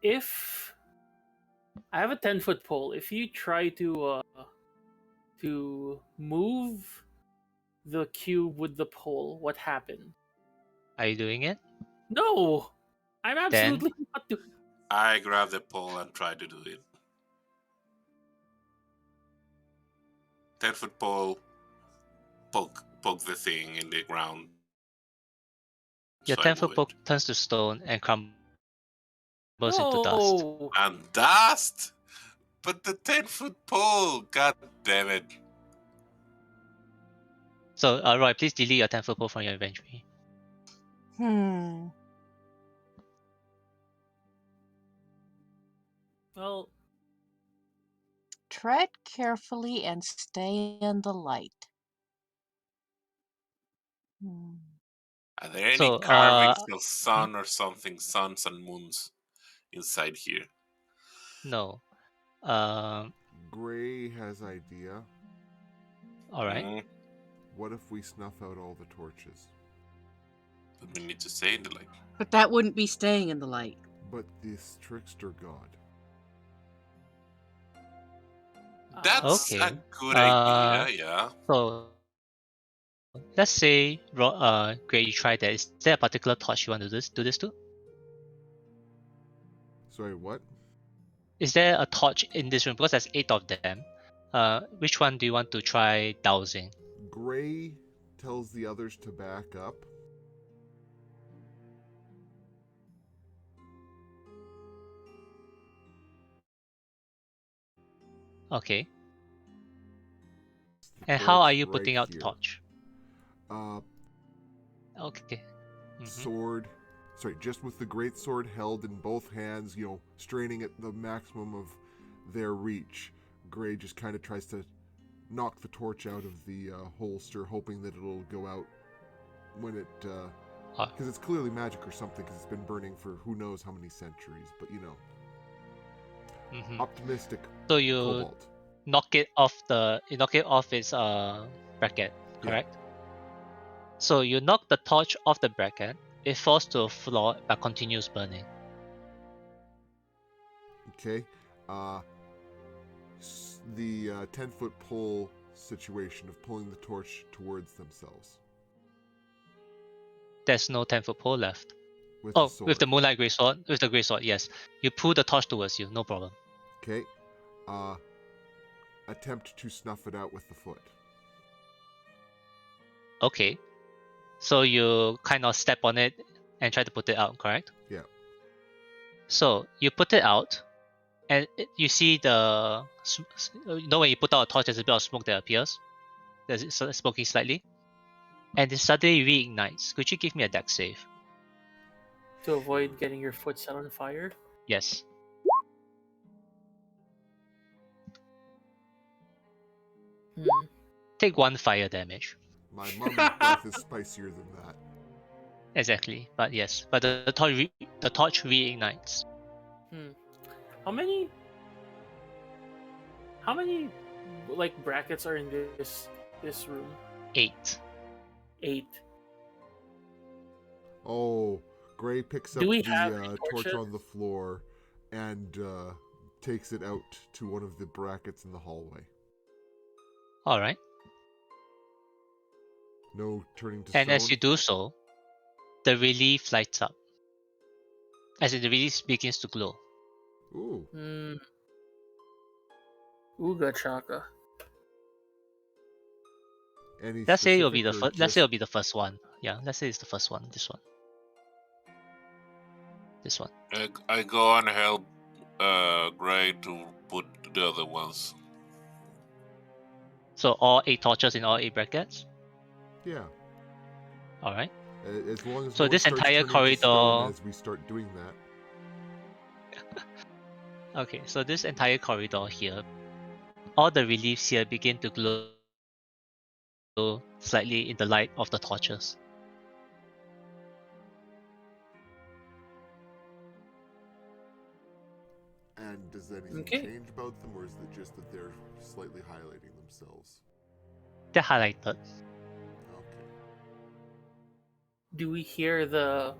If I have a 10-foot pole, if you try to move the cube with the pole, what happened? Are you doing it? No, I'm Then absolutely not doing. I grab the pole and try to do it. 10-foot pole. Poke the thing in the ground. Your So I 10-foot move pole it. turns to stone and crumbles into dust. No. And dust? But the 10-foot pole, god damn it. So, Roy, please delete your 10-foot pole from your inventory. Well, Tread carefully and stay in the light. Are there any So, carvings of sun or something, suns and moons inside here? no. Gray has idea. All right. Mm, What if we snuff out all the torches? but we need to stay in the light. But that wouldn't be staying in the light. But this trickster god. That's Okay. a good idea, yeah. So, let's say, Gray, you try that. Is there a particular torch you want to do this to? Sorry, what? Is there a torch in this room? Because there's 8 of them. Which one do you want to try dousing? Gray tells the others to back up. Okay. The And how are torch you right putting out the here. torch? Okay. Sword. Sorry, just with the great sword held in both hands, straining at the maximum of their reach. Gray just kind of tries to knock the torch out of the holster, hoping that it'll go out when it. Because it's clearly magic or something, because it's been burning for who knows how many centuries. But optimistic. So you Cobalt. knock it off its bracket, correct? So you knock the torch off the bracket. It falls to the floor but continues burning. Okay. The 10-foot pole situation of pulling the torch towards themselves. There's no 10-foot pole left. With the sword. With the moonlight grey sword. With the grey sword, yes. You pull the torch towards you, no problem. Okay. Attempt to snuff it out with the foot. Okay. So you kind of step on it and try to put it out, correct? Yeah. So you put it out, and you see when you put out a torch, there's a bit of smoke that appears. There's smoking slightly, and it suddenly reignites. Could you give me a dex save? to avoid getting your foot set on fire. Yes. Take 1 fire damage. My mum's breath is spicier than that. Exactly, but yes. But the torch reignites. How many like brackets are in this room? 8. 8. Oh, Gray picks up Do we the have any torch torches? on the floor and takes it out to one of the brackets in the hallway. Alright. No turning to And stone. as you do so, the relief lights up. As in, the relief begins to glow. Ooh. Ooga chaka. Any Let's say it'll be specific the or first. Let's say it'll just- be the first one. Yeah, let's say it's the first one. This one. This one. I go and help Gray to put the other ones. So all 8 torches in all 8 brackets. Yeah. All right. As long as So no one this starts entire turning to stone corridor. as we start doing that. Okay, so this entire corridor here, all the reliefs here begin to glow slightly in the light of the torches. And does anything Okay. change about them, or is it just that they're slightly highlighting themselves? They're highlighted. Okay. Do we hear the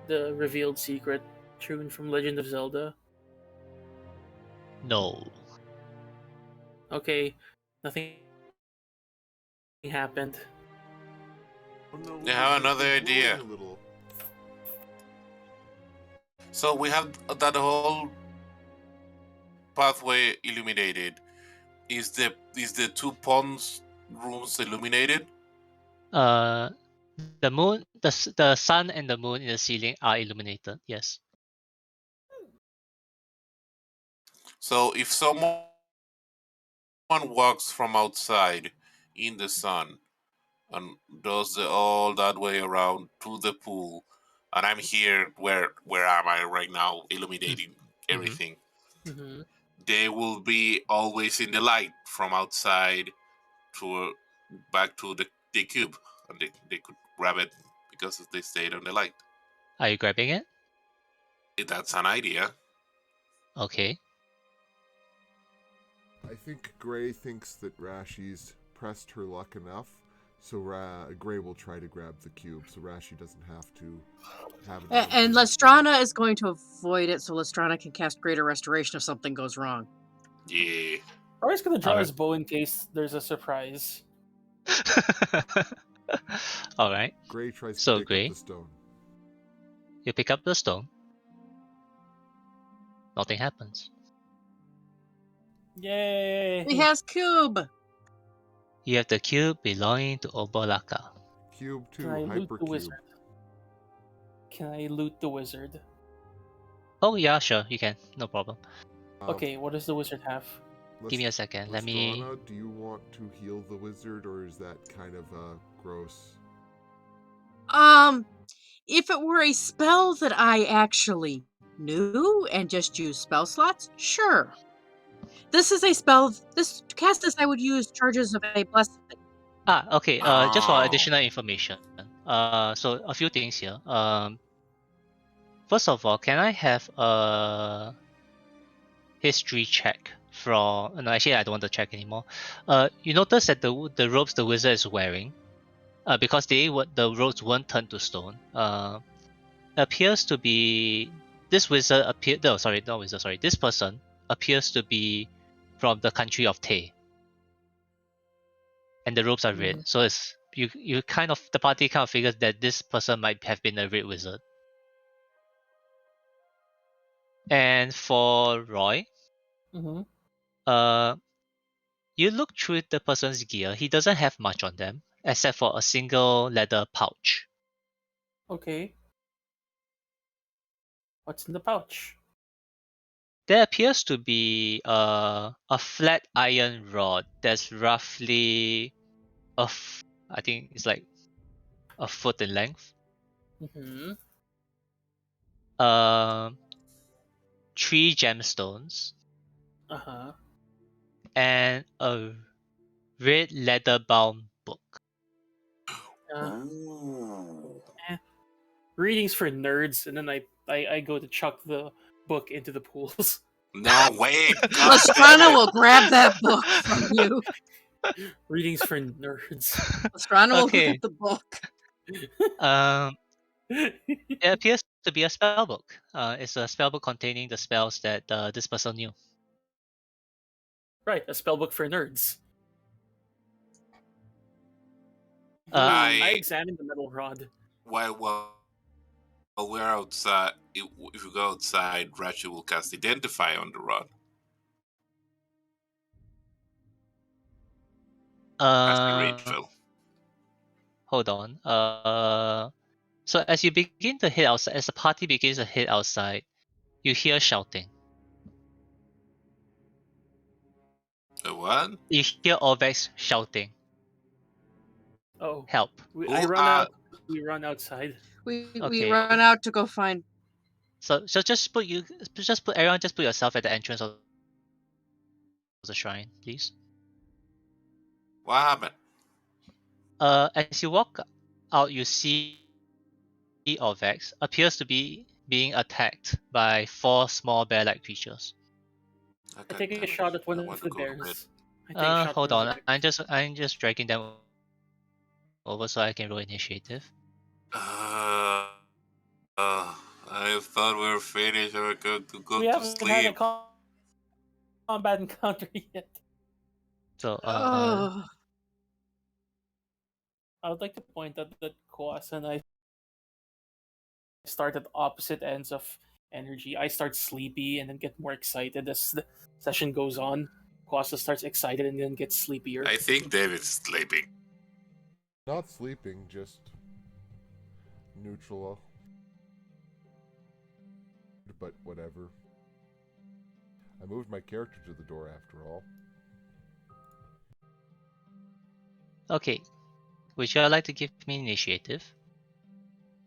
revealed secret tune from Legend of Zelda? No. Okay, nothing happened. Oh, no, They have another it's glowing idea. a little. So we have that whole pathway illuminated. Is the 2 ponds rooms illuminated? The moon, the sun and the moon in the ceiling are illuminated. Yes. So if someone walks from outside in the sun and does all that way around to the pool, and I'm here, where am I right now, illuminating everything, Mm-hmm. they will be always in the light from outside to back to the cube, and they could grab it because they stayed on the light. Are you grabbing it? That's an idea. Okay. I think Gray thinks that Rashi's pressed her luck enough, so Gray will try to grab the cube, so Rashi doesn't have to have it. And Lestrana is going to avoid it so Lestrana can cast Greater Restoration if something goes wrong. Yeah. Roy's gonna draw Alright. his bow in case there's a surprise. All right. Gray tries So to pick Gray, up the stone. you pick up the stone. Nothing happens. Yay! He has cube. You have the cube belonging to Obolaka. Cube 2, Can I loot the Hypercube. wizard? Can I loot the wizard? Oh yeah, sure, you can. No problem. Okay, what does the wizard have? Give me a second. Let me. Lestrana, do you want to heal the wizard, or is that kind of gross? If it were a spell that I actually knew and just used spell slots, sure. This is a spell. This cast this I would use charges of a blessing. Okay. Just for Oh. additional information. So a few things here. First of all, can I have a history check from? No, actually, I don't want to check anymore. You notice that the robes the wizard is wearing, because the robes weren't turned to stone. Appears to be this wizard appear. No, sorry, not wizard. Sorry, this person appears to be from the country of ToA, and the robes are red. So it's you kind of the party kind of figures that this person might have been a red wizard. And for Roy, Mm-hmm. you look through the person's gear. He doesn't have much on them except for a single leather pouch. Okay. What's in the pouch? There appears to be a flat iron rod that's roughly I think it's like a foot in length. Mm-hmm. 3 gemstones Uh-huh. and a red leather bound book. Ooh. Readings for nerds, and then I go to chuck the book into the pools. No, wait. God damn Lestrana it. will grab that book from you. Readings for nerds. Lestrana will Okay. grab the book. It appears to be a spell book. It's a spell book containing the spells that this person knew. Right, a spellbook for nerds. I examined the metal rod. while we're outside, if we go outside, Ratchet will cast Identify on the rod. Casting Rachel. Hold on. So as you begin to head outside, as the party begins to head outside, you hear shouting. A what? You hear Orvex shouting, Oh, "Help!" I run out. We run outside. We Okay. run out to go find. So just put everyone just put yourself at the entrance of the shrine, please. What happened? As you walk out, you see Orvex appears to be being attacked by 4 small bear-like creatures. I take a shot at one of the bears. I take a shot Hold at one of on. the bears. I'm just dragging them over so I can roll initiative. I thought we were finished. We were going to go We to haven't had a sleep. combat encounter yet. So Oh, I would like to point out that Koas and I start at opposite ends of energy. I start sleepy and then get more excited as the session goes on. Koasa starts excited and then gets sleepier. I think David's sleeping. Not sleeping, just Neutral. But whatever. I moved my character to the door after all. Okay. Would you all like to give me initiative?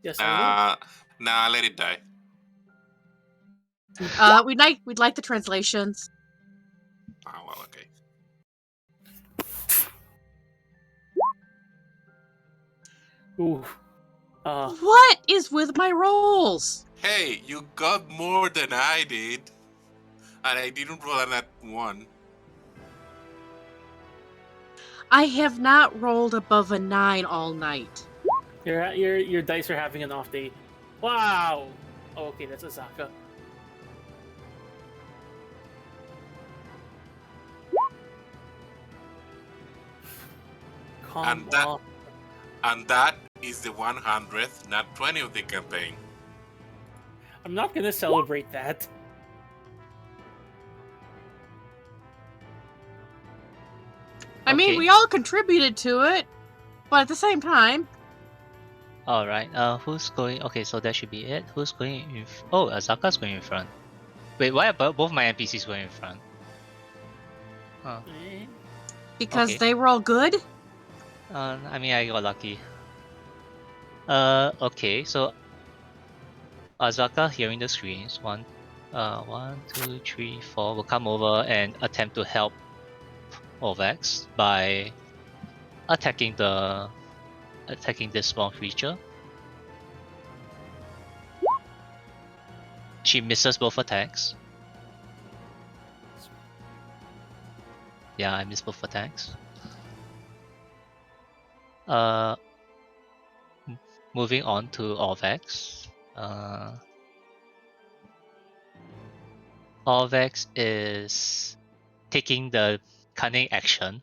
Yes, I Nah, let it die. We'd like the translations. Ah, well, okay. will. Ooh. What is with my rolls? Hey, you got more than I did, and I didn't roll an at 1. I have not rolled above a 9 all night. Your dice are having an off day. Wow. Oh, okay, that's Azaka. Come on. And that is the 100th, not 20 of the campaign. I'm not gonna celebrate that. I mean, Okay. we all contributed to it, but at the same time, Alright, who's going? Okay, so that should be it. Who's going in? Oh, Azaka's going in front. Wait, why are both my NPCs going in front? Oh, Eh. because okay. they were all good. I mean, I got lucky. Okay, so Azaka hearing the screams, 1, 2, 3, 4, will come over and attempt to help Orvex by attacking this small creature. She misses both attacks. Yeah, I missed both attacks. Moving on to Orvex. Orvex is taking the cunning action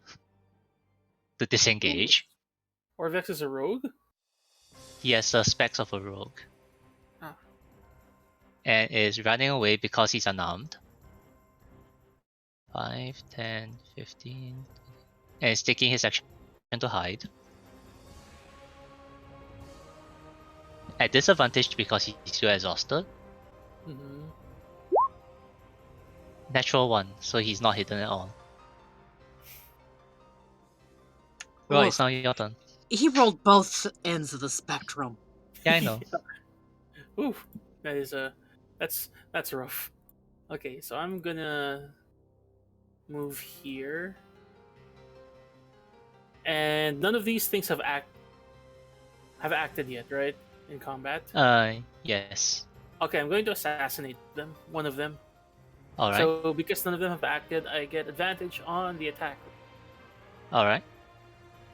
to disengage. Orvex is a rogue? He has the specs of a rogue. Ah. And is running away because he's unarmed. 5, 10, 15. And is taking his action to hide. At disadvantage because he's still exhausted. Mm-hmm. Natural 1, so he's not hidden at all. Roy, Oof. it's now your turn. He rolled both ends of the spectrum. Yeah, I know. Ooh, that is that's rough. Okay, so I'm gonna move here, and none of these things have acted yet, right? In combat. Yes. Okay, I'm going to assassinate them. One of them. All right. So because none of them have acted, I get advantage on the attack. All right.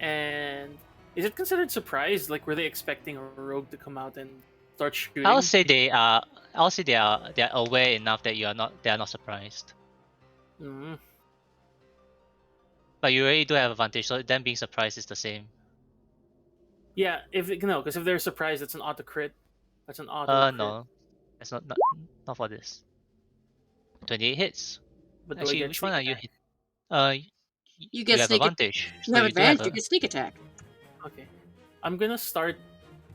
And is it considered surprise? Like, were they expecting a rogue to come out and start shooting? I'll say they are. I'll say they are aware enough that you are not. They are not surprised. Mm. But you already do have advantage, so them being surprised is the same. Yeah, because if they're surprised, it's an auto crit. That's an auto crit. No, that's not for this. 28 hits. But do I Actually, get which one sneak are you attack? hit? You You get have sneak. advantage. You So have you do have advantage. You get sneak attack. Okay, I'm gonna start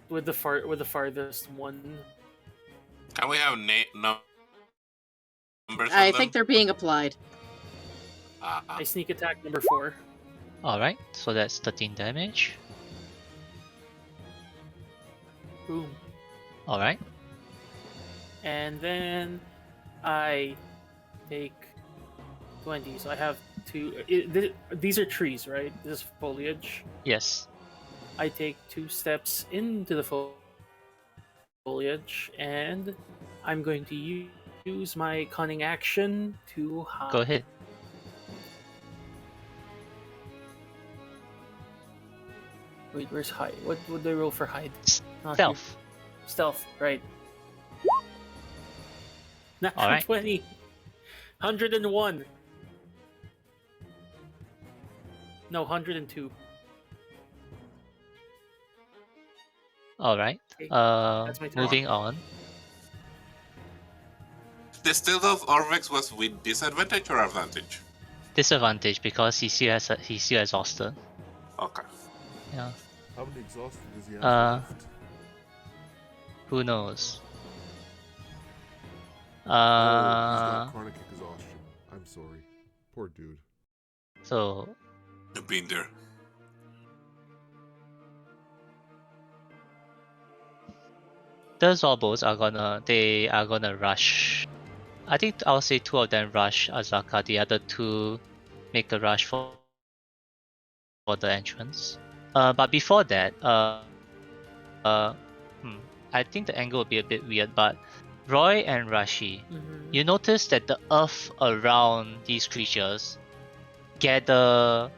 with the farthest one. Can we have numbers I on think them? they're being applied. I sneak attack number 4. All right. So that's 13 damage. Boom. All right. And then I take 20. So I have two. These are trees, right? This is foliage. Yes. I take 2 steps into the foliage, and I'm going to use my cunning action to hide. Go ahead. Wait, where's hide? What would I roll for hide? Not Stealth. here. Stealth, right. Natural Alright. 20. 101. No, 102. All right. Okay, that's my turn. Moving on. The stealth of Orvex was with disadvantage or advantage? Disadvantage because he's still exhausted. Okay. Yeah. How many exhausted does he have Uh, left? Who knows? Oh, he's got Uh, chronic exhaustion. I'm sorry. Poor dude. so I've been there. the Zorbos are gonna rush. I think I'll say 2 of them rush Azaka, the other 2 make a rush for the entrance. But before that, I think the angle will be a bit weird, but Roy and Rashi, you notice that the earth around these creatures gather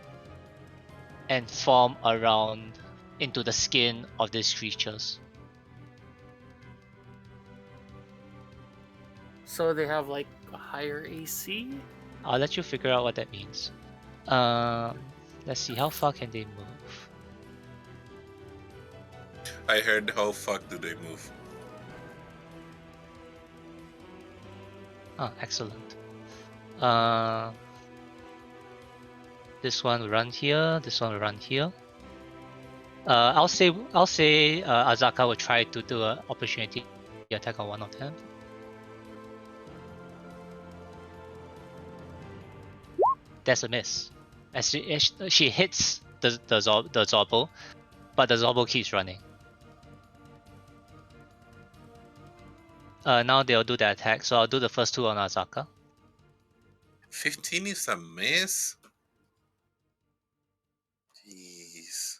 and form around into the skin of these creatures. So they have like a higher AC? I'll let you figure out what that means. Let's see, how far can they move? I heard how fuck do they move. Oh, excellent. This one will run here, this one will run here. I'll say Azaka will try to do an opportunity attack on one of them. That's a miss. As she hits the Zorbo, but the Zorbo keeps running. Now they'll do the attack, so I'll do the first 2 on Azaka. 15 is a miss? Jeez.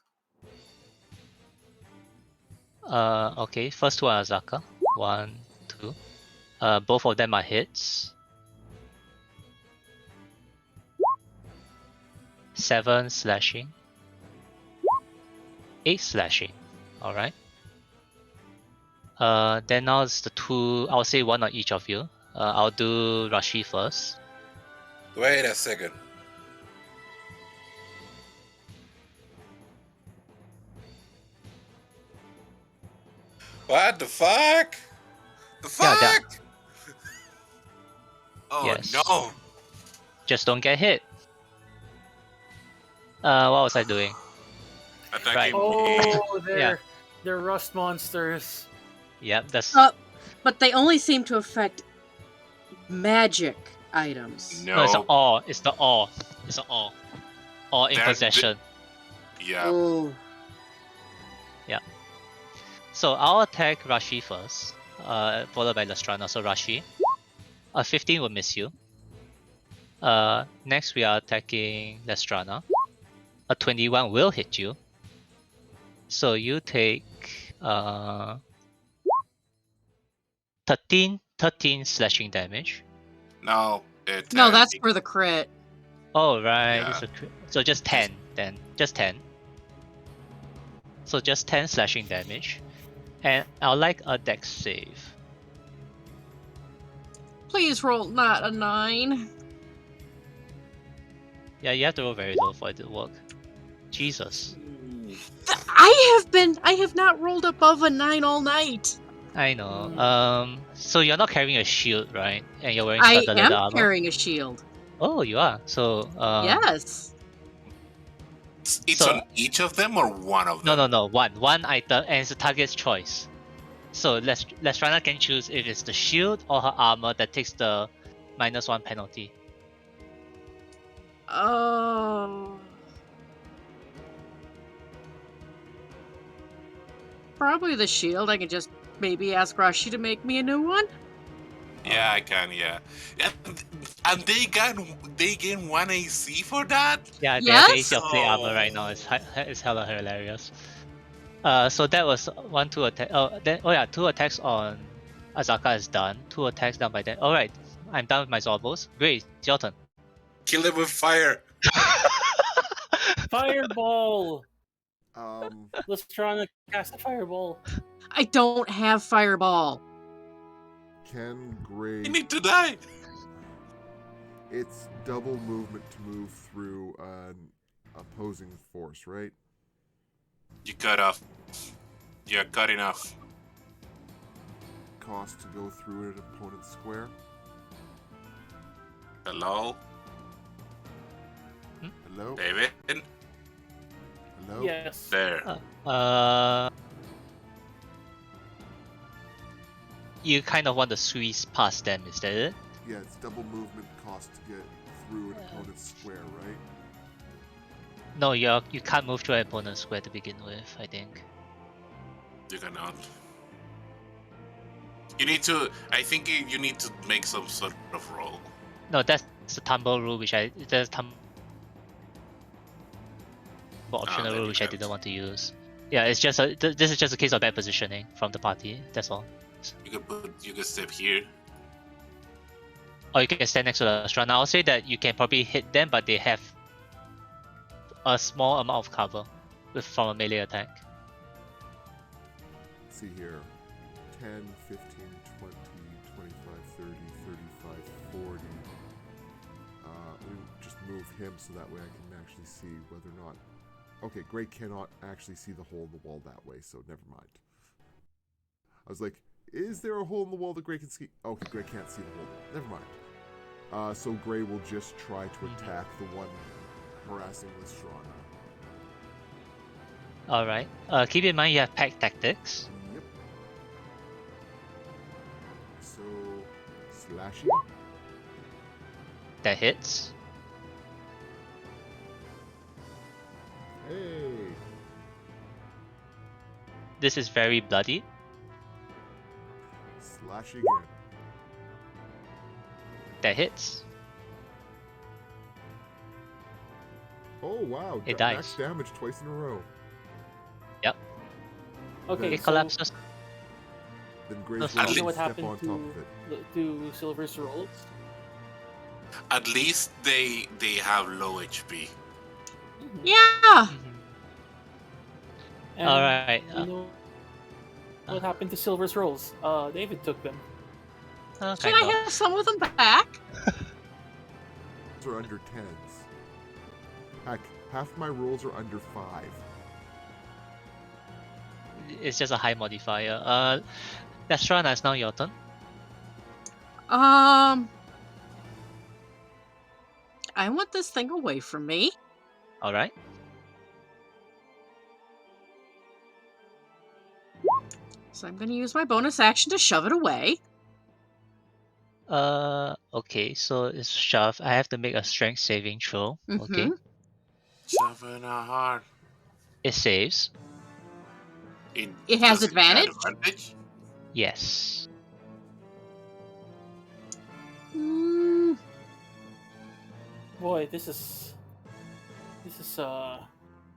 Okay, first 2 on Azaka. 1, 2. Both of them are hits. 7 slashing. 8 slashing. Alright. Then now it's the 2. I'll say 1 on each of you. I'll do Rashi first. Wait a second. What the fuck? The fuck? Yeah, Oh yes. no! Just don't get hit. What was I doing? Attacking Oh, Yeah. they're rust monsters. Yep, that's But they only seem to affect magic items. me. no. It's the No. awe. It's the awe. It's the awe. Awe in They're- possession. Yeah. Oh. So I'll attack Rashi first, followed by Lestrana. So Rashi, a 15 will miss you. Next we are attacking Lestrana. A 21 will hit you. So you take 13 slashing damage. No. No, that's for the crit. Oh right, Yeah. it's a crit. So just 10 then. Just 10. So just 10 slashing damage. And I'll like a dex save. Please roll not a 9. Yeah, you have to roll very low for it to work. Jesus. I have not rolled above a 9 all night. I know. So you're not carrying a shield, right? And you're wearing I studded am leather armor? carrying a shield. Oh, you are. So Yes. It's So- on each of them or one of them? No. One item, and it's the target's choice. So Lestrana can choose if it's the shield or her armor that takes the -1 penalty. Oh. Probably the shield. I can just maybe ask Rashi to make me a new one. Yeah, I can. Yeah. And they gain 1 AC for that. Yeah, they have the Yes? AC of plate armor right now. It's hella hilarious. So that was 2 attack. Oh, 2 attacks on Azaka is done. 2 attacks done by them. Alright, I'm done with my Zorbos. Great, it's your turn. Kill them with fire. Fireball! Um, Let's try to cast a fireball. I don't have fireball. Ken Gray. You need to die. It's double movement to move through an opposing force, right? You cut off. You're cutting off. Cost to go through an opponent's square. Hello, Hello? David. Hello? Yes. There. you kind of want to squeeze past them, is that it? Yeah, it's double movement cost to get through an opponent's square, right? No, you can't move through an opponent's square to begin with, I think. You cannot. You need to. I think you need to make some sort of roll. No, that's the tumble rule, that's tumble optional then rule you which I can't. didn't want to use. Yeah, it's just this is just a case of bad positioning from the party. That's all. You can step here. Or you can stand next to the restaurant. I'll say that you can probably hit them, but they have a small amount of cover from a melee attack. Let's see here. 10, 15, 20, 25, 30, 35, 40. We just move him so that way I can actually see whether or not... Okay, Gray cannot actually see the hole in the wall that way, so never mind. I was like, is there a hole in the wall that Gray can see? Oh, Gray can't see the hole. Never mind. So Gray will just try to attack the one harassing Lystrana. Alright. Keep in mind you have pack tactics. Yep. So, slashing. That hits. Hey! This is very bloody. Slash again. That hits. Oh wow! It Max dies. damage twice in a row. Yep. Okay, It so collapses. Then Gray's you going know to what step happened on top of it. to Silver's rolls? At least they have low HP. Yeah. And Alright. you know what happened to Silver's rolls? David took them. Can Kind I of. have some of them back? These are under 10s. Heck, half my rolls are under 5. It's just a high modifier. Lestrana, it's now your turn. I want this thing away from me. Alright. So I'm going to use my bonus action to shove it away. Okay, so it's shove. I have to make a strength saving throw. Okay. 7.5. It saves. It has does advantage? have advantage? Yes. Boy, this is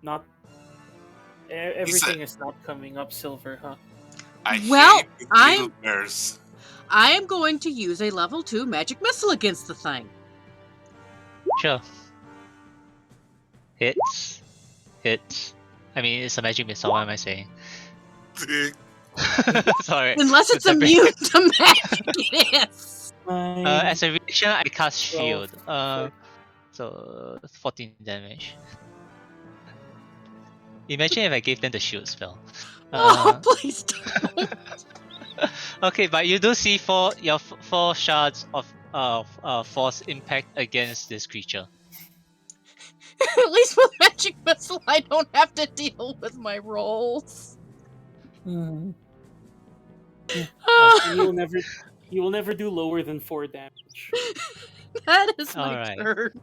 not everything is not coming up Silver, huh? Well, hate the little bears. I am going to use a level 2 magic missile against the thing. Sure. Hits. Hits. I mean, it's a magic missile. What am I saying? Sorry. Unless it's a bit- immune to magic, it is. As a reaction, I cast 12, shield. So 14 damage. Imagine if I gave them the shield spell. Oh, please don't. Okay, but you do see four shards of force impact against this creature. At least with magic missile, I don't have to deal with my rolls. He will never do lower than 4 damage. That is my Alright. turn.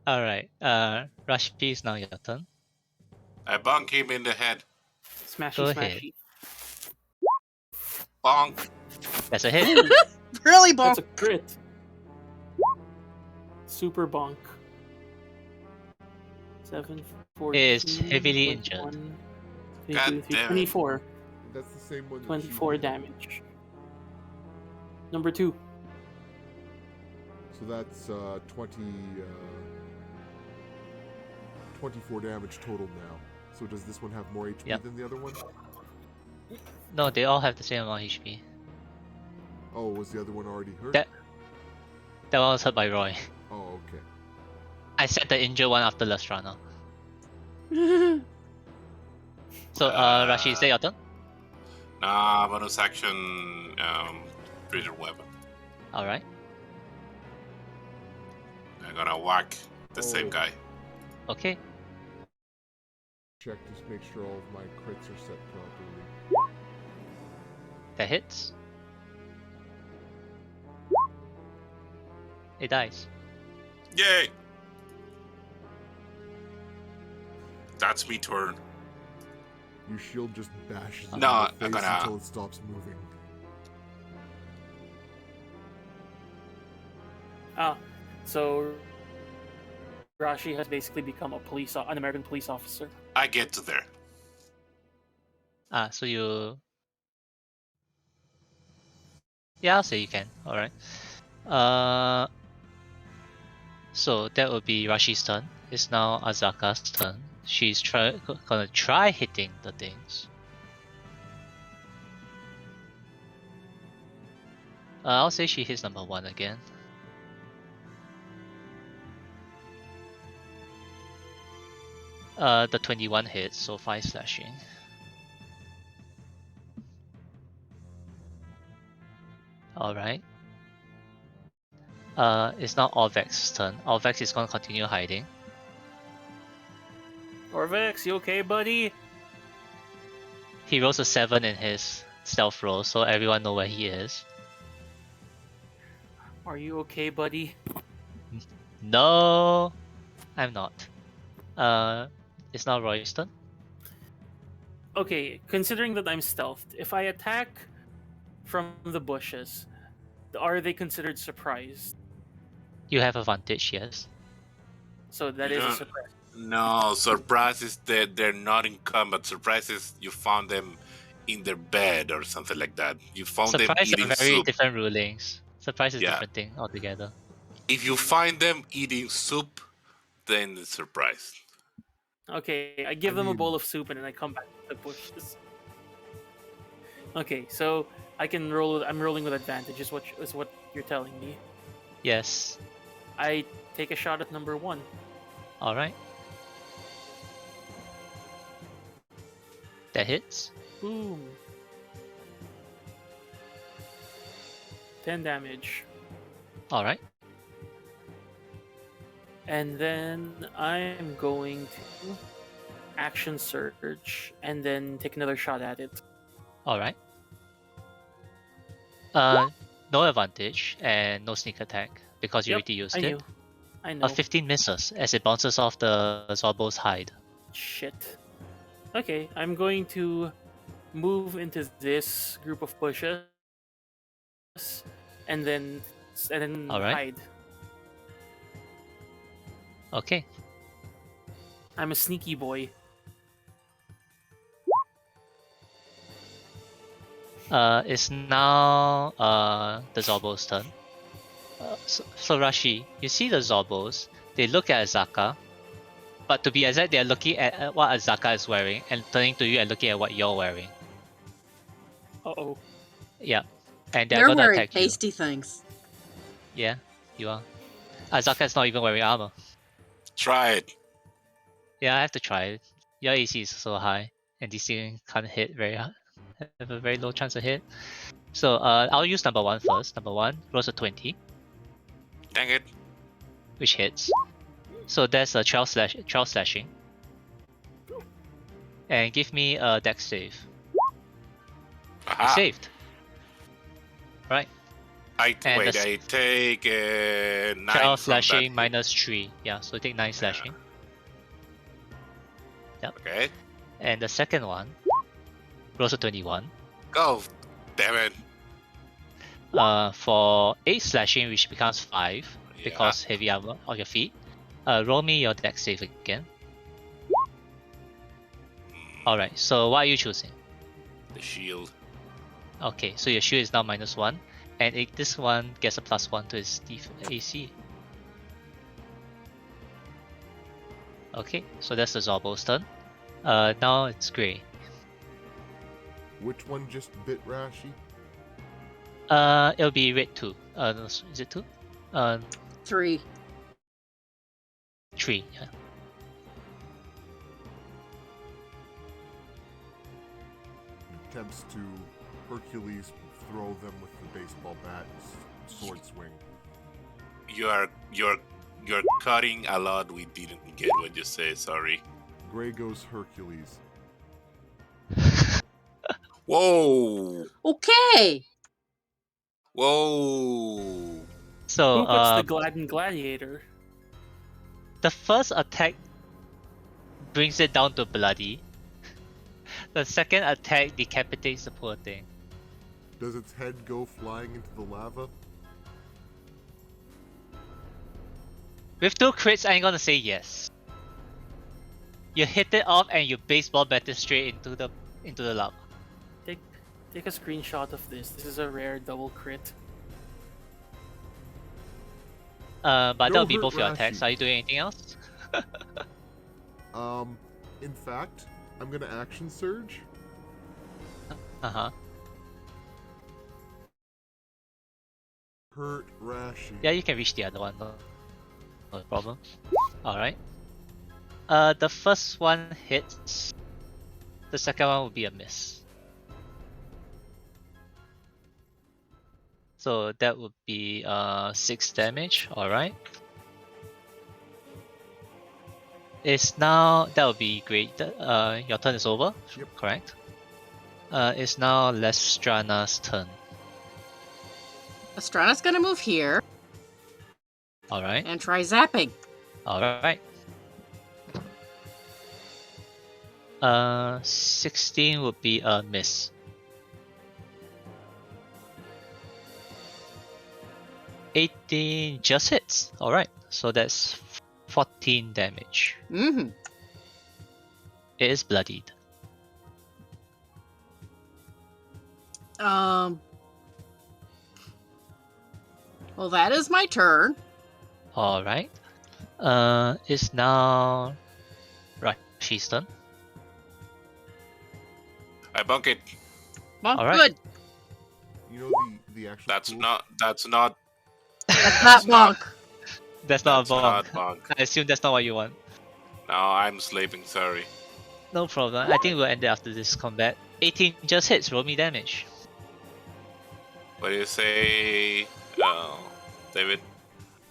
Alright. Rashpi, is now your turn. I bonk him in the head. Smashy, Go ahead. smashy. Bonk. That's a hit. Really, That's bonk. a crit. Super bonk. 7, 14, Is heavily 21, injured. 22, God damn it. 24. That's the same one. That 24 she did. damage. Number 2. So that's 24 damage total now. So does this one have more HP Yep. than the other one? No, they all have the same amount of HP. Oh, was the other one already hurt? That one was hurt by Roy. Oh, okay. I said the injured one after Lestrana. So, Rashi, is that your turn? Nah, bonus action. Greater weapon. Alright. I'm gonna whack the same Oh. guy. Okay. Check to make sure all of my crits are set properly. That hits. It dies. Yay! That's me turn. Your shield just bashes it No, in I'm the face gonna- until it stops moving. So Rashi has basically become an American police officer. I get to there. So you... Yeah, I'll say you can. Alright. So that would be Rashi's turn. It's now Azaka's turn. She's gonna try hitting the things. I'll say she hits number 1 again. The 21 hits, so 5 slashing. Alright. It's now Orvex's turn. Orvex is gonna continue hiding. Orvex, you okay, buddy? He rolls a 7 in his stealth roll, so everyone know where he is. Are you okay, buddy? No, I'm not. It's now Roy's turn. Okay, considering that I'm stealthed, if I attack from the bushes, are they considered surprised? You have advantage, yes. So that You is a don't- surprise. No, surprise is that they're not in combat. Surprise is you found them in their bed or something like that. You found them Surprise eating are very soup. different rulings. Surprise is Yeah. different thing altogether. If you find them eating soup, then it's surprise. Okay, I give them a bowl of soup and then I come back to the bushes. Okay, so I can roll. I'm rolling with advantage. Is what you're telling me? Yes. I take a shot at number 1. Alright. That hits. Boom. 10 damage. Alright. And then I'm going to action surge and then take another shot at it. Alright. No advantage and no sneak attack because you Yep, already used I it. knew. I know. 15 misses as it bounces off the Zorbo's hide. Shit. Okay, I'm going to move into this group of bushes and then Alright. hide. Okay. I'm a sneaky boy. It's now the Zorbo's turn. So Rashi, you see the Zorbos, they look at Azaka, but to be exact, they're looking at what Azaka is wearing and turning to you and looking at what you're wearing. Uh-oh. Yeah. And they're They're gonna wearing attack pasty things. you. Yeah, you are. Azaka is not even wearing armor. Try it. Yeah, I have to try it. Your AC is so high, and these things can't hit very hard. Have a very low chance of hit. So I'll use number 1 first. Number 1 rolls a 20, Dang it. which hits. So that's a 12 slashing. And give me a dex save. You Aha. saved. Right. I And wait. the I take 9 12 from that slashing hit. minus 3. Yeah, so take 9 slashing. Okay. And the second one rolls a 21. Go. Damn it. For 8 slashing, which becomes 5 Yeah. because heavy armor on your feet. Roll me your dex save again. Alright, so what are you choosing? The shield. Okay, so your shield is now -1, and this one gets a +1 to its AC. Okay, so that's the Zorbo's turn. Now it's Grey. Which one just bit Rashi? It'll be red 2. No, is it 2? 3. 3, yeah. Attempts to Hercules throw them with the baseball bat, sword swing. You're cutting a lot. We didn't get what you say. Sorry. Gray goes Hercules. Whoa. Okay. Whoa. So Who puts the Gladden Gladiator? the first attack brings it down to bloody. The second attack decapitates the poor thing. Does its head go flying into the lava? With 2 crits, I ain't gonna say yes. You hit it off and you baseball bat it straight into the lava. Take a screenshot of this. This is a rare double crit. But No that'll be hurt both your Rashi. attacks. Are you doing anything else? In fact, I'm gonna action surge. Uh-huh. Hurt Rashi. Yeah, you can reach the other one. No problem. Alright. The first one hits. The second one will be a miss. So that would be 6 damage. Alright. It's now, that would be great. Your turn is over. Yep. Correct. It's now Lestrana's turn. Astrana's gonna move here Alright. and try zapping. Alright. 16 would be a miss. 18 just hits. Alright, so that's 14 damage. Mm-hmm. It is bloodied. Well, that is my turn. Alright. It's now Rashi's turn. I bunk it. Well, All right. good. You know the actual. That's cool- not. That's not That's not- bonk. That's not That's a bomb. not bunk. I assume that's not what you want. No, I'm sleeping. Sorry. No problem. I think we'll end it after this combat. 18 just hits. Roll me damage. What do you say, David?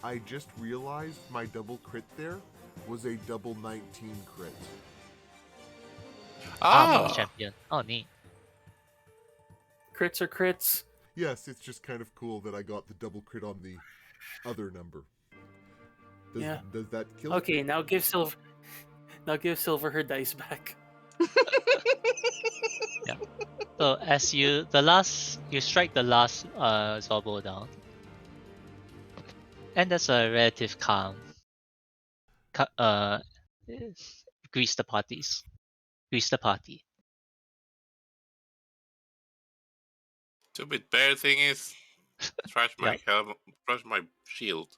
I just realized my double crit there was a double 19 crit. Armor champion. Oh, neat. Crits are crits. Yes, it's just kind of cool that I got the double crit on the other number. Does that kill it? Okay, now give Silver. Now give Silver her dice back. So as you strike the last Zorbo down, and that's a relative calm. Grease the parties. Grease the party. Stupid bear thing is trash my helmet, trash my shield.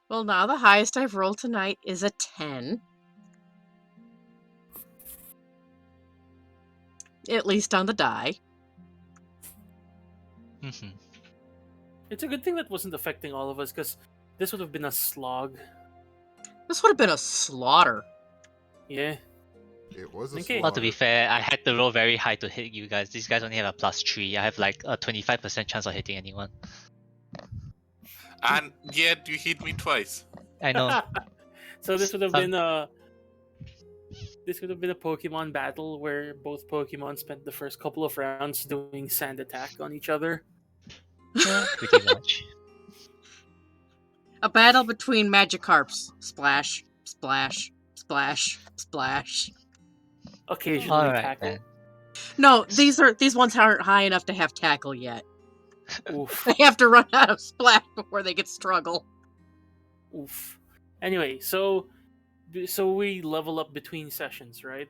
Well, now the highest I've rolled tonight is a 10. At least on the die. Mhm. It's a good thing that wasn't affecting all of us, because this would have been a slog. This would have been a slaughter. Yeah. It was a Okay. Well, to be slaughter. fair, I had to roll very high to hit you guys. These guys only have a +3. I have like a 25% chance of hitting anyone. And yet you hit me twice. I know. So this would have Some- been a. This would have been a Pokemon battle where both Pokemon spent the first couple of rounds doing sand attack on each other. Yeah, pretty much. A battle between Magikarps. Splash, splash, splash, splash. Occasionally Alright tackle. then. No, these ones aren't high enough to have tackle yet. Oof. They have to run out of splash before they get struggle. Oof. Anyway, so we level up between sessions, right?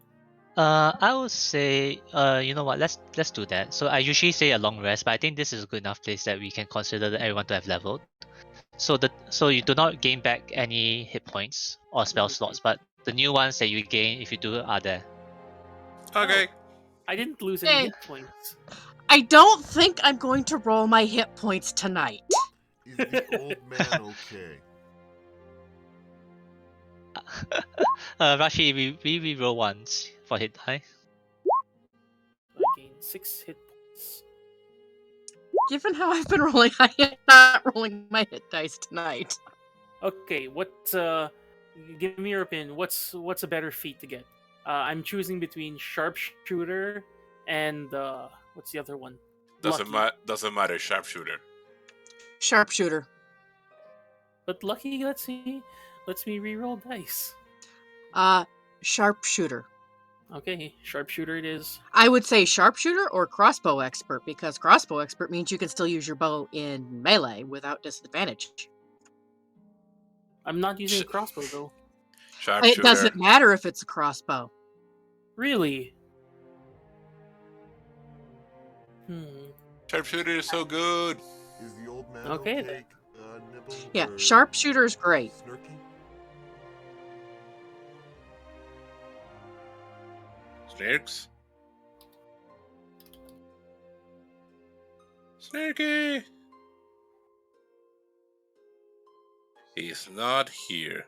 I would say, you know what? Let's do that. So I usually say a long rest, but I think this is a good enough place that we can consider that everyone to have leveled. So you do not gain back any hit points or spell slots, but the new ones that you gain if you do are there. Okay. I didn't lose any Hey. hit points. I don't think I'm going to roll my hit points tonight. Is the old man okay? Rashi, we reroll once for hit die. I gained 6 hit points. Given how I've been rolling, I am not rolling my hit dice tonight. Okay, give me your opinion. What's a better feat to get? I'm choosing between sharpshooter and what's the other one? Doesn't Lucky. matter. Sharpshooter. Sharpshooter. But lucky, let's me re-roll dice. Sharpshooter. Okay, sharpshooter it is. I would say sharpshooter or crossbow expert, because crossbow expert means you can still use your bow in melee without disadvantage. I'm not using a crossbow though. It Sharpshooter. doesn't matter if it's a crossbow. Really? Sharpshooter is so good. Is the old man Okay, okay? Nibble? Yeah, or sharpshooter's great. Snarky? Snakes. Snarky. He's not here.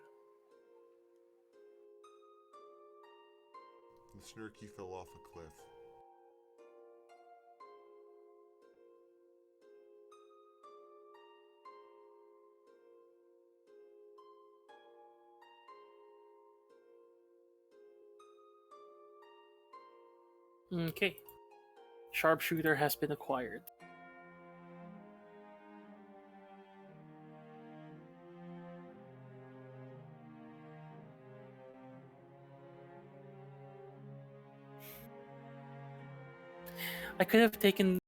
The Snarky fell off a cliff. Okay. Sharpshooter has been acquired. I could have taken